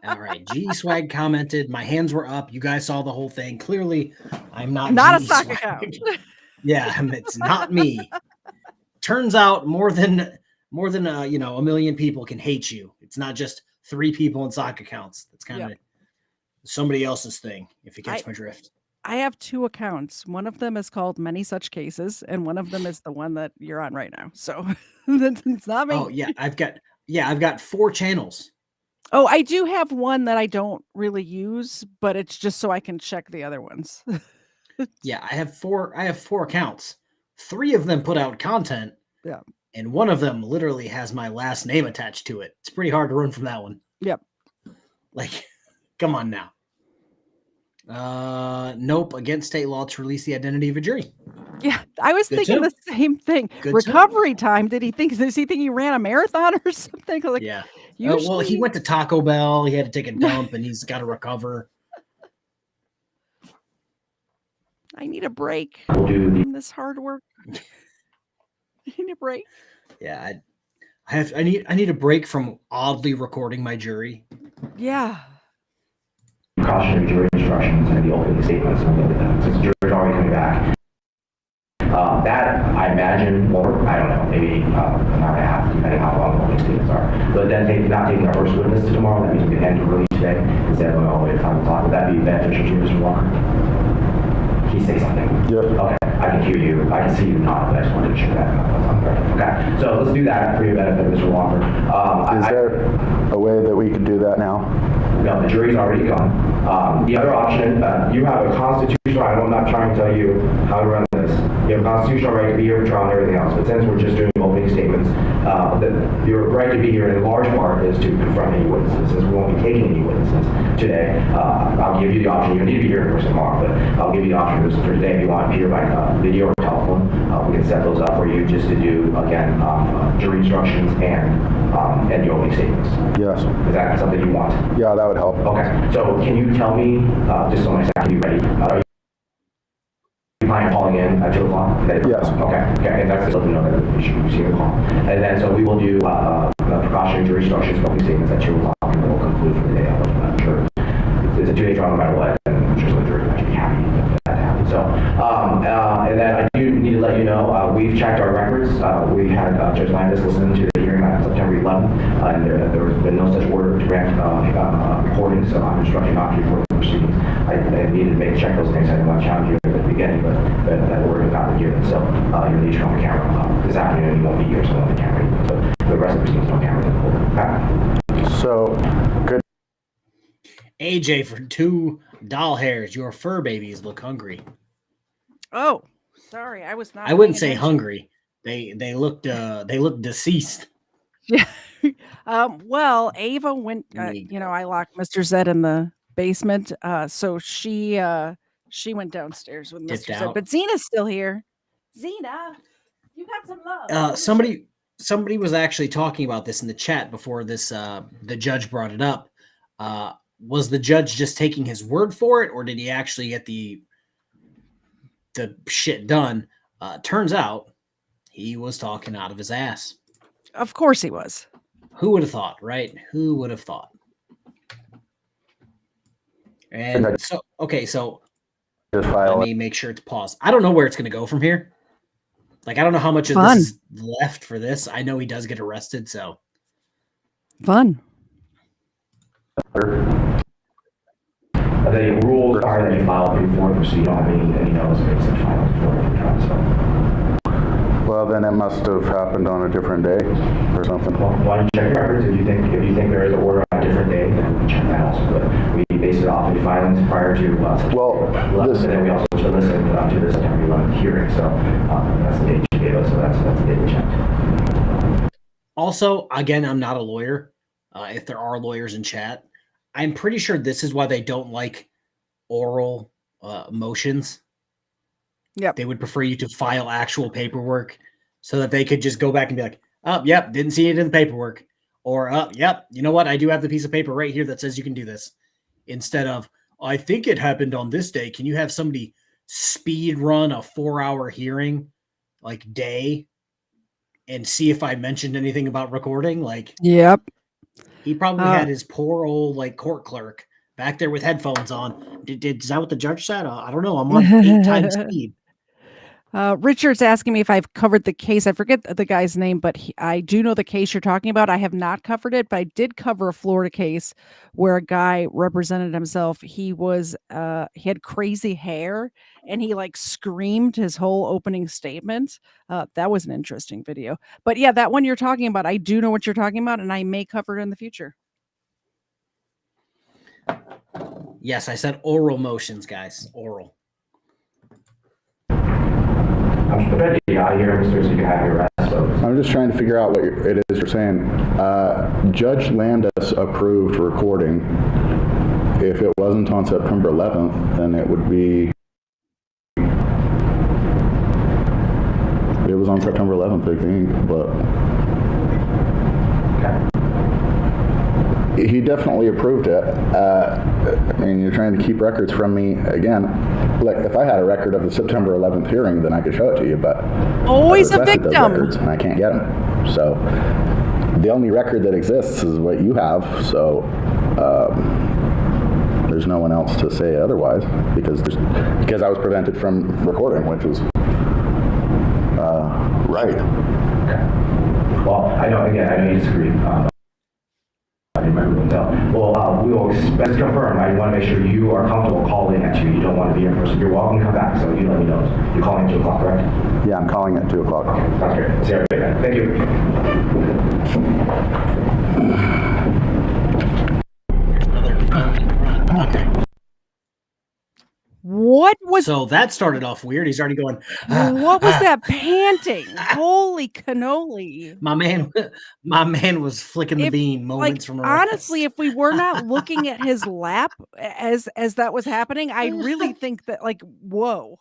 All right, GE Swag commented, my hands were up. You guys saw the whole thing. Clearly, I'm not a GE sock Swag. account. Yeah, it's not me. Turns out more than a million people can hate you. It's not just 3 people in sock accounts. That's kind of somebody else's thing, if you catch my drift. I have 2 accounts. One of them is called Many Such Cases, and one of them is the one that you're on right now. So it's not me. Oh yeah, I've got 4 channels. Oh, I do have one that I don't really use, but it's just so I can check the other ones. Yeah, I have 4 accounts. 3 of them put out content. Yeah. And one of them literally has my last name attached to it. It's pretty hard to run from that one. Yep. Like, come on now. Nope, against state law to release the identity of a jury. Yeah, I was thinking the same thing. Good Recovery time. Does he think he ran a marathon or something? Like, yeah. Usually... well, he went to Taco Bell. He had to take a dump, and he's got to recover. I need a break from this hard work. I need a break. Yeah, I need a break from oddly recording my jury. Yeah. Cautionary jury instructions and the opening statements, since the jury's already coming back. That, I imagine, or I don't know, maybe an hour and a half, depending how long the opening statements are. But then not taking our first witness to tomorrow, that means we can end early today instead of going all the way to 5 o'clock. Would that be beneficial to you, Mr. Walker? Can you say something? Yeah. Okay, I can hear you. I can see you nod, but I just wanted to check that. Okay, so let's do that for your benefit, Mr. Walker. Is there a way that we could do that now? No, the jury's already gone. The other option, you have a constitutional, I'm not trying to tell you how to run this. You have a constitutional right to be here for trial and everything else, but since we're just doing opening statements, your right to be here in large part is to confront any witnesses. Since we won't be taking any witnesses today, I'll give you the option. You don't need to be here in person tomorrow, but I'll give you the option for today if you want to be here by video or telephone. We can set those up for you just to do, again, jury instructions and the opening statements. Yes. Is that something you want? Yeah, that would help. Okay, so can you tell me, just so my staff can be ready, are you planning on calling in at 2 o'clock? Yes. Okay, and that's just let me know that you should receive a call. And then, so we will do precautionary jury instructions, opening statements at 2 o'clock, and then we'll conclude for the day. I'm sure it's a 2-day trial no matter what, and I'm sure the jury will be happy for that to happen. So, and then I do need to let you know, we've checked our records. We had Judge Landis listen to the hearing on September 11th, and there has been no such order to grant recording, so I'm instructing not to record the proceedings. I needed to check those things. I didn't want to challenge you at the beginning, but that order has not been given. So you'll need to turn on the camera this afternoon. You won't be here, so on the camera. But the rest of the proceedings on camera. Okay. So, good. AJ for 2 doll hairs. Your fur babies look hungry. Oh, sorry, I was not. I wouldn't say hungry. They looked deceased. Yeah. Well, Ava went. I locked Mr. Zed in the basement. So she went downstairs with Mr. Zed. But Zena's still here. Zena, you got some love. Somebody was actually talking about this in the chat before this. The judge brought it up. Was the judge just taking his word for it, or did he actually get the shit done? Turns out he was talking out of his ass. Of course he was. Who would have thought, right? Who would have thought? And so just let me make sure it's paused. I don't know where it's going to go from here. Like, I don't know how much of Fun. this is left for this. I know he does get arrested, so. Fun. The rules are that you file before them, so you don't have any notice of such filing before the trial. So. Well, then it must have happened on a different day or something. Well, why don't you check your records? If you think there is an order on a different day, then we can check that also. But we base it off of filings prior to and then we also listen to the September 11th hearing. So that's the date you gave us. So that's the date we checked. Also, again, I'm not a lawyer. If there are lawyers in chat, I'm pretty sure this is why they don't like oral motions. Yep. They would prefer you to file actual paperwork so that they could just go back and be like, oh, yep, didn't see it in the paperwork. Or, yep, you know what? I do have the piece of paper right here that says you can do this. Instead of, I think it happened on this day. Can you have somebody speed run a 4-hour hearing, like, day and see if I mentioned anything about recording? Like, yep. He probably had his poor old like court clerk back there with headphones on. Is that what the judge said? I don't know. I'm on 8 times speed. Richard's asking me if I've covered the case. I forget the guy's name, but I do know the case you're talking about. I have not covered it, but I did cover a Florida case where a guy represented himself. He had crazy hair and he like screamed his whole opening statement. That was an interesting video. But yeah, that one you're talking about, I do know what you're talking about, and I may cover it in the future. Yes, I said oral motions, guys. Oral. I'm just trying to figure out what it is you're saying. Judge Landis approved recording. If it wasn't on September 11th, then it would be. It was on September 11th, I think, but he definitely approved it. I mean, you're trying to keep records from me again. Like, if I had a record of the September 11th hearing, then I could show it to you, but always a victim. And I can't get them. So the only record that exists is what you have. So there's no one else to say otherwise because I was prevented from recording, which was right. Okay. Well, I know you disagree. I remember that. Well, we will expect to confirm. I want to make sure you are comfortable calling at 2. You don't want to be in person. You're welcome to come back, so you let me know. You're calling at 2 o'clock, correct? Yeah, I'm calling at 2 o'clock. Okay, sounds great. See you later. Thank you. Okay. What was so that started off weird? He's already going. What was that panting? Holy cannoli! My man was flicking the bean moments from honestly. If we were not looking at his lap as that was happening, I really think that whoa.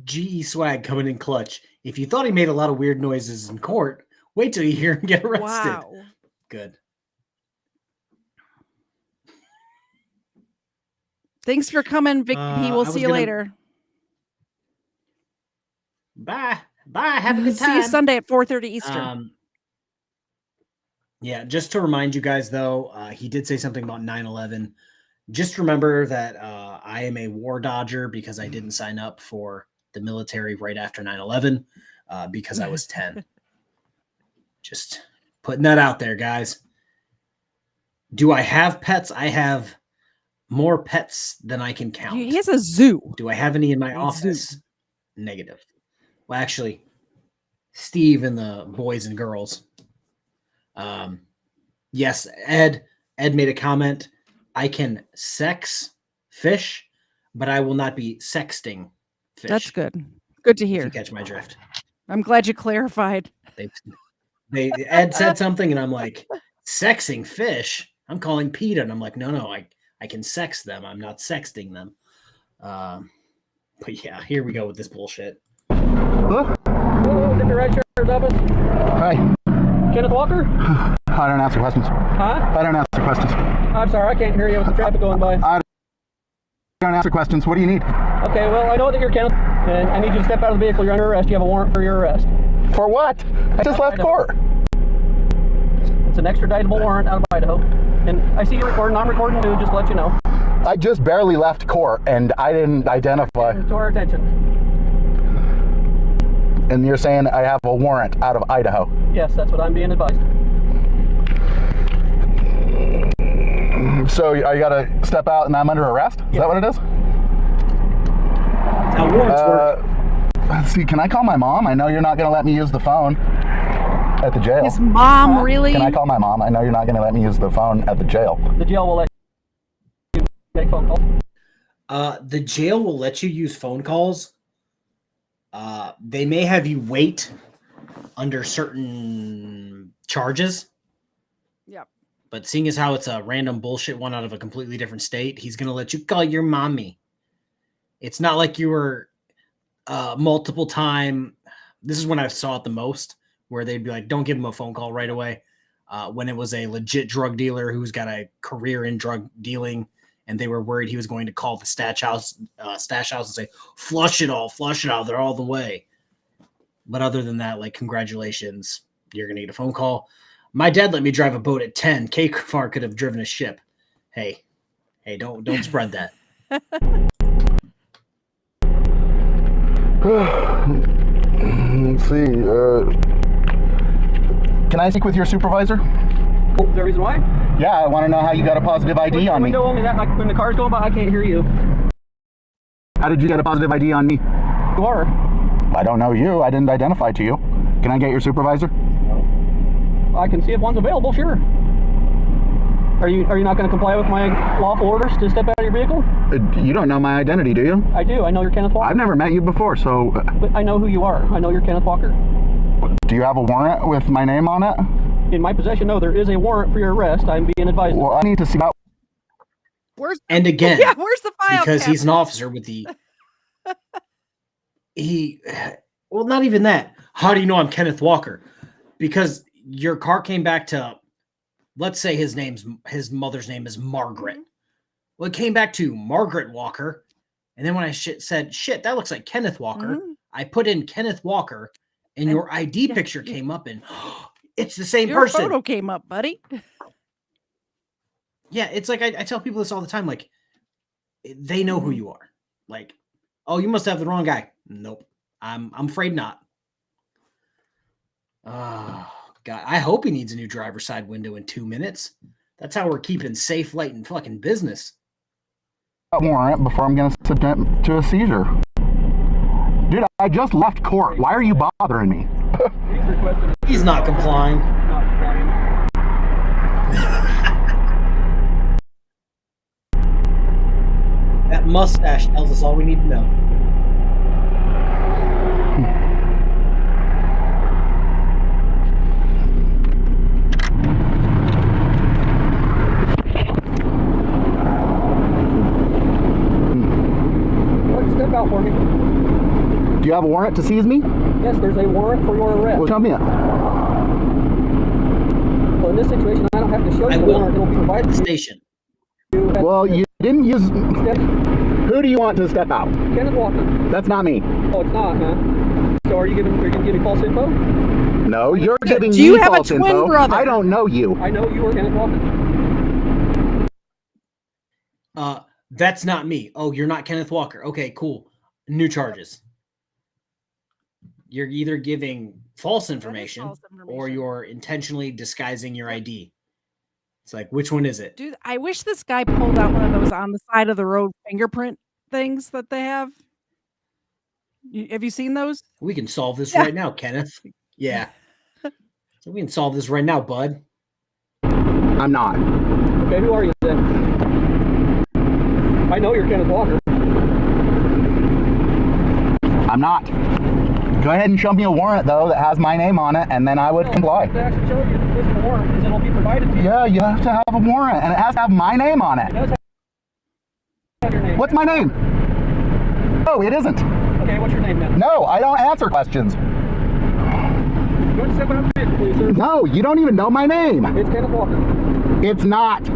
GE Swag coming in clutch. If you thought he made a lot of weird noises in court, wait till you hear him get arrested. Wow. Good. Thanks for coming, Vic P. We'll see you later. Bye. Have a good time. See you Sunday at 4:30 Eastern. Yeah, just to remind you guys, though, he did say something about 9/11. Just remember that I am a war dodger because I didn't sign up for the military right after 9/11 because I was 10. Just putting that out there, guys. Do I have pets? I have more pets than I can count. He has a zoo. Do I have any in my office? Zoo. Negative. Well, actually, Steve and the boys and girls. Yes, Ed made a comment. I can sex fish, but I will not be sexting fish. That's good. Good to hear. If you catch my drift. I'm glad you clarified. Ed said something, and I'm like, sexing fish? I'm calling PETA, and I'm like, no, I can sex them. I'm not sexting them. But yeah, here we go with this bullshit. Hello? Hello, Deputy Red Sheriff's Office. Hi. Kenneth Walker? I don't answer questions. Huh? I don't answer questions. I'm sorry, I can't hear you with the traffic going by. I don't answer questions. What do you need? Okay, well, I know that you're Kenneth, and I need you to step out of the vehicle. You're under arrest. You have a warrant for your arrest. For what? I just left court. It's an extraditable warrant out of Idaho. And I see you're recording. I'm recording too, just to let you know. I just barely left court, and I didn't identify. To our attention. And you're saying I have a warrant out of Idaho? Yes, that's what I'm being advised. So I gotta step out and I'm under arrest? Is that what it is? That's how warrants work. Let's see, can I call my mom? I know you're not gonna let me use the phone at the jail. His mom, really? Can I call my mom? I know you're not gonna let me use the phone at the jail. The jail will let you make phone calls. The jail will let you use phone calls. They may have you wait under certain charges. Yep. But seeing as how it's a random bullshit one out of a completely different state, he's going to let you call your mommy. It's not like you were multiple time. This is when I saw it the most, where they'd be like, don't give him a phone call right away. When it was a legit drug dealer who's got a career in drug dealing, and they were worried he was going to call the stash house and say, flush it all, they're all the way. But other than that, like, congratulations, you're going to get a phone call. My dad let me drive a boat at 10. KFARR could have driven a ship. Hey, don't spread that. Let's see. Can I speak with your supervisor? Oh, is there a reason why? Yeah, I want to know how you got a positive ID on me. Window only that, like when the car's going by, I can't hear you. How did you get a positive ID on me? You are. I don't know you. I didn't identify to you. Can I get your supervisor? I can see if one's available, sure. Are you not going to comply with my lawful orders to step out of your vehicle? You don't know my identity, do you? I do. I know you're Kenneth Walker. I've never met you before, so... But I know who you are. I know you're Kenneth Walker. Do you have a warrant with my name on it? In my possession, no. There is a warrant for your arrest. I'm being advised. Well, I need to see that. Where's and again, where's the file? Because he's an officer with the... Well, not even that. How do you know I'm Kenneth Walker? Because your car came back to... Let's say his mother's name is Margaret. Well, it came back to Margaret Walker. And then when I said, shit, that looks like Kenneth Walker, I put in Kenneth Walker, and your ID picture came up, and it's the same person. Your photo came up, buddy. Yeah, it's like I tell people this all the time. Like, they know who you are. Like, oh, you must have the wrong guy. Nope, I'm afraid not. God, I hope he needs a new driver's side window in 2 minutes. That's how we're keeping safe, light, and fucking business. Warrant before I'm going to submit to a seizure. Dude, I just left court. Why are you bothering me? He's not complying. That mustache tells us all we need to know. Step out for me. Do you have a warrant to seize me? Yes, there's a warrant for your arrest. Well, tell me it. Well, in this situation, I don't have to show you the warrant. It'll be provided to station. Well, you didn't use... Who do you want to step out? Kenneth Walker. That's not me. Oh, it's not, huh? So are you going to give me false info? No, you're giving Do you me have a false twin info. brother? I don't know you. I know you are Kenneth Walker. That's not me. Oh, you're not Kenneth Walker. Okay, cool. New charges. You're either giving false information, or you're intentionally disguising your ID. It's like, which one is it? Dude, I wish this guy pulled out one of those on the side of the road fingerprint things that they have. Have you seen those? We can solve this right now, Kenneth. Yeah. So we can solve this right now, bud. I'm not. Okay, who are you then? I know you're Kenneth Walker. I'm not. Go ahead and show me a warrant, though, that has my name on it, and then I would comply. I have to actually show you this warrant because it'll be provided to you. Yeah, you have to have a warrant, and it has to have my name on it. It does have your name. What's my name? No, it isn't. Okay, what's your name then? No, I don't answer questions. You want to step out of the vehicle, please, sir? No, you don't even know my name. It's Kenneth Walker. It's not.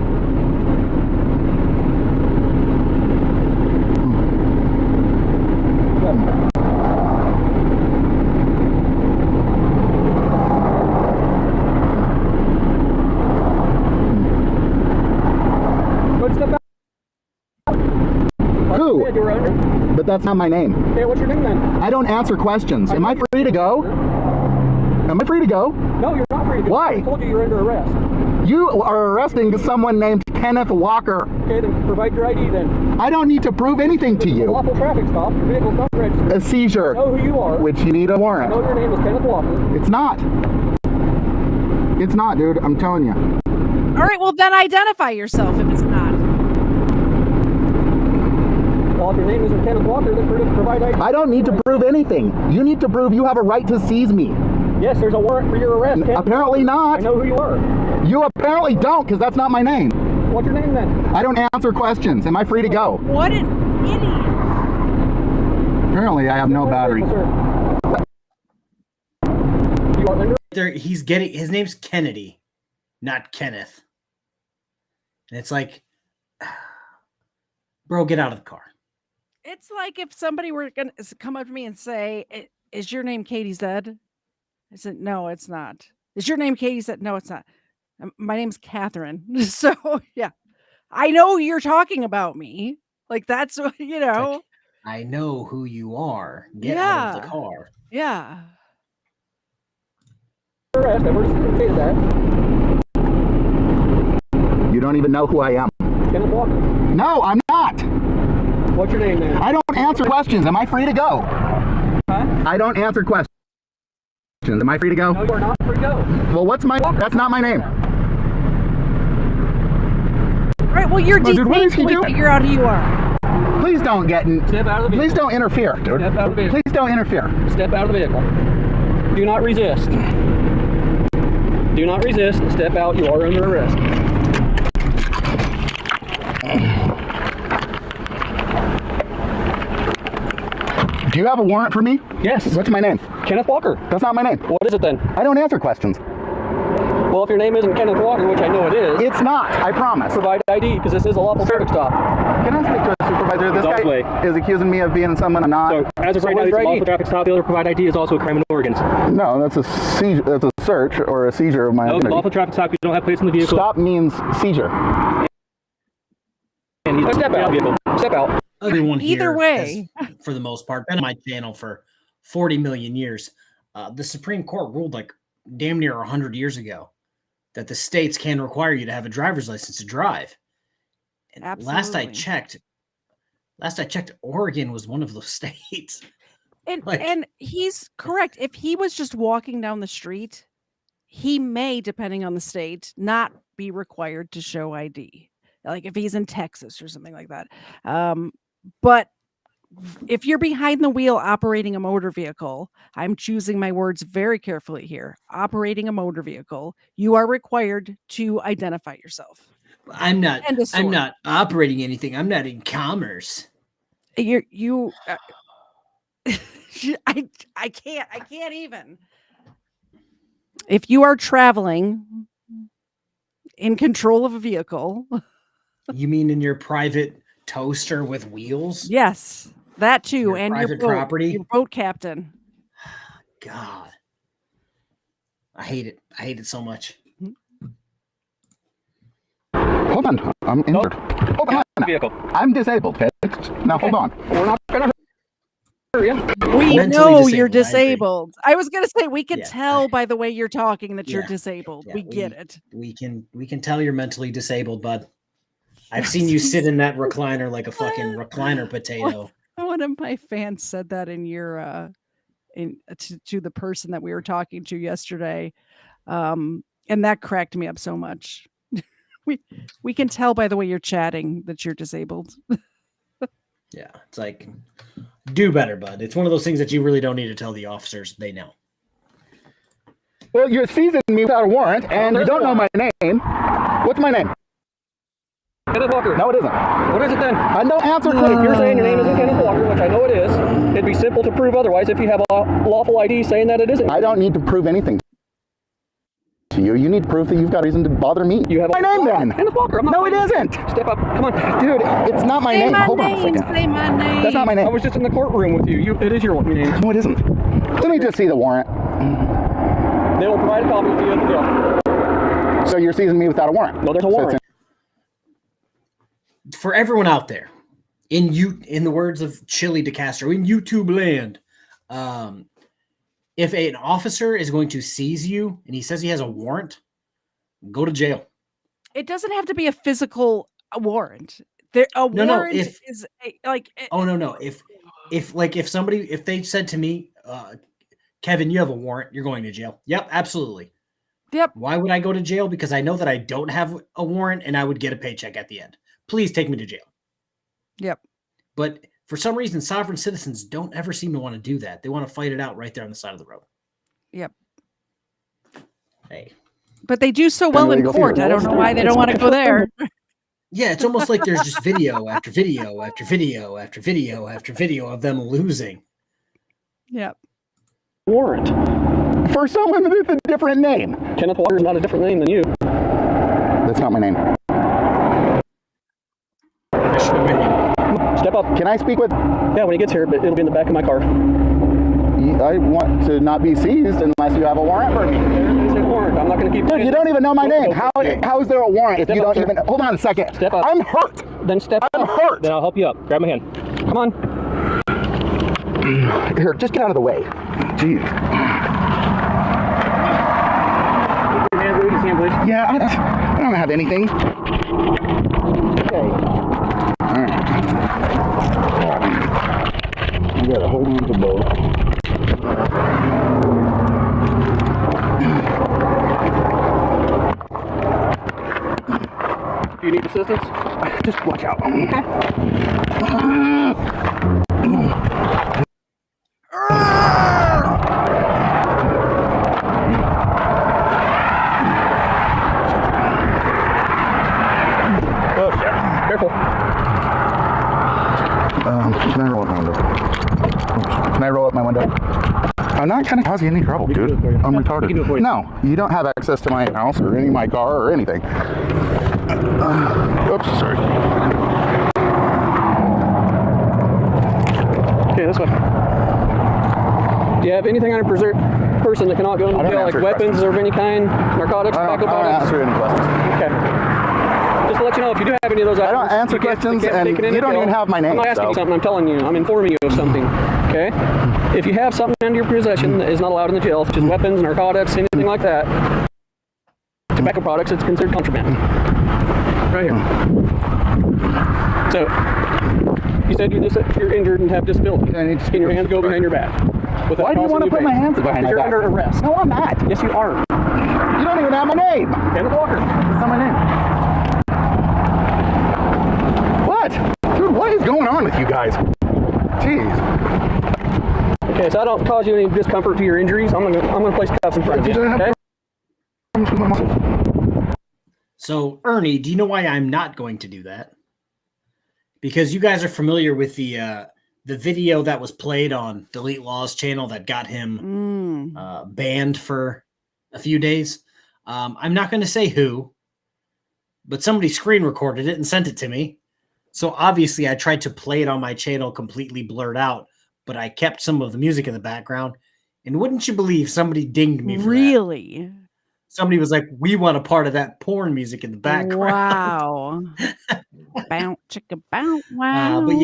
Who? Yeah, you were under. But that's not my name. Okay, what's your name then? I don't answer questions. Am I free to go? Am I free to go? No, you're not free to go. Why? I told you you're under arrest. You are arresting someone named Kenneth Walker. Okay, then provide your ID then. I don't need to prove anything to you. Lawful traffic stop. Your vehicle's not registered. A seizure. I know who you are. Which you need a I warrant. know your name is Kenneth Walker. It's not. It's not, dude. I'm telling you. All right, well then identify yourself if it's not. Well, if your name isn't Kenneth Walker, then provide ID. I don't need to prove anything. You need to prove you have a right to seize me. Yes, there's a warrant for your arrest. Apparently not. I know who you are. You apparently don't, because that's not my name. What's your name then? I don't answer questions. Am I free to go? What an idiot. Apparently I have no battery. You are under. He's getting, his name's Kennedy, not Kenneth. And it's like, bro, get out of the car. It's like if somebody were going to come up to me and say, is your name KTZed? I said, no, it's not. Is your name KTZed? No, it's not. My name's Catherine. So, yeah. I know you're talking about me. Like, that's, you know. Like, I know who you are. Get out of the car. Yeah. Arrest. I've already stated that. You don't even know who I am. Kenneth Walker. No, I'm not. What's your name then? I don't answer questions. Am I free to go? Huh? I don't answer questions. Am I free to go? No, you are not free to go. Well, what's my... That's not my name. All right, well, you're dude, what is he we doing? figure out who you are. Please don't get in... Step out of the vehicle. Please don't interfere, dude. Step out of the vehicle. Please don't interfere. Step out of the vehicle. Do not resist. Do not resist. Step out. You are under arrest. Do you have a warrant for me? Yes. What's my name? Kenneth Walker. That's not my name. What is it then? I don't answer questions. Well, if your name isn't Kenneth Walker, which I know it is, it's not. I promise. Provide ID because this is a lawful traffic stop. Can I speak to a supervisor? This guy is accusing me of being someone I'm not. So, as of right now, it's a lawful traffic stop. Failure to provide ID is also a crime in Oregon. No, that's a seizure. That's a search or a seizure of my identity. Lawful traffic stop. You don't have plates in the vehicle. Stop means seizure. And he's step out. Vehicle. Step out. Everyone here Either way, has, for the most part, been on my channel for 40 million years. The Supreme Court ruled like damn near 100 years ago that the states can require you to have a driver's license to drive. And last I checked, Oregon was one of those states. And he's correct. If he was just walking down the street, he may, depending on the state, not be required to show ID. Like if he's in Texas or something like that. But if you're behind the wheel operating a motor vehicle, I'm choosing my words very carefully here. Operating a motor vehicle, you are required to identify yourself. I'm not operating anything. I'm not in commerce. I can't even. If you are traveling in control of a vehicle. You mean in your private toaster with wheels? Yes, that too. Your and private property? Your boat captain. God. I hate it. I hate it so much. Hold on. I'm injured. Hold on. Vehicle. I'm disabled. Okay? Now hold on. We're not going to hurt you. We know you're disabled. I was going to say we can tell by the way you're talking that you're disabled. We get it. We can tell you're mentally disabled, bud. I've seen you sit in that recliner like a fucking recliner potato. One of my fans said that in your to the person that we were talking to yesterday. And that cracked me up so much. We can tell by the way you're chatting that you're disabled. Yeah, it's like do better, bud. It's one of those things that you really don't need to tell the officers. They know. Well, you're seizing me without a warrant, and you don't know my name. What's my name? Kenneth Walker. No, it isn't. What is it then? I don't answer questions. If you're saying your name isn't Kenneth Walker, which I know it is, it'd be simple to prove otherwise if you have a lawful ID saying that it isn't. I don't need to prove anything to you. You need proof that you've got reason to bother me. You have my name then. Kenneth Walker. No, it isn't. Step up. Come on. Dude, it's not my name. Hold on a second. Say my name. That's not my name. I was just in the courtroom with you. It is your name. No, it isn't. Let me just see the warrant. They will provide a copy to you at the door. So you're seizing me without a warrant? No, there's a warrant. For everyone out there, In the words of Chili DeCastro, in YouTube land, if an officer is going to seize you and he says he has a warrant, go to jail. It doesn't have to be a physical warrant. Warrant is like. Oh no! If they said to me, Kevin, you have a warrant, you're going to jail. Yep, absolutely. Yep. Why would I go to jail? Because I know that I don't have a warrant and I would get a paycheck at the end. Please take me to jail. Yep. But for some reason, sovereign citizens don't ever seem to want to do that. They want to fight it out right there on the side of the road. Yep. Hey. But they do so well in court. I don't know why they don't want to go there. Yeah, it's almost like there's just video after video after video after video after video of them losing. Yep. Warrant. For someone with a different name. Kenneth Walker is not a different name than you. That's not my name. Step up. Can I speak with... Yeah, when he gets here, but it'll be in the back of my car. I want to not be seized unless you have a warrant for me. There is a warrant. I'm not going to keep... Dude, you don't even know my name. How is there a warrant if you don't even... Hold on a second. Step up. I'm hurt. Then step up. I'm hurt. Then I'll help you up. Grab my hand. Come on. Here, just get out of the way. Jeez. Yeah, I don't have anything. Okay. All right. You gotta hold on to both. Do you need assistance? Just watch out. Okay. Careful. Can I roll up my window? Oops. Can I roll up my window? I'm not going to cause you any trouble, dude. I'm retarded. No, you don't have access to my house or any of my car or anything. Oops, sorry. Okay, this way. Do you have anything on a person that cannot go into jail, like weapons of any kind, narcotics, tobacco products? I don't answer any questions. Okay. Just to let you know, if you do have any of those items, I don't answer questions, and you don't even have my name. I'm not asking you something, I'm telling you. I'm informing you of something, okay? If you have something under your possession that is not allowed in the jail, such as weapons, narcotics, anything like that, tobacco products, it's considered contraband. Right here. So, you said you're injured and have disability. Can your hands go behind your back? Why do you want to put my hands behind my back? You're under arrest. No, I'm not. Yes, you are. You don't even have my name. Kenneth Walker. That's not my name. What? Dude, what is going on with you guys? Jeez. Okay, so I don't cause you any discomfort to your injuries. I'm gonna place cuffs in front of you. Okay? So, Ernie, do you know why I'm not going to do that? Because you guys are familiar with the video that was played on Delete Law's channel that got him banned for a few days. I'm not going to say who, but somebody screen recorded it and sent it to me. So obviously I tried to play it on my channel completely blurred out, but I kept some of the music in the background. And wouldn't you believe somebody dinged me for that? Really? Somebody was like, we want a part of that porn music in the background. Wow. Bounce, chicka, bounce, wow. But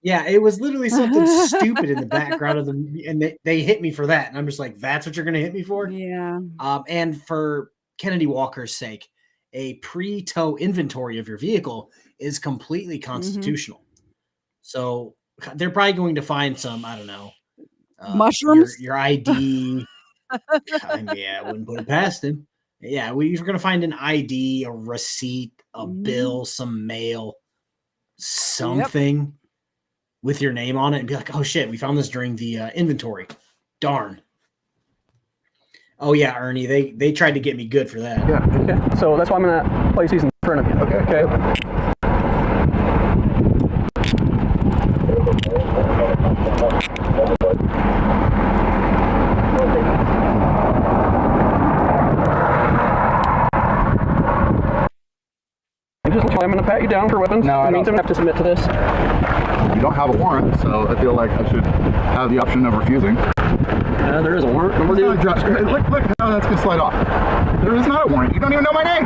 yeah, it was literally something stupid in the background of them, and they hit me for that. And I'm just like, that's what you're going to hit me for? Yeah. And for Kennedy Walker's sake, a pre-tow inventory of your vehicle is completely constitutional. So they're probably going to find some, I don't know, mushrooms, your ID. Yeah, I wouldn't put it past him. Yeah, you're going to find an ID, a receipt, a bill, some mail, something with your name on it, and be like, oh shit, we found this during the inventory. Darn. Oh yeah, Ernie, they tried to get me good for that. Yeah. Okay. So that's why I'm gonna place these in front of you. Okay. I'm going to pat you down for weapons. No, it means I'm going to have to submit to this. You don't have a warrant, so I feel like I should have the option of refusing. There is a warrant. Number two. Look how that's going to slide off. There is not a warrant. You don't even know my name.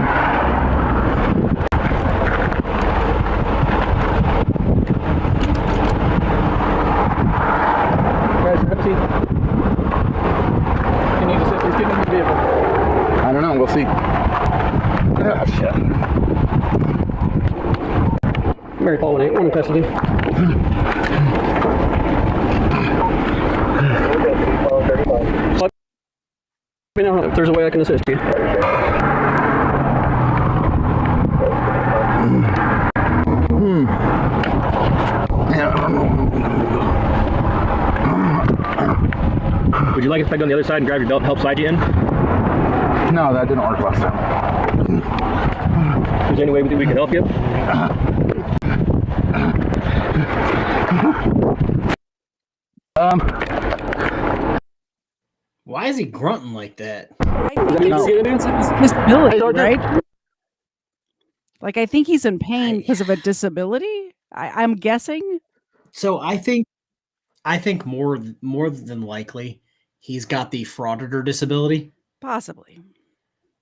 custody. Let me know if there's a way I can assist you. Would you like us to peg on the other side and grab your belt and help slide you in? No, that didn't work last time. Is there any way we can help you? Why is he grunting like that? Disability, right? Like, I think he's in pain because of a disability. I'm guessing. So I think more than likely he's got the frauditor disability. Possibly.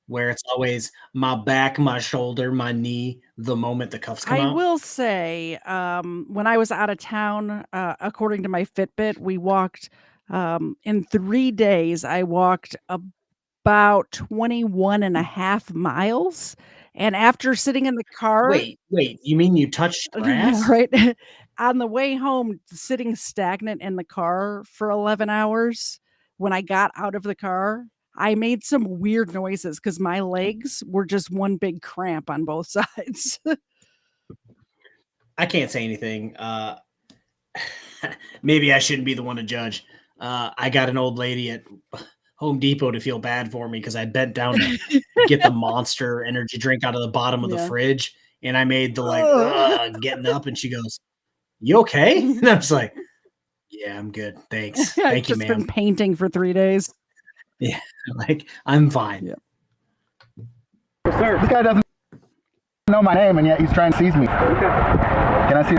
Where it's always my back, my shoulder, my knee, the moment the cuffs come out. I will say, when I was out of town, according to my Fitbit, we walked, in 3 days, I walked about 21 and a half miles. And after sitting in the car. Wait, you mean you touched grass? Right. On the way home, sitting stagnant in the car for 11 hours, when I got out of the car, I made some weird noises because my legs were just one big cramp on both sides. I can't say anything. Maybe I shouldn't be the one to judge. I got an old lady at Home Depot to feel bad for me because I bent down to get the Monster energy drink out of the bottom of the fridge, and I made the getting up, and she goes, "You okay?" And I was like, "Yeah, I'm good. Thanks. Thank you, I've ma'am." just been painting for 3 days. Yeah, like I'm fine. Yeah. Sir, this guy doesn't know my name, and yet he's trying to seize me. Okay. Can I see?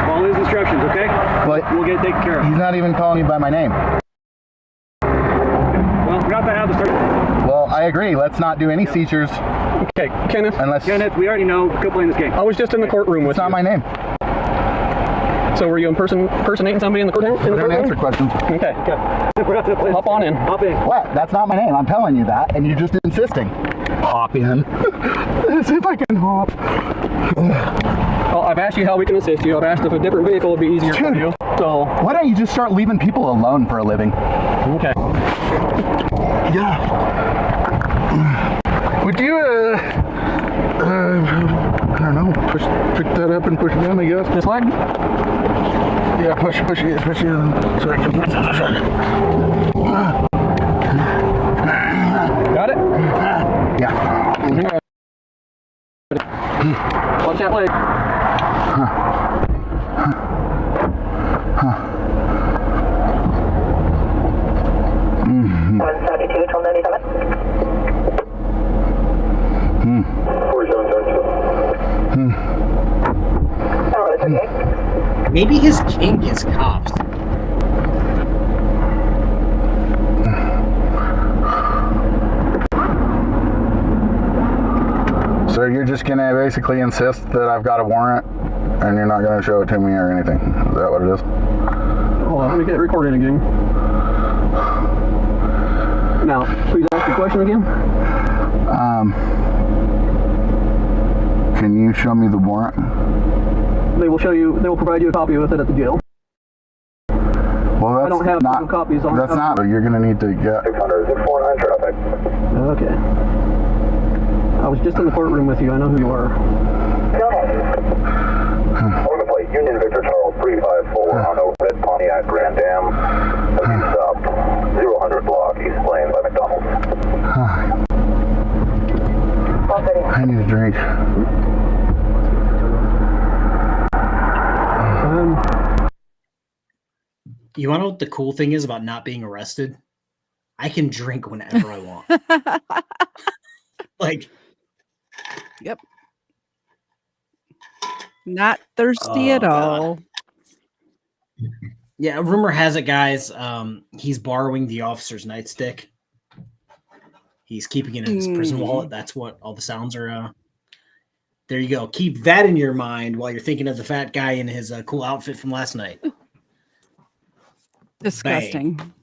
Follow his instructions, okay? Well, we'll get it taken care of. He's not even calling me by my name. Well, we got to have the start. Well, I agree. Let's not do any seizures. Okay, Kenneth, we already know. Quit playing this game. I was just in the courtroom with you. It's not my name. So were you impersonating somebody in the courtroom? We're going to answer questions. Okay. Hop on in. Hop in. What? That's not my name. I'm telling you that, and you're just insisting. Hop in. Let's see if I can hop. Well, I've asked you how we can assist you. I've asked if a different vehicle would be easier for you. So why don't you just start leaving people alone for a living? Okay. Yeah. Would you, I don't know, pick that up and push it down, I guess. This leg? Yeah, push it so I can put that aside. Got it? Yeah. Watch that leg. Mm-hmm. 172 till 97. 47. Oh, it's okay. Maybe his kink is cops. So you're just going to basically insist that I've got a warrant and you're not going to show it to me or anything? Is that what it is? Hold on, let me get it recorded again. Now, please ask the question again. Can you show me the warrant? They will provide you a copy with it at the jail. Well, that's I don't have not copies. That's not. You're going to need to get. 649 traffic. Okay. I was just in the courtroom with you. I know who you are. Go ahead. On the plate, Union Victor Charles 354 on a red Pontiac Grand Am. Stopped. 0 block East Lane by McDonald's. I need a drink. You want to know what the cool thing is about not being arrested? I can drink whenever I want. Like, yep. Not thirsty at all. Yeah, rumor has it, guys, he's borrowing the officer's nightstick. He's keeping it in his prison wallet. That's what all the sounds are. There you go. Keep that in your mind while you're thinking of the fat guy in his cool outfit from last night. Disgusting. Bang.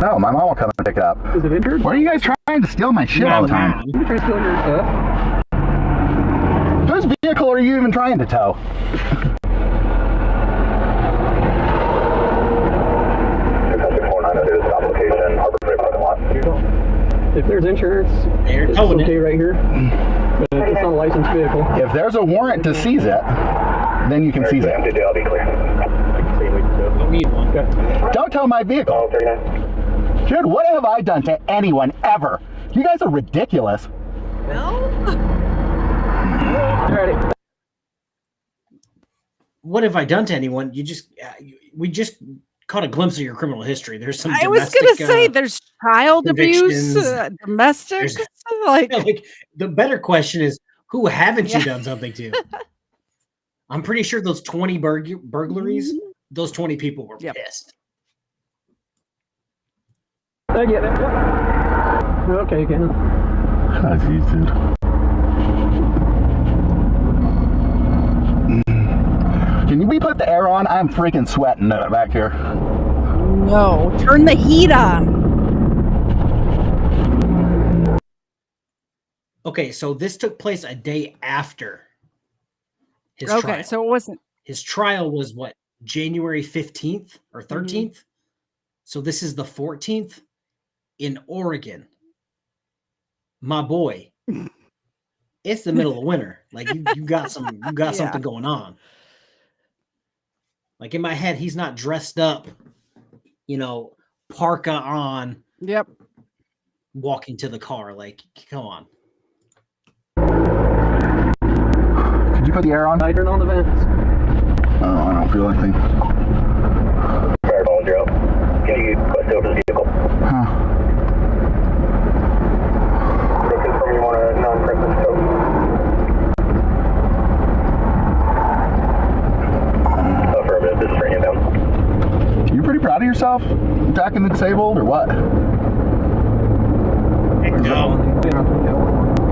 No, my mom will come and pick it up. Is it injured? Why are you guys trying to steal my shit all the time? You trying to steal your stuff? Whose vehicle are you even trying to tow? If there's insurance, it's okay right here. But it's not a licensed vehicle. If there's a warrant to seize it, then you can seize it. I'll be clear. Don't need one. Don't tow my vehicle. Dude, what have I done to anyone ever? You guys are ridiculous. What have I done to anyone? We just caught a glimpse of your criminal history. There's some. I was going to say there's child abuse, domestic. Like the better question is, who haven't you done something to? I'm pretty sure those 20 burglaries, those 20 people were pissed. I get it. Okay, again. That's easy, dude. Can we put the air on? I'm freaking sweating back here. No, turn the heat on. Okay, so this took place a day after his trial. Okay, so it wasn't. His trial was what, January 15th or 13th? So this is the 14th in Oregon. My boy. It's the middle of winter. Like you got something going on. Like in my head, he's not dressed up, parka on. Yep. Walking to the car. Like, come on. Could you put the air on? I turn on the vents. Oh, I don't feel anything. Fireball 0. Can you bust over the vehicle? Huh. Confirm you want a non-preference tow. Affirmative, this is bringing down. You pretty proud of yourself? Attacking the disabled or what? No.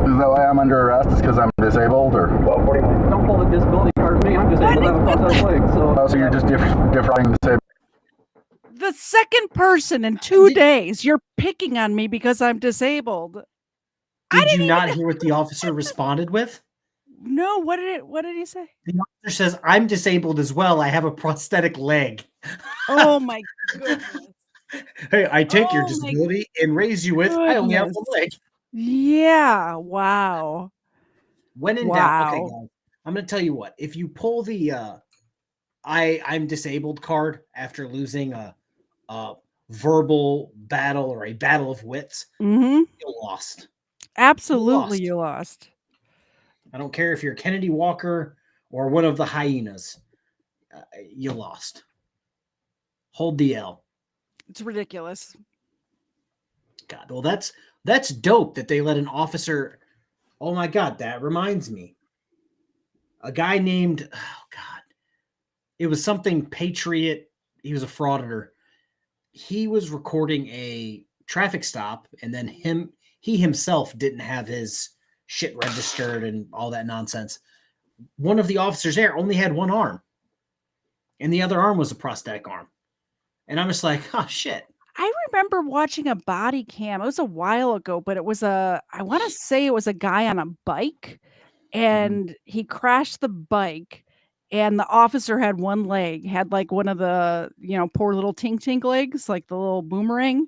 Is that why I'm under arrest? Is because I'm disabled or? Don't pull the disability card for me. I'm disabled. I have a prosthetic leg. So you're just defrauding disabled. The second person in 2 days, you're picking on me because I'm disabled. Did you not hear what the officer responded with? No, what did he say? The officer says, "I'm disabled as well. I have a prosthetic leg." Oh my goodness. Hey, I take your disability and raise you with, I only have one leg. Yeah, wow. When in doubt, okay, guys, I'm going to tell you what. If you pull the I'm disabled card after losing a verbal battle or a battle of wits, you lost. Absolutely, you lost. I don't care if you're Kennedy Walker or one of the hyenas. You lost. Hold the L. It's ridiculous. God, well, that's dope that they let an officer. Oh my God, that reminds me. A guy named, it was something Patriot. He was a frauditor. He was recording a traffic stop, and then he himself didn't have his shit registered and all that nonsense. One of the officers there only had one arm, and the other arm was a prosthetic arm. And I'm just like, oh shit. I remember watching a body cam. It was a while ago, but I want to say it was a guy on a bike, and he crashed the bike, and the officer had one leg, had like one of the, poor little tink legs, like the little boomerang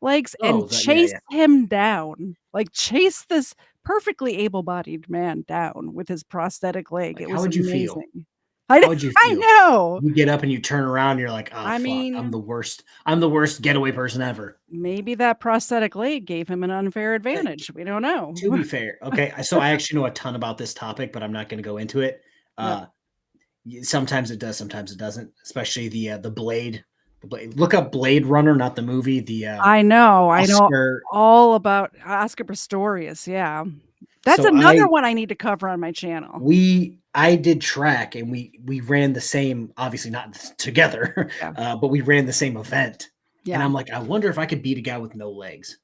legs, and chased him down. Like chased this perfectly able-bodied man down with his prosthetic leg. It was amazing. How would you feel? I know. You get up and you turn around, and you're like, oh, I mean, I'm the worst. I'm the worst getaway person ever. Maybe that prosthetic leg gave him an unfair advantage. We don't know. To be fair. Okay. So I actually know a ton about this topic, but I'm not going to go into it. Sometimes it does, sometimes it doesn't, especially the Blade. Look up Blade Runner, not the movie. I know all about Oscar Pistorius. Yeah. That's another one I need to cover on my channel. I did track, and we ran the same, obviously not together, but we ran the same event. Yeah. And I'm like, I wonder if I could beat a guy with no legs.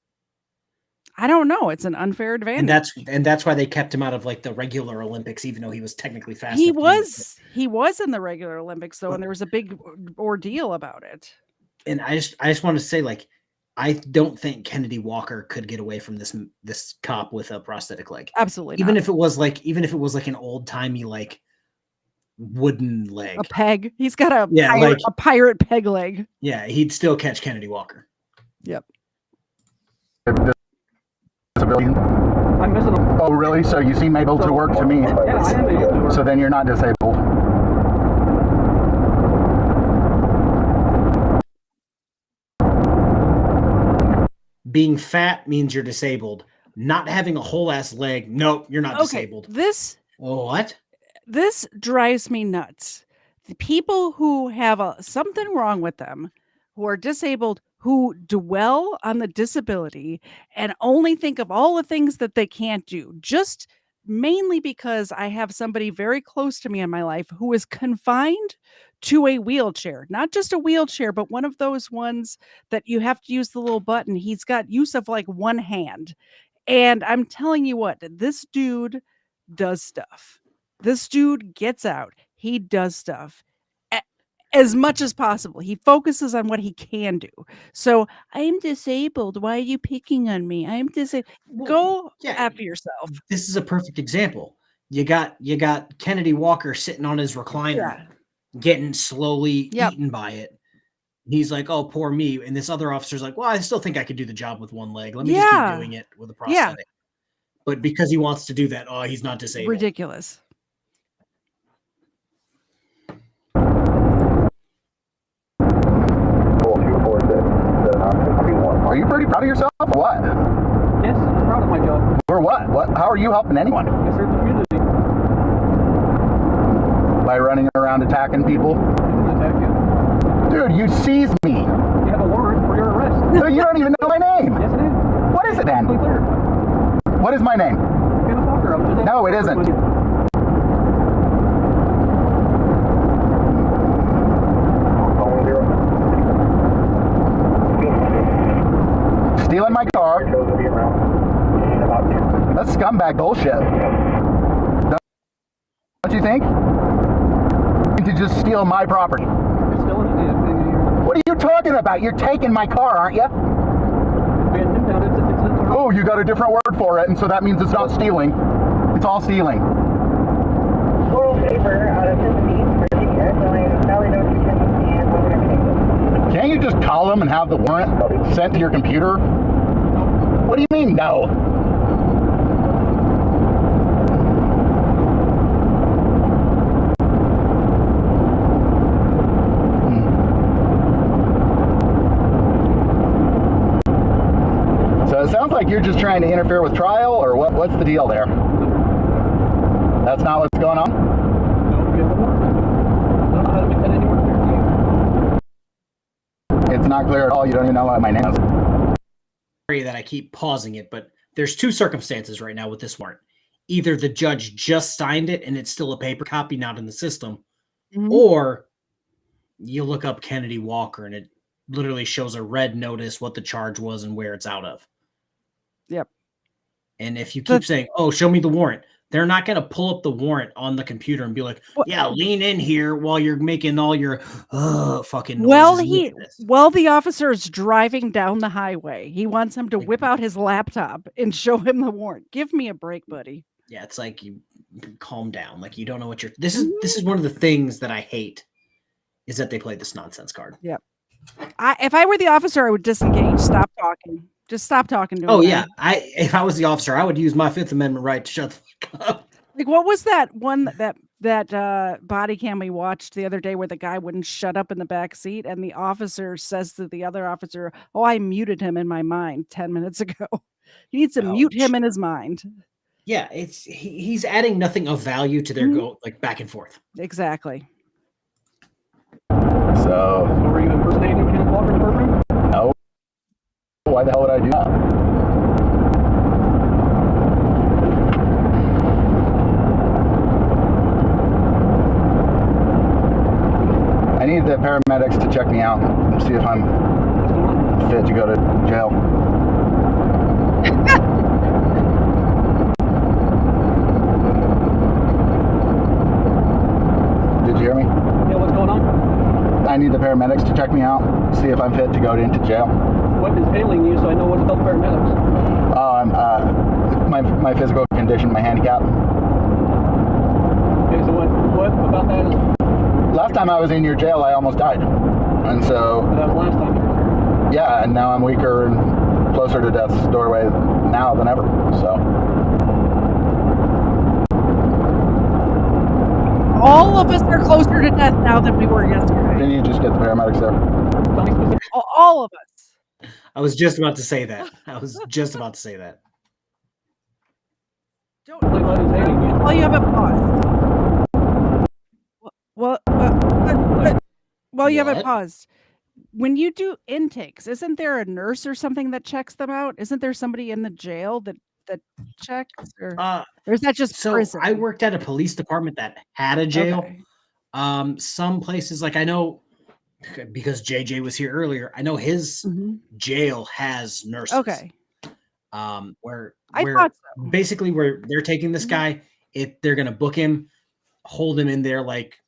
I don't know. It's an unfair advantage. And that's why they kept him out of like the regular Olympics, even though he was technically fast. He was in the regular Olympics though, and there was a big ordeal about it. And I just want to say, like, I don't think Kennedy Walker could get away from this cop with a prosthetic leg. Absolutely even not. if it was like an old timey like wooden leg, a peg. He's got a pirate peg leg. Yeah, he'd still catch Kennedy Walker. Yep. Disability. I'm missing him. Oh, really? So you seem able to work to me. Yeah, I am able to work. So then you're not disabled. Being fat means you're disabled. Not having a whole ass leg, nope, you're not disabled. What? This drives me nuts. The people who have something wrong with them, who are disabled, who dwell on the disability and only think of all the things that they can't do, just mainly because I have somebody very close to me in my life who is confined to a wheelchair, not just a wheelchair, but one of those ones that you have to use the little button. He's got use of like one hand. And I'm telling you what, this dude does stuff. This dude gets out. He does stuff as much as possible. He focuses on what he can do. So I'm disabled. Why are you picking on me? I'm disabled. Go after yourself. This is a perfect example. You got Kennedy Walker sitting on his recliner, getting slowly eaten by it. He's like, "Oh, poor me." And this other officer's like, "Well, I still think I could do the job with one leg. Let me just keep doing it with a prosthetic." But because he wants to do that, oh, he's not disabled. Ridiculous. Are you pretty proud of yourself or what? Yes, I'm proud of my job. For what? How are you helping anyone? I serve the community. By running around attacking people? I didn't attack you. Dude, you seized me. You have a warrant for your arrest. No, you don't even know my name. Yes, it is. What is it then? What is my name? Kenneth Walker. No, it isn't. Stealing my car. That's scumbag bullshit. Don't you think? To just steal my property. What are you talking about? You're taking my car, aren't you? Oh, you got a different word for it, and so that means it's not stealing. It's all stealing. Can't you just call them and have the warrant sent to your computer? What do you mean, no? So it sounds like you're just trying to interfere with trial, or what's the deal there? That's not what's going on? It's not clear at all. You don't even know what my name is. Sorry that I keep pausing it, but there's two circumstances right now with this warrant. Either the judge just signed it and it's still a paper copy, not in the system, or you look up Kennedy Walker and it literally shows a red notice, what the charge was and where it's out of. Yep. And if you keep saying, "Oh, show me the warrant," they're not going to pull up the warrant on the computer and be like, "Yeah, lean in here while you're making all your fucking noises." While the officer is driving down the highway, he wants him to whip out his laptop and show him the warrant. Give me a break, buddy. Yeah, it's like you calm down. Like you don't know what you're. This is one of the things that I hate is that they play this nonsense card. Yep. If I were the officer, I would disengage. Stop talking. Just stop talking to him. Oh yeah, if I was the officer, I would use my Fifth Amendment right to shut the fuck up. Like, what was that one that body cam we watched the other day where the guy wouldn't shut up in the back seat and the officer says to the other officer, "Oh, I muted him in my mind 10 minutes ago." He needs to mute him in his mind. Yeah, he's adding nothing of value to their go like back and forth. Exactly. So were you impersonating Kenneth Walker's courtroom? No. Why the hell would I do that? I need the paramedics to check me out and see if I'm fit to go to jail. Did you hear me? Yeah, what's going on? I need the paramedics to check me out, see if I'm fit to go into jail. What is ailing you so I know what to tell the paramedics? My physical condition, my handicap. Okay, so what about that is... Last time I was in your jail, I almost died. And so... That was last time you were here. Yeah, and now I'm weaker and closer to death's doorway now than ever, so... All of us are closer to death now than we were yesterday. Can you just get the paramedics there? All of us. I was just about to say that. Well, you haven't paused. Well, you haven't paused. When you do intakes, isn't there a nurse or something that checks them out? Isn't there somebody in the jail that checks? Or is that just prison? I worked at a police department that had a jail. Okay. Some places, like I know, because JJ was here earlier, I know his jail has nurses. Okay. Where I thought so. Basically where they're taking this guy, they're gonna book him, hold him in there. Like,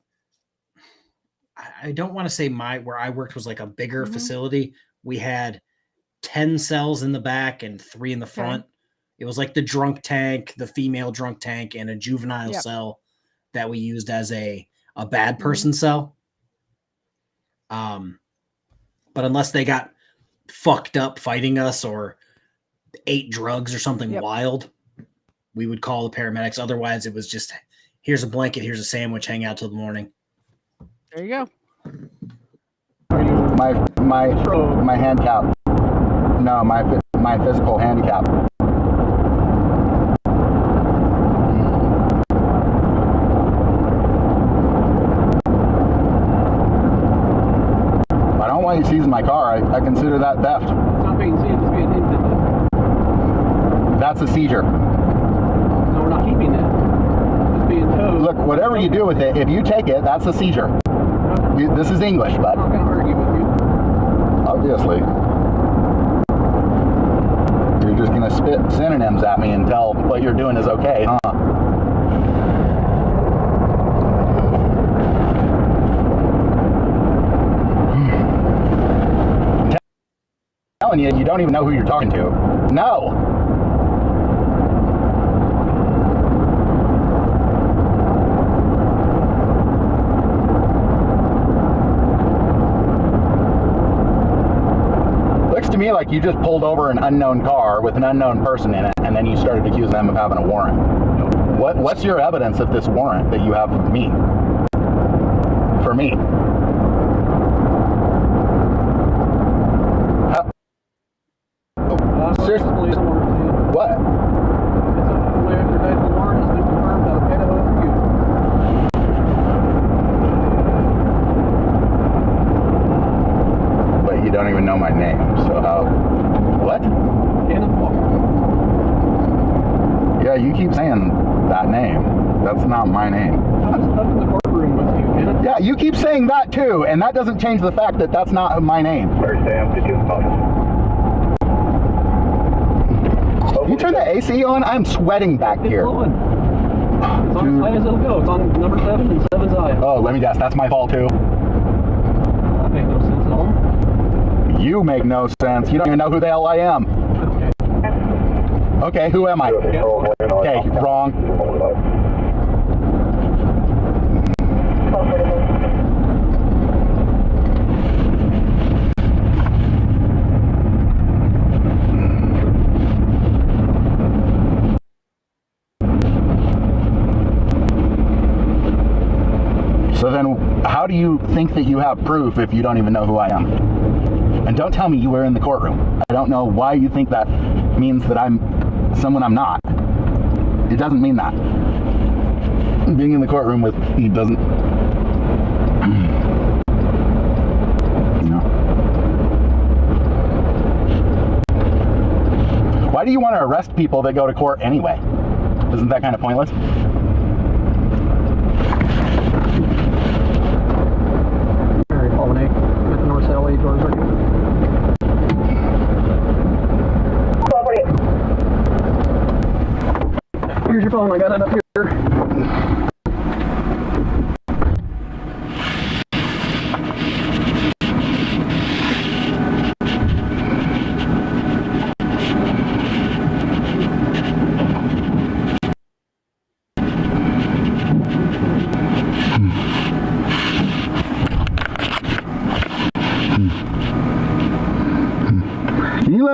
I don't want to say where I worked was like a bigger facility. We had 10 cells in the back and 3 in the front. It was like the drunk tank, the female drunk tank, and a juvenile cell that we used as a bad person cell. But unless they got fucked up fighting us or ate drugs or something wild, we would call the paramedics. Otherwise, it was just, here's a blanket, here's a sandwich, hang out till the morning. There you go. My handicap. No, my physical handicap. I don't want you seizing my car. I consider that theft. It's not being seized, it's being hinted. That's a seizure. No, we're not keeping it. It's being towed. Look, whatever you do with it, if you take it, that's a seizure. This is English, bud. I'm not going to argue with you. Obviously. You're just going to spit synonyms at me and tell what you're doing is okay, huh? I'm telling you, you don't even know who you're talking to. No! To me, like you just pulled over an unknown car with an unknown person in it, and then you started accusing them of having a warrant. What's your evidence of this warrant that you have of me? For me? Seriously? What? You don't even know my name, so how? What? Yeah, you keep saying that name. That's not my name. I was up in the courtroom with you, Kenneth. Yeah, you keep saying that too, and that doesn't change the fact that that's not my name. You turn the AC on? I'm sweating back here. It's on as high as it'll go. It's on number 7 and 7's high. Oh, let me guess. That's my fault too. That makes no sense at all. You make no sense. You don't even know who the hell I am. Okay, who am I? Okay, wrong. So then, how do you think that you have proof if you don't even know who I am? And don't tell me you were in the courtroom. I don't know why you think that means that I'm someone I'm not. It doesn't mean that. Being in the courtroom with you doesn't... No. Why do you want to arrest people that go to court anyway? Isn't that kind of pointless? Here's your phone, I got it up here.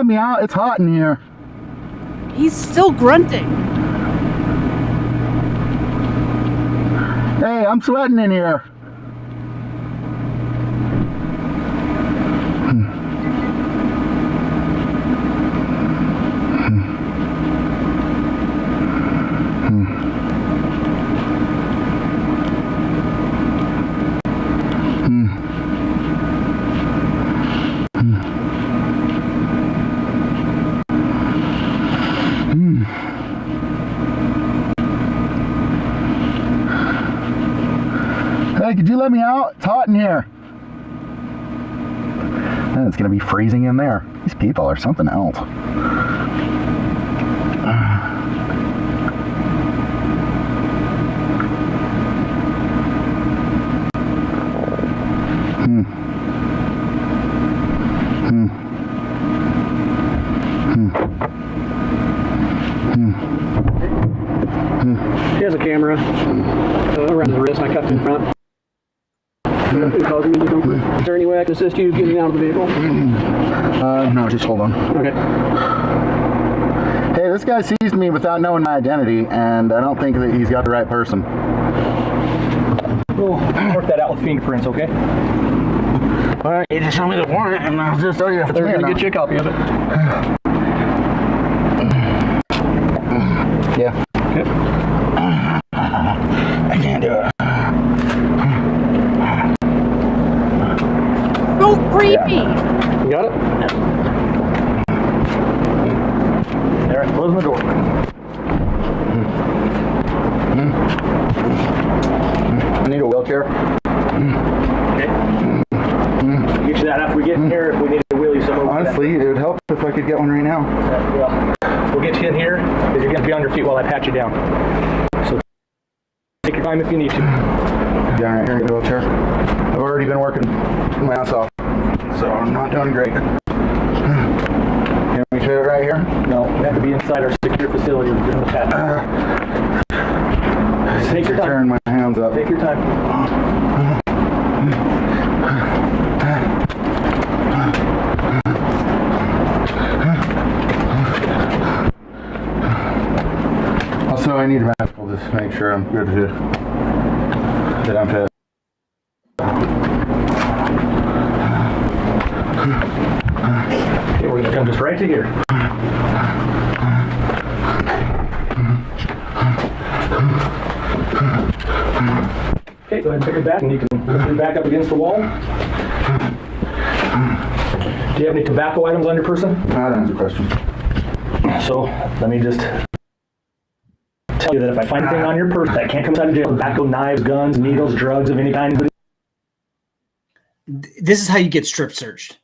let me out? It's hot in here. He's still grunting. Hey, I'm sweating in here. Hey, could you let me out? It's hot in here. And it's going to be freezing in there. These people are something else. She has a camera around the wrist. I cuffed in front. Is there any way I can assist you getting out of the vehicle? No, just hold on. Okay. Hey, this guy seized me without knowing my identity, and I don't think that he's got the right person. We'll work that out with fingerprints, okay? All right, you just show me the warrant, and I'll just tell you if it's They're me or going to not. get you a copy of it. Yeah. Okay. I can't do it. So creepy. Yeah. You got it? There, close the door. I need a wheelchair. Okay. Get you that after we get in here. If we need to wheel you somewhere. Honestly, it would help if I could get one right now. Well, we'll get you in here because you're going to be on your feet while I pat you down. So take your time if you need to. Yeah, right, here you go, wheelchair. I've already been working my ass off, so I'm not doing great. Can we fit it right here? No, we have to be inside our secure facility. We're doing the pat. Take your time. Turn my hands up. Take your time. Also, I need a medical just to make sure I'm good to that I'm fit. Okay, we're going to come just right to here. Okay, go ahead and pick it back, and you can put your back up against the wall. Do you have any tobacco items on your person? That answers the question. So, let me just tell you that if I find anything on your person that can't come out of jail, tobacco, knives, guns, needles, drugs of any kind. This is how you get strip searched.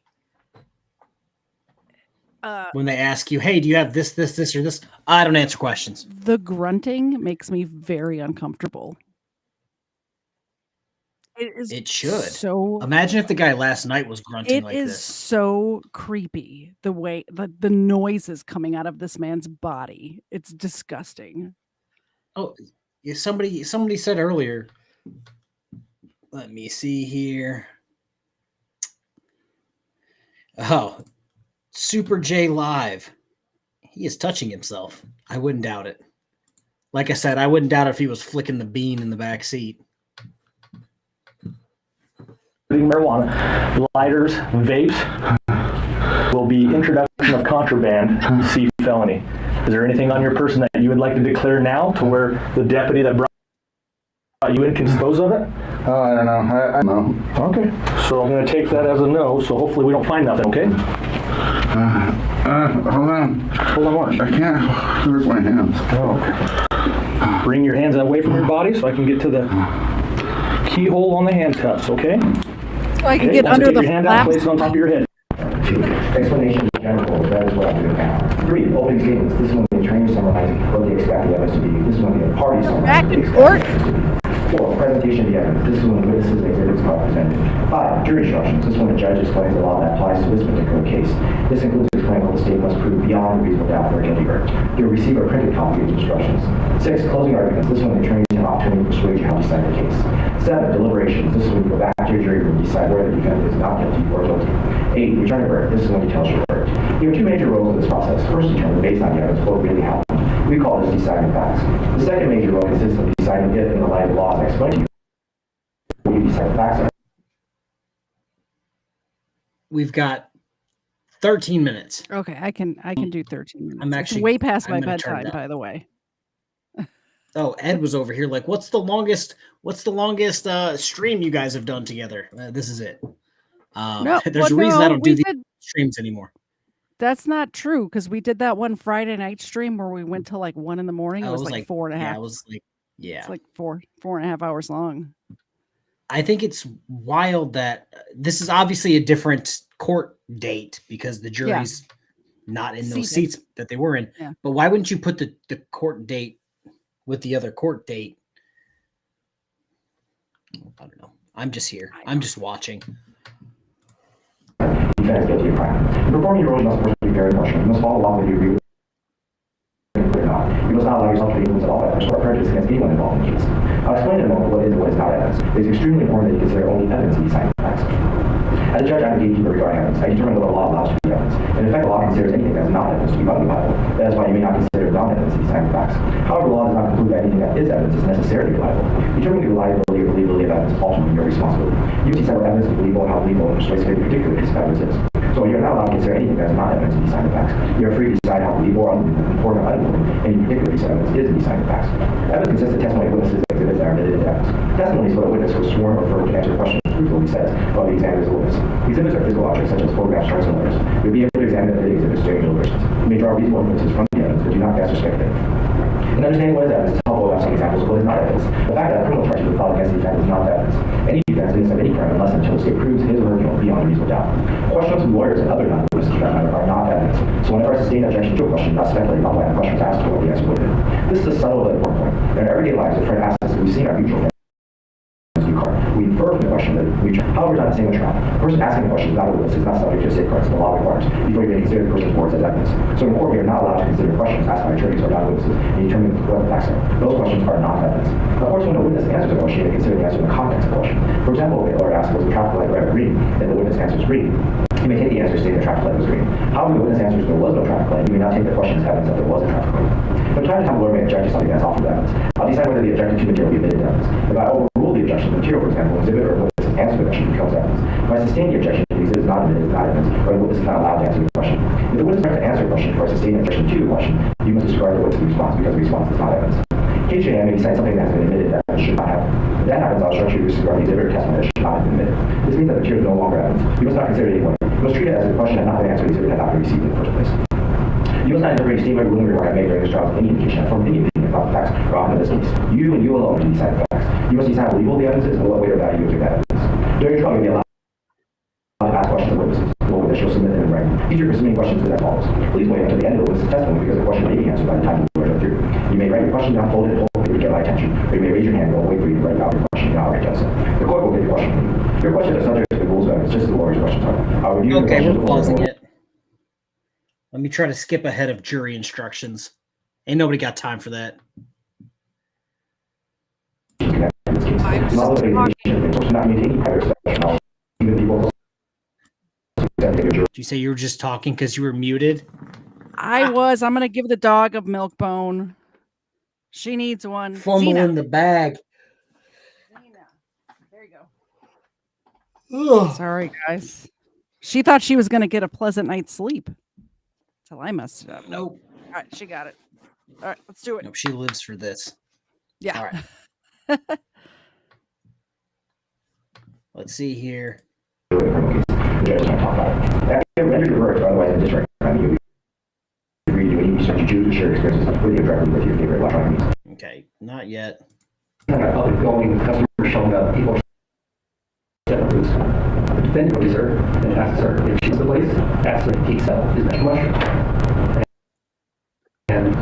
When they ask you, hey, do you have this, this, this, or this? I don't answer questions. The grunting makes me very uncomfortable. It should. So imagine if the guy last night was grunting like this. It is so creepy the way the noises coming out of this man's body. It's disgusting. Oh, yeah, somebody said earlier. Let me see here. Oh, Super J Live. He is touching himself. I wouldn't doubt it. Like I said, I wouldn't doubt it if he was flicking the bean in the back seat. Marijuana, lighters, vapes will be introduction of contraband, C felony. Is there anything on your person that you would like to declare now to where the deputy that brought you in can dispose of it? Oh, I don't know. I know. Okay. So I'm going to take that as a no, so hopefully we don't find nothing, okay? Hold on. Hold on what? I can't hurt my hands. Oh, okay. Bring your hands away from your body so I can get to the keyhole on the handcuffs, okay? So I can get under the your hand out, flaps. place it on top of your head. 2. Explanation in general, that is what I'm doing now. 3. Opening statements. This is when the attorney summarizing what they expect the evidence to be. This is when the party summarizes Back what they in expect court. the evidence to be. 4. Presentation of the evidence. This is when the witnesses and exhibits are presented. 5. Jury instructions. This is when the judge explains the law that applies to this particular case. This includes explaining what the state must prove beyond a reasonable doubt for a guilty verdict. You'll receive a printed copy of the instructions. 6. Closing arguments. This is when the attorneys have an opportunity to persuade you how to decide the case. 7. Deliberations. This is when you go back to your jury room and decide whether the defendant is not guilty or guilty. 8. Return a verdict. This is when you tell us your verdict. You have two major roles in this process. First, determine based on the evidence what really happened. We call this deciding facts. The second major role consists of deciding if, in the light of the laws I explained to you, what you decide the facts are. We've got 13 minutes. Okay, I can do 13 minutes. I'm actually it's way past my gonna turn it bedtime, up. by the way. Oh, Ed was over here like, what's the longest stream you guys have done together? This is it. There's a reason I don't do these streams anymore. That's not true, because we did that one Friday night stream where we went till like 1 a.m. It was like 4.5. Yeah, it was like, yeah. It's like 4.5 hours long. I think it's wild that this is obviously a different court date because the jury's not in those seats that they were in. Yeah. But why wouldn't you put the court date with the other court date? I don't know. I'm just here. I'm just watching. Defense guilty of crime. In performing your role, you must first be very impartial. You must follow along with your view. You must not allow yourself to be influenced at all by others or prejudice against anyone involved in the case. I'll explain in a moment what is and what is not evidence. It is extremely important that you consider only evidence in deciding facts. As a judge, I'm a gatekeeper regarding evidence. I determine what the law allows to be evidence. In effect, the law considers anything that is not evidence to be reliable. That is why you may not consider non-evidence in deciding facts. However, the law does not conclude that anything that is evidence is necessarily reliable. Determining the reliability or believability of evidence is ultimately your responsibility. You must decide what evidence is believable and how believable and persuasive a particular piece of evidence is. So you're not allowed to consider anything that is not evidence in deciding facts. You're free to decide how believable or important or unimportant any particular piece of evidence is in deciding facts. Evidence consists of testimony of witnesses and exhibits that are admitted into evidence. Testimony is what a witness who is sworn or referred to answer questions proves what he says while the examiner is a witness. Exhibits are physical objects such as photographs, charts, and letters. You'll be able to examine the exhibits during deliberations. You may draw reasonable inferences from the evidence, but do not guess or speculate. In understanding what is evidence, it's helpful to have some examples of what is not evidence. The fact that a criminal charge has been filed against the defendant is not evidence. Any defense against any crime unless until the state proves his or her guilt beyond a reasonable doubt. Questions from lawyers and other non-witnesses for that matter are not evidence. So whenever I sustain objection to a question, do not speculate about why the question was asked or what the answer would have been. This is a subtle but important point. In our everyday lives, a friend asks us if we've seen our mutual friend. We infer from the question that we however, not the same with trial. The person asking the question is not a witness, is not subject to safeguards the law requires before you may consider the person's words as evidence. So in court, we are not allowed to consider questions asked by attorneys or non-witnesses and determine what the facts are. Those questions are not evidence. Of course, when a witness answers a question, you may consider the answer in the context of the question. For example, if a lawyer asks, was the traffic light red or green, and the witness answers green, you may take the answer stating the traffic light was green. However, the witness answers there was no traffic light, you may not take the question as evidence that there was a traffic light. From time to time, a lawyer may object to something that's offered evidence. I'll decide whether the objected to material be admitted to evidence. If I overrule the objection to the material, for example, exhibit or witness answer the question becomes evidence. If I sustain the objection, the exhibit is not admitted, is not evidence, or the witness is not allowed to answer the question. If the witness tries to answer a question or sustain an objection to the question, you must disregard the witness's response because the response is not evidence. KTZed may decide something that has been admitted that should not happen. If that happens, I'll instruct you to disregard the exhibit or testimony that should not have been admitted. This means that the material is no longer evidence. You must not consider it anyway. You must treat it as if the question had not been answered, the exhibit had not been received in the first place. You must not interpret a statement or ruling remark I made during this trial with any indication that form any opinion about the facts or often in this case. You and you alone can decide the facts. You must decide how believable the evidence is and what weight or value you give that evidence. During your trial, you'll be allowed to ask questions of witnesses. The witness shall submit them in writing. Teacher for submitting questions is as follows. Please wait until the end of the witness's testimony because the question may be answered by the time you go through. You may write your question down, fold it, hold it to get my attention, or you may raise your hand and we'll wait for you to write out your question and I'll write down so. The court will get your question from you. Your questions are subject to the rules of evidence, just as the lawyer's questions are. Okay, we're pausing it. Let me try to skip ahead of jury instructions. Ain't nobody got time for that. Did you say you were just talking because you were muted? I was. I'm going to give the dog a milk bone. She needs one. Fumble in the bag. There you go. Sorry, guys. She thought she was going to get a pleasant night's sleep. Till I messed it up. Nope. All right, she got it. All right, let's do it. Nope, she lives for this. Yeah. All right. Let's see here. Okay, not yet. Public going, customers showing up, people setting booths. The defendant goes to her and asks her if she's the place, asks her if KTZed is magic mushroom. And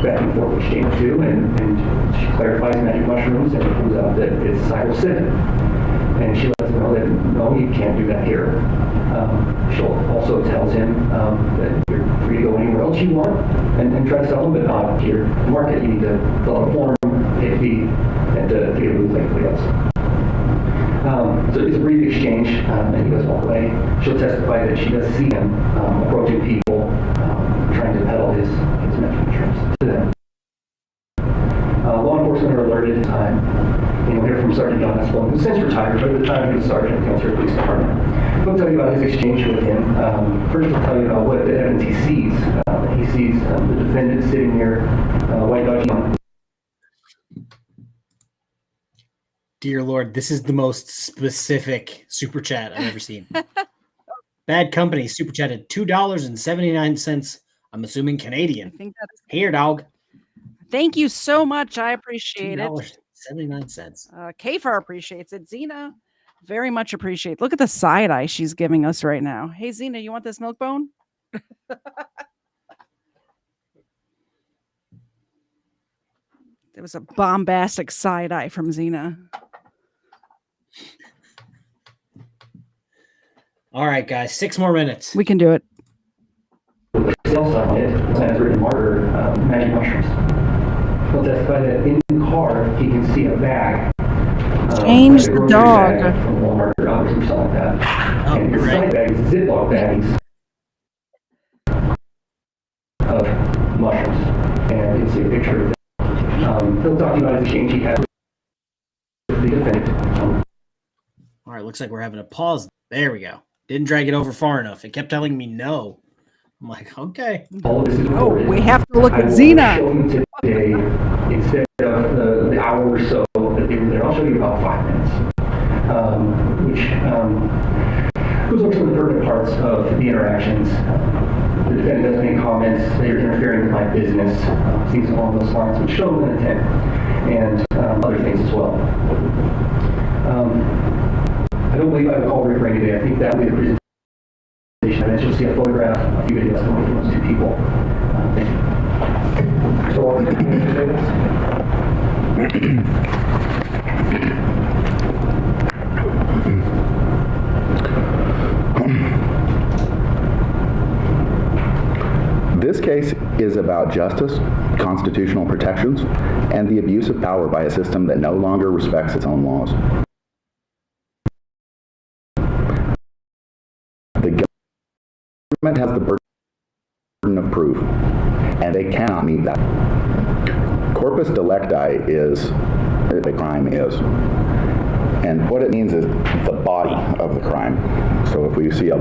back and forth exchange too, and she clarifies magic mushrooms and it comes out that it's psilocybin. And she lets him know that no, you can't do that here. She'll also tells him that you're free to go anywhere else you want and try to sell them, but not here. The market, you need to fill out a form, pay a fee, and to get a booth like everybody else. So it's a brief exchange, and he does walk away. She'll testify that she does see him approaching people, trying to peddle his medical insurance to them. Law enforcement are alerted. We'll hear from Sergeant John Espel, who's since retired, but at the time he was Sergeant in the Ontario Police Department. He'll tell you about his exchange with him. First, he'll tell you about what the evidence he sees. He sees the defendant sitting near White Dodge. Dear Lord, this is the most specific super chat I've ever seen. Bad Company super chatted $2.79. I'm assuming Canadian. I think that is here, dog. Thank you so much. I appreciate it. $2.79. KFARR appreciates it. Zena very much appreciate. Look at the side eye she's giving us right now. Hey, Zena, you want this milk bone? There was a bombastic side eye from Zena. All right, guys, 6 more minutes. We can do it. Sales summit has written marker magic mushrooms. He'll testify that in the car he can see a bag. Change the dog. From Walmart or others or something like that. And his side bag is Ziploc bags of mushrooms. And you'll see a picture of that. He'll talk to you about his exchange he had with the defendant. All right, looks like we're having a pause. There we go. Didn't drag it over far enough. It kept telling me no. I'm like, okay. All of this is recorded. We have to look at Zena. Show you today, instead of the hour or so that they were there, I'll show you about 5 minutes, which goes over some of the pertinent parts of the interactions. The defendant doesn't make comments that you're interfering with my business, things along those lines, which show an intent, and other things as well. I don't believe I would call Rick Ray today. I think that would be the presentation. And you'll see a photograph, a few videos from those 2 people. Thank you. So, This case is about justice, constitutional protections, and the abuse of power by a system that no longer respects its own laws. The government has the burden of proof, and they cannot meet that. Corpus delicti is what a crime is. And what it means is the body of the crime. So if we see a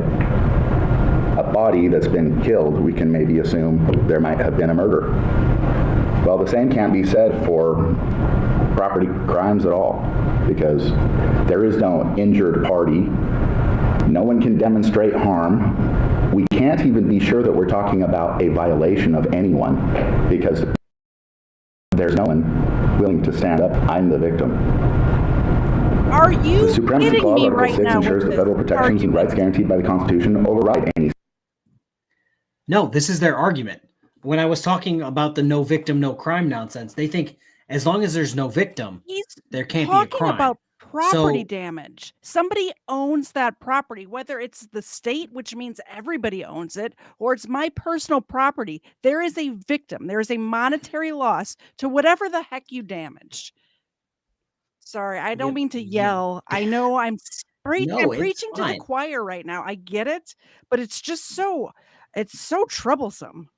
body that's been killed, we can maybe assume there might have been a murder. Well, the same can't be said for property crimes at all, because there is no injured party. No one can demonstrate harm. We can't even be sure that we're talking about a violation of anyone, because there's no one willing to stand up. I'm the victim. Are you The Supremacy kidding Clause, me Article right 6, now? ensures the federal protections and rights guaranteed by the Constitution override any. No, this is their argument. When I was talking about the no victim, no crime nonsense, they think as long as there's no victim, there can't be a crime. About property damage. Somebody owns that property, whether it's the state, which means everybody owns it, or it's my personal property. There is a victim. There is a monetary loss to whatever the heck you damaged. Sorry, I don't mean to yell. I know I'm preaching to the choir right now. I get it, but it's just it's so troublesome.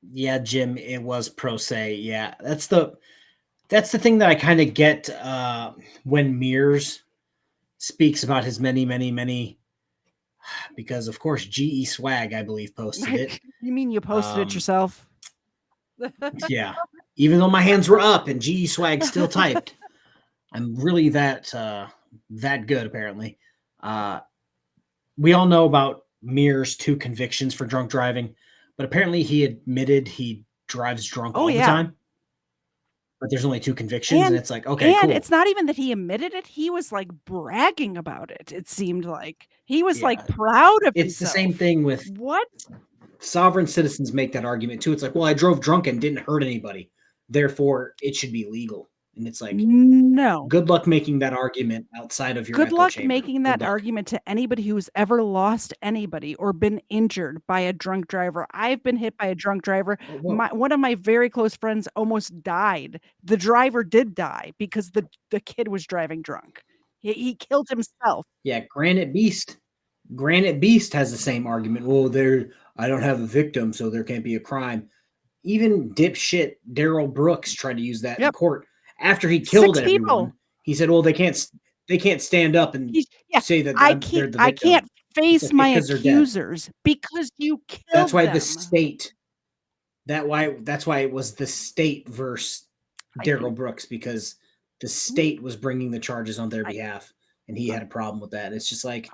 Yeah, Jim, it was pro se. Yeah, that's the thing that I kind of get when Mears speaks about his many, because of course GE Swag, I believe, posted it. You mean you posted it yourself? Yeah, even though my hands were up and GE Swag still typed. I'm really that good, apparently. We all know about Mears' 2 convictions for drunk driving, but apparently he admitted he drives drunk all the time. But there's only 2 convictions, and it's like, okay, and cool. It's not even that he admitted it. He was like bragging about it. It seemed like he was like proud of It's himself. The same thing with what? Sovereign citizens make that argument too. It's like, well, I drove drunk and didn't hurt anybody, therefore it should be legal. And it's like, no. Good luck making that argument outside of your Good echo luck chamber. making that argument to anybody who's ever lost anybody or been injured by a drunk driver. I've been hit by a drunk driver. One of my very close friends almost died. The driver did die because the kid was driving drunk. He killed himself. Yeah, Granite Beast has the same argument. Well, I don't have a victim, so there can't be a crime. Even dipshit Daryl Brooks tried to use that in court after he killed everyone. He said, "Well, they can't stand up and say that they're the victim. I can't face my accusers because you killed them." That's why the state. That's why it was the state versus Daryl Brooks, because the state was bringing the charges on their behalf, and he had a problem with that. It's just like,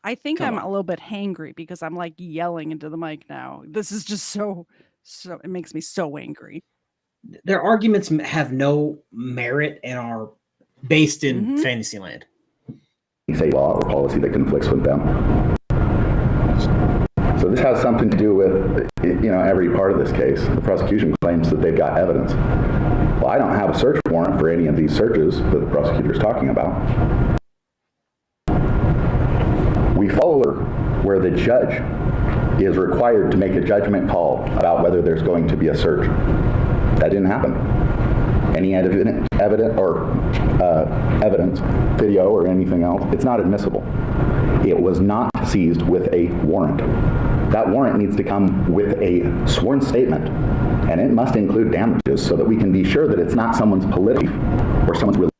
I think I'm a little bit hangry because I'm like yelling into the mic now. This is just so it makes me so angry. Their arguments have no merit and are based in Fantasyland. Say law or policy that conflicts with them. So this has something to do with, every part of this case. The prosecution claims that they've got evidence. Well, I don't have a search warrant for any of these searches that the prosecutor is talking about. We follow where the judge is required to make a judgment call about whether there's going to be a search. That didn't happen. Any evidence, video or anything else, it's not admissible. It was not seized with a warrant. That warrant needs to come with a sworn statement, and it must include damages so that we can be sure that it's not someone's political or someone's religion.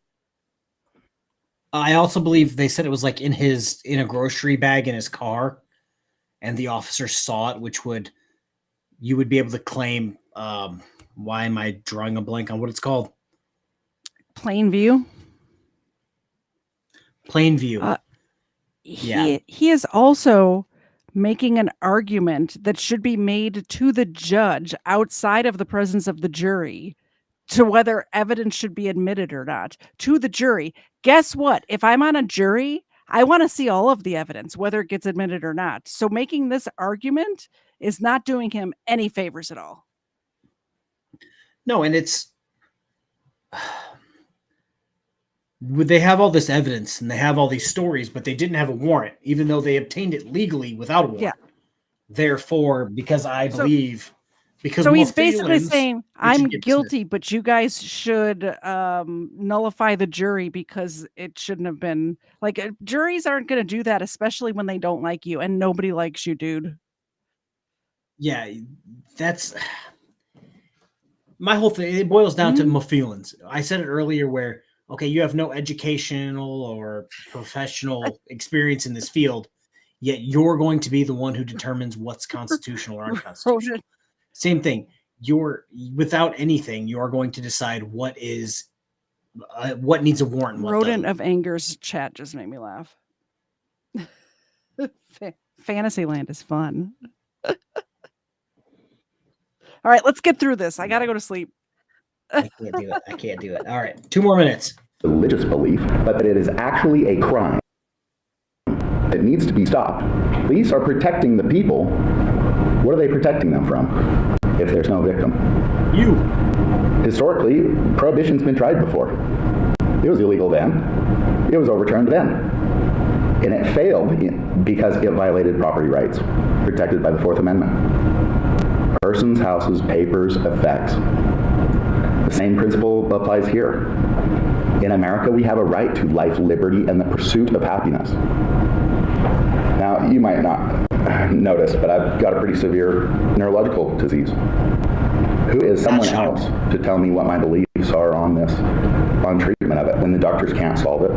I also believe they said it was like in a grocery bag in his car, and the officer saw it, you would be able to claim. Why am I drawing a blank on what it's called? Plain view. Plain view. He is also making an argument that should be made to the judge outside of the presence of the jury to whether evidence should be admitted or not to the jury. Guess what? If I'm on a jury, I want to see all of the evidence, whether it gets admitted or not. So making this argument is not doing him any favors at all. No, and they have all this evidence and they have all these stories, but they didn't have a warrant, even though they obtained it legally without a warrant. Yeah. Therefore, because I believe, so he's basically saying, I'm guilty, but you guys should nullify the jury because it shouldn't have been. Like, juries aren't going to do that, especially when they don't like you, and nobody likes you, dude. Yeah, that's my whole thing. It boils down to my feelings. I said it earlier where, okay, you have no educational or professional experience in this field, yet you're going to be the one who determines what's constitutional or unconstitutional. Same thing. Without anything, you are going to decide what needs a warrant. Rodent of Anger's chat just made me laugh. Fantasyland is fun. All right, let's get through this. I got to go to sleep. I can't do it. All right, 2 more minutes. Religious belief, but that it is actually a crime. It needs to be stopped. Police are protecting the people. What are they protecting them from if there's no victim? You. Historically, prohibition's been tried before. It was illegal then. It was overturned then. And it failed because it violated property rights protected by the Fourth Amendment. Persons, houses, papers, effects. The same principle applies here. In America, we have a right to life, liberty, and the pursuit of happiness. Now, you might not notice, but I've got a pretty severe neurological disease. Who is someone else to tell me what my beliefs are on treatment of it when the doctors can't solve it?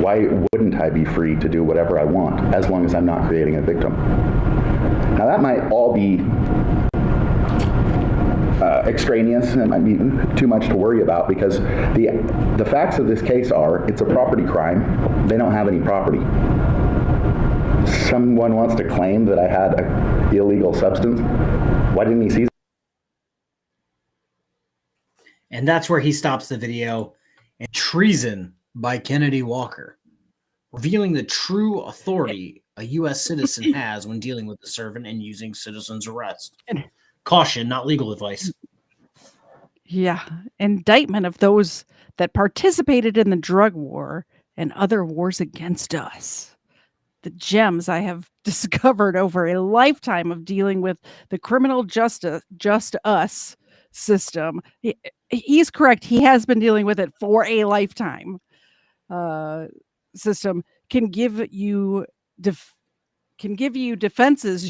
Why wouldn't I be free to do whatever I want as long as I'm not creating a victim? Now, that might all be extraneous and it might be too much to worry about because the facts of this case are it's a property crime. They don't have any property. Someone wants to claim that I had an illegal substance. Why didn't he seize it? And that's where he stops the video. And treason by Kennedy Walker, revealing the true authority a U.S. citizen has when dealing with a servant and using citizen's arrest. Caution, not legal advice. Yeah. Indictment of those that participated in the drug war and other wars against us. The gems I have discovered over a lifetime of dealing with the criminal just us system. He's correct. He has been dealing with it for a lifetime. system can give you defenses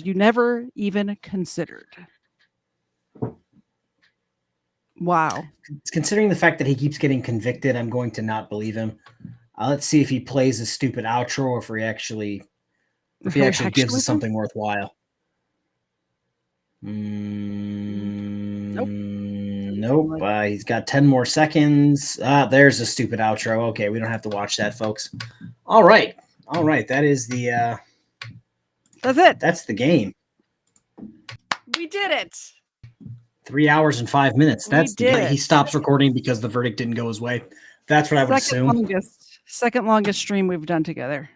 you never even considered. Wow. Considering the fact that he keeps getting convicted, I'm going to not believe him. Let's see if he plays a stupid outro or if he actually gives us something worthwhile. Nope. He's got 10 more seconds. There's a stupid outro. Okay, we don't have to watch that, folks. All right. That is the that's it. That's the game. We did it. 3 hours and 5 minutes. That's he stops recording because the verdict didn't go his way. That's what I would assume. Second longest stream we've done together.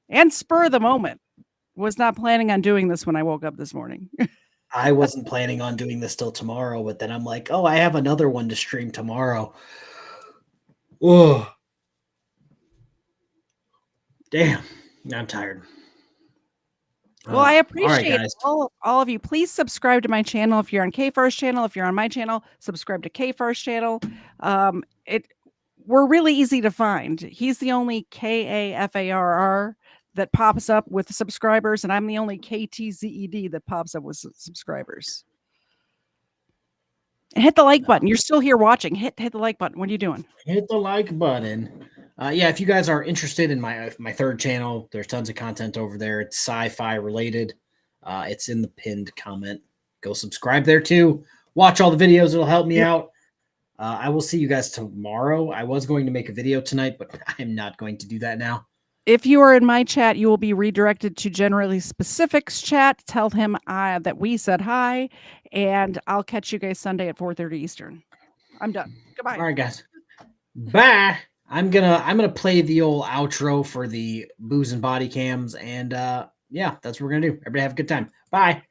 And spur of the moment. Was not planning on doing this when I woke up this morning. I wasn't planning on doing this till tomorrow, but then I'm like, oh, I have another one to stream tomorrow. Oh, damn. I'm tired. Well, I appreciate all of you. Please subscribe to my channel if you're on KFARR's channel. If you're on my channel, subscribe to KFARR's channel. We're really easy to find. He's the only KAFARR that pops up with subscribers, and I'm the only KTZed that pops up with subscribers. And hit the like button. You're still here watching. Hit the like button. What are you doing? Hit the like button. Yeah, if you guys are interested in my third channel, there's tons of content over there. It's sci-fi related. It's in the pinned comment. Go subscribe there too. Watch all the videos. It'll help me out. I will see you guys tomorrow. I was going to make a video tonight, but I'm not going to do that now. If you are in my chat, you will be redirected to Generally Specifics chat. Tell him that we said hi, and I'll catch you guys Sunday at 4:30 Eastern. I'm done. Goodbye. All right, guys. Bye. I'm gonna play the old outro for the booze and body cams, and yeah, that's what we're gonna do. Everybody have a good time. Bye.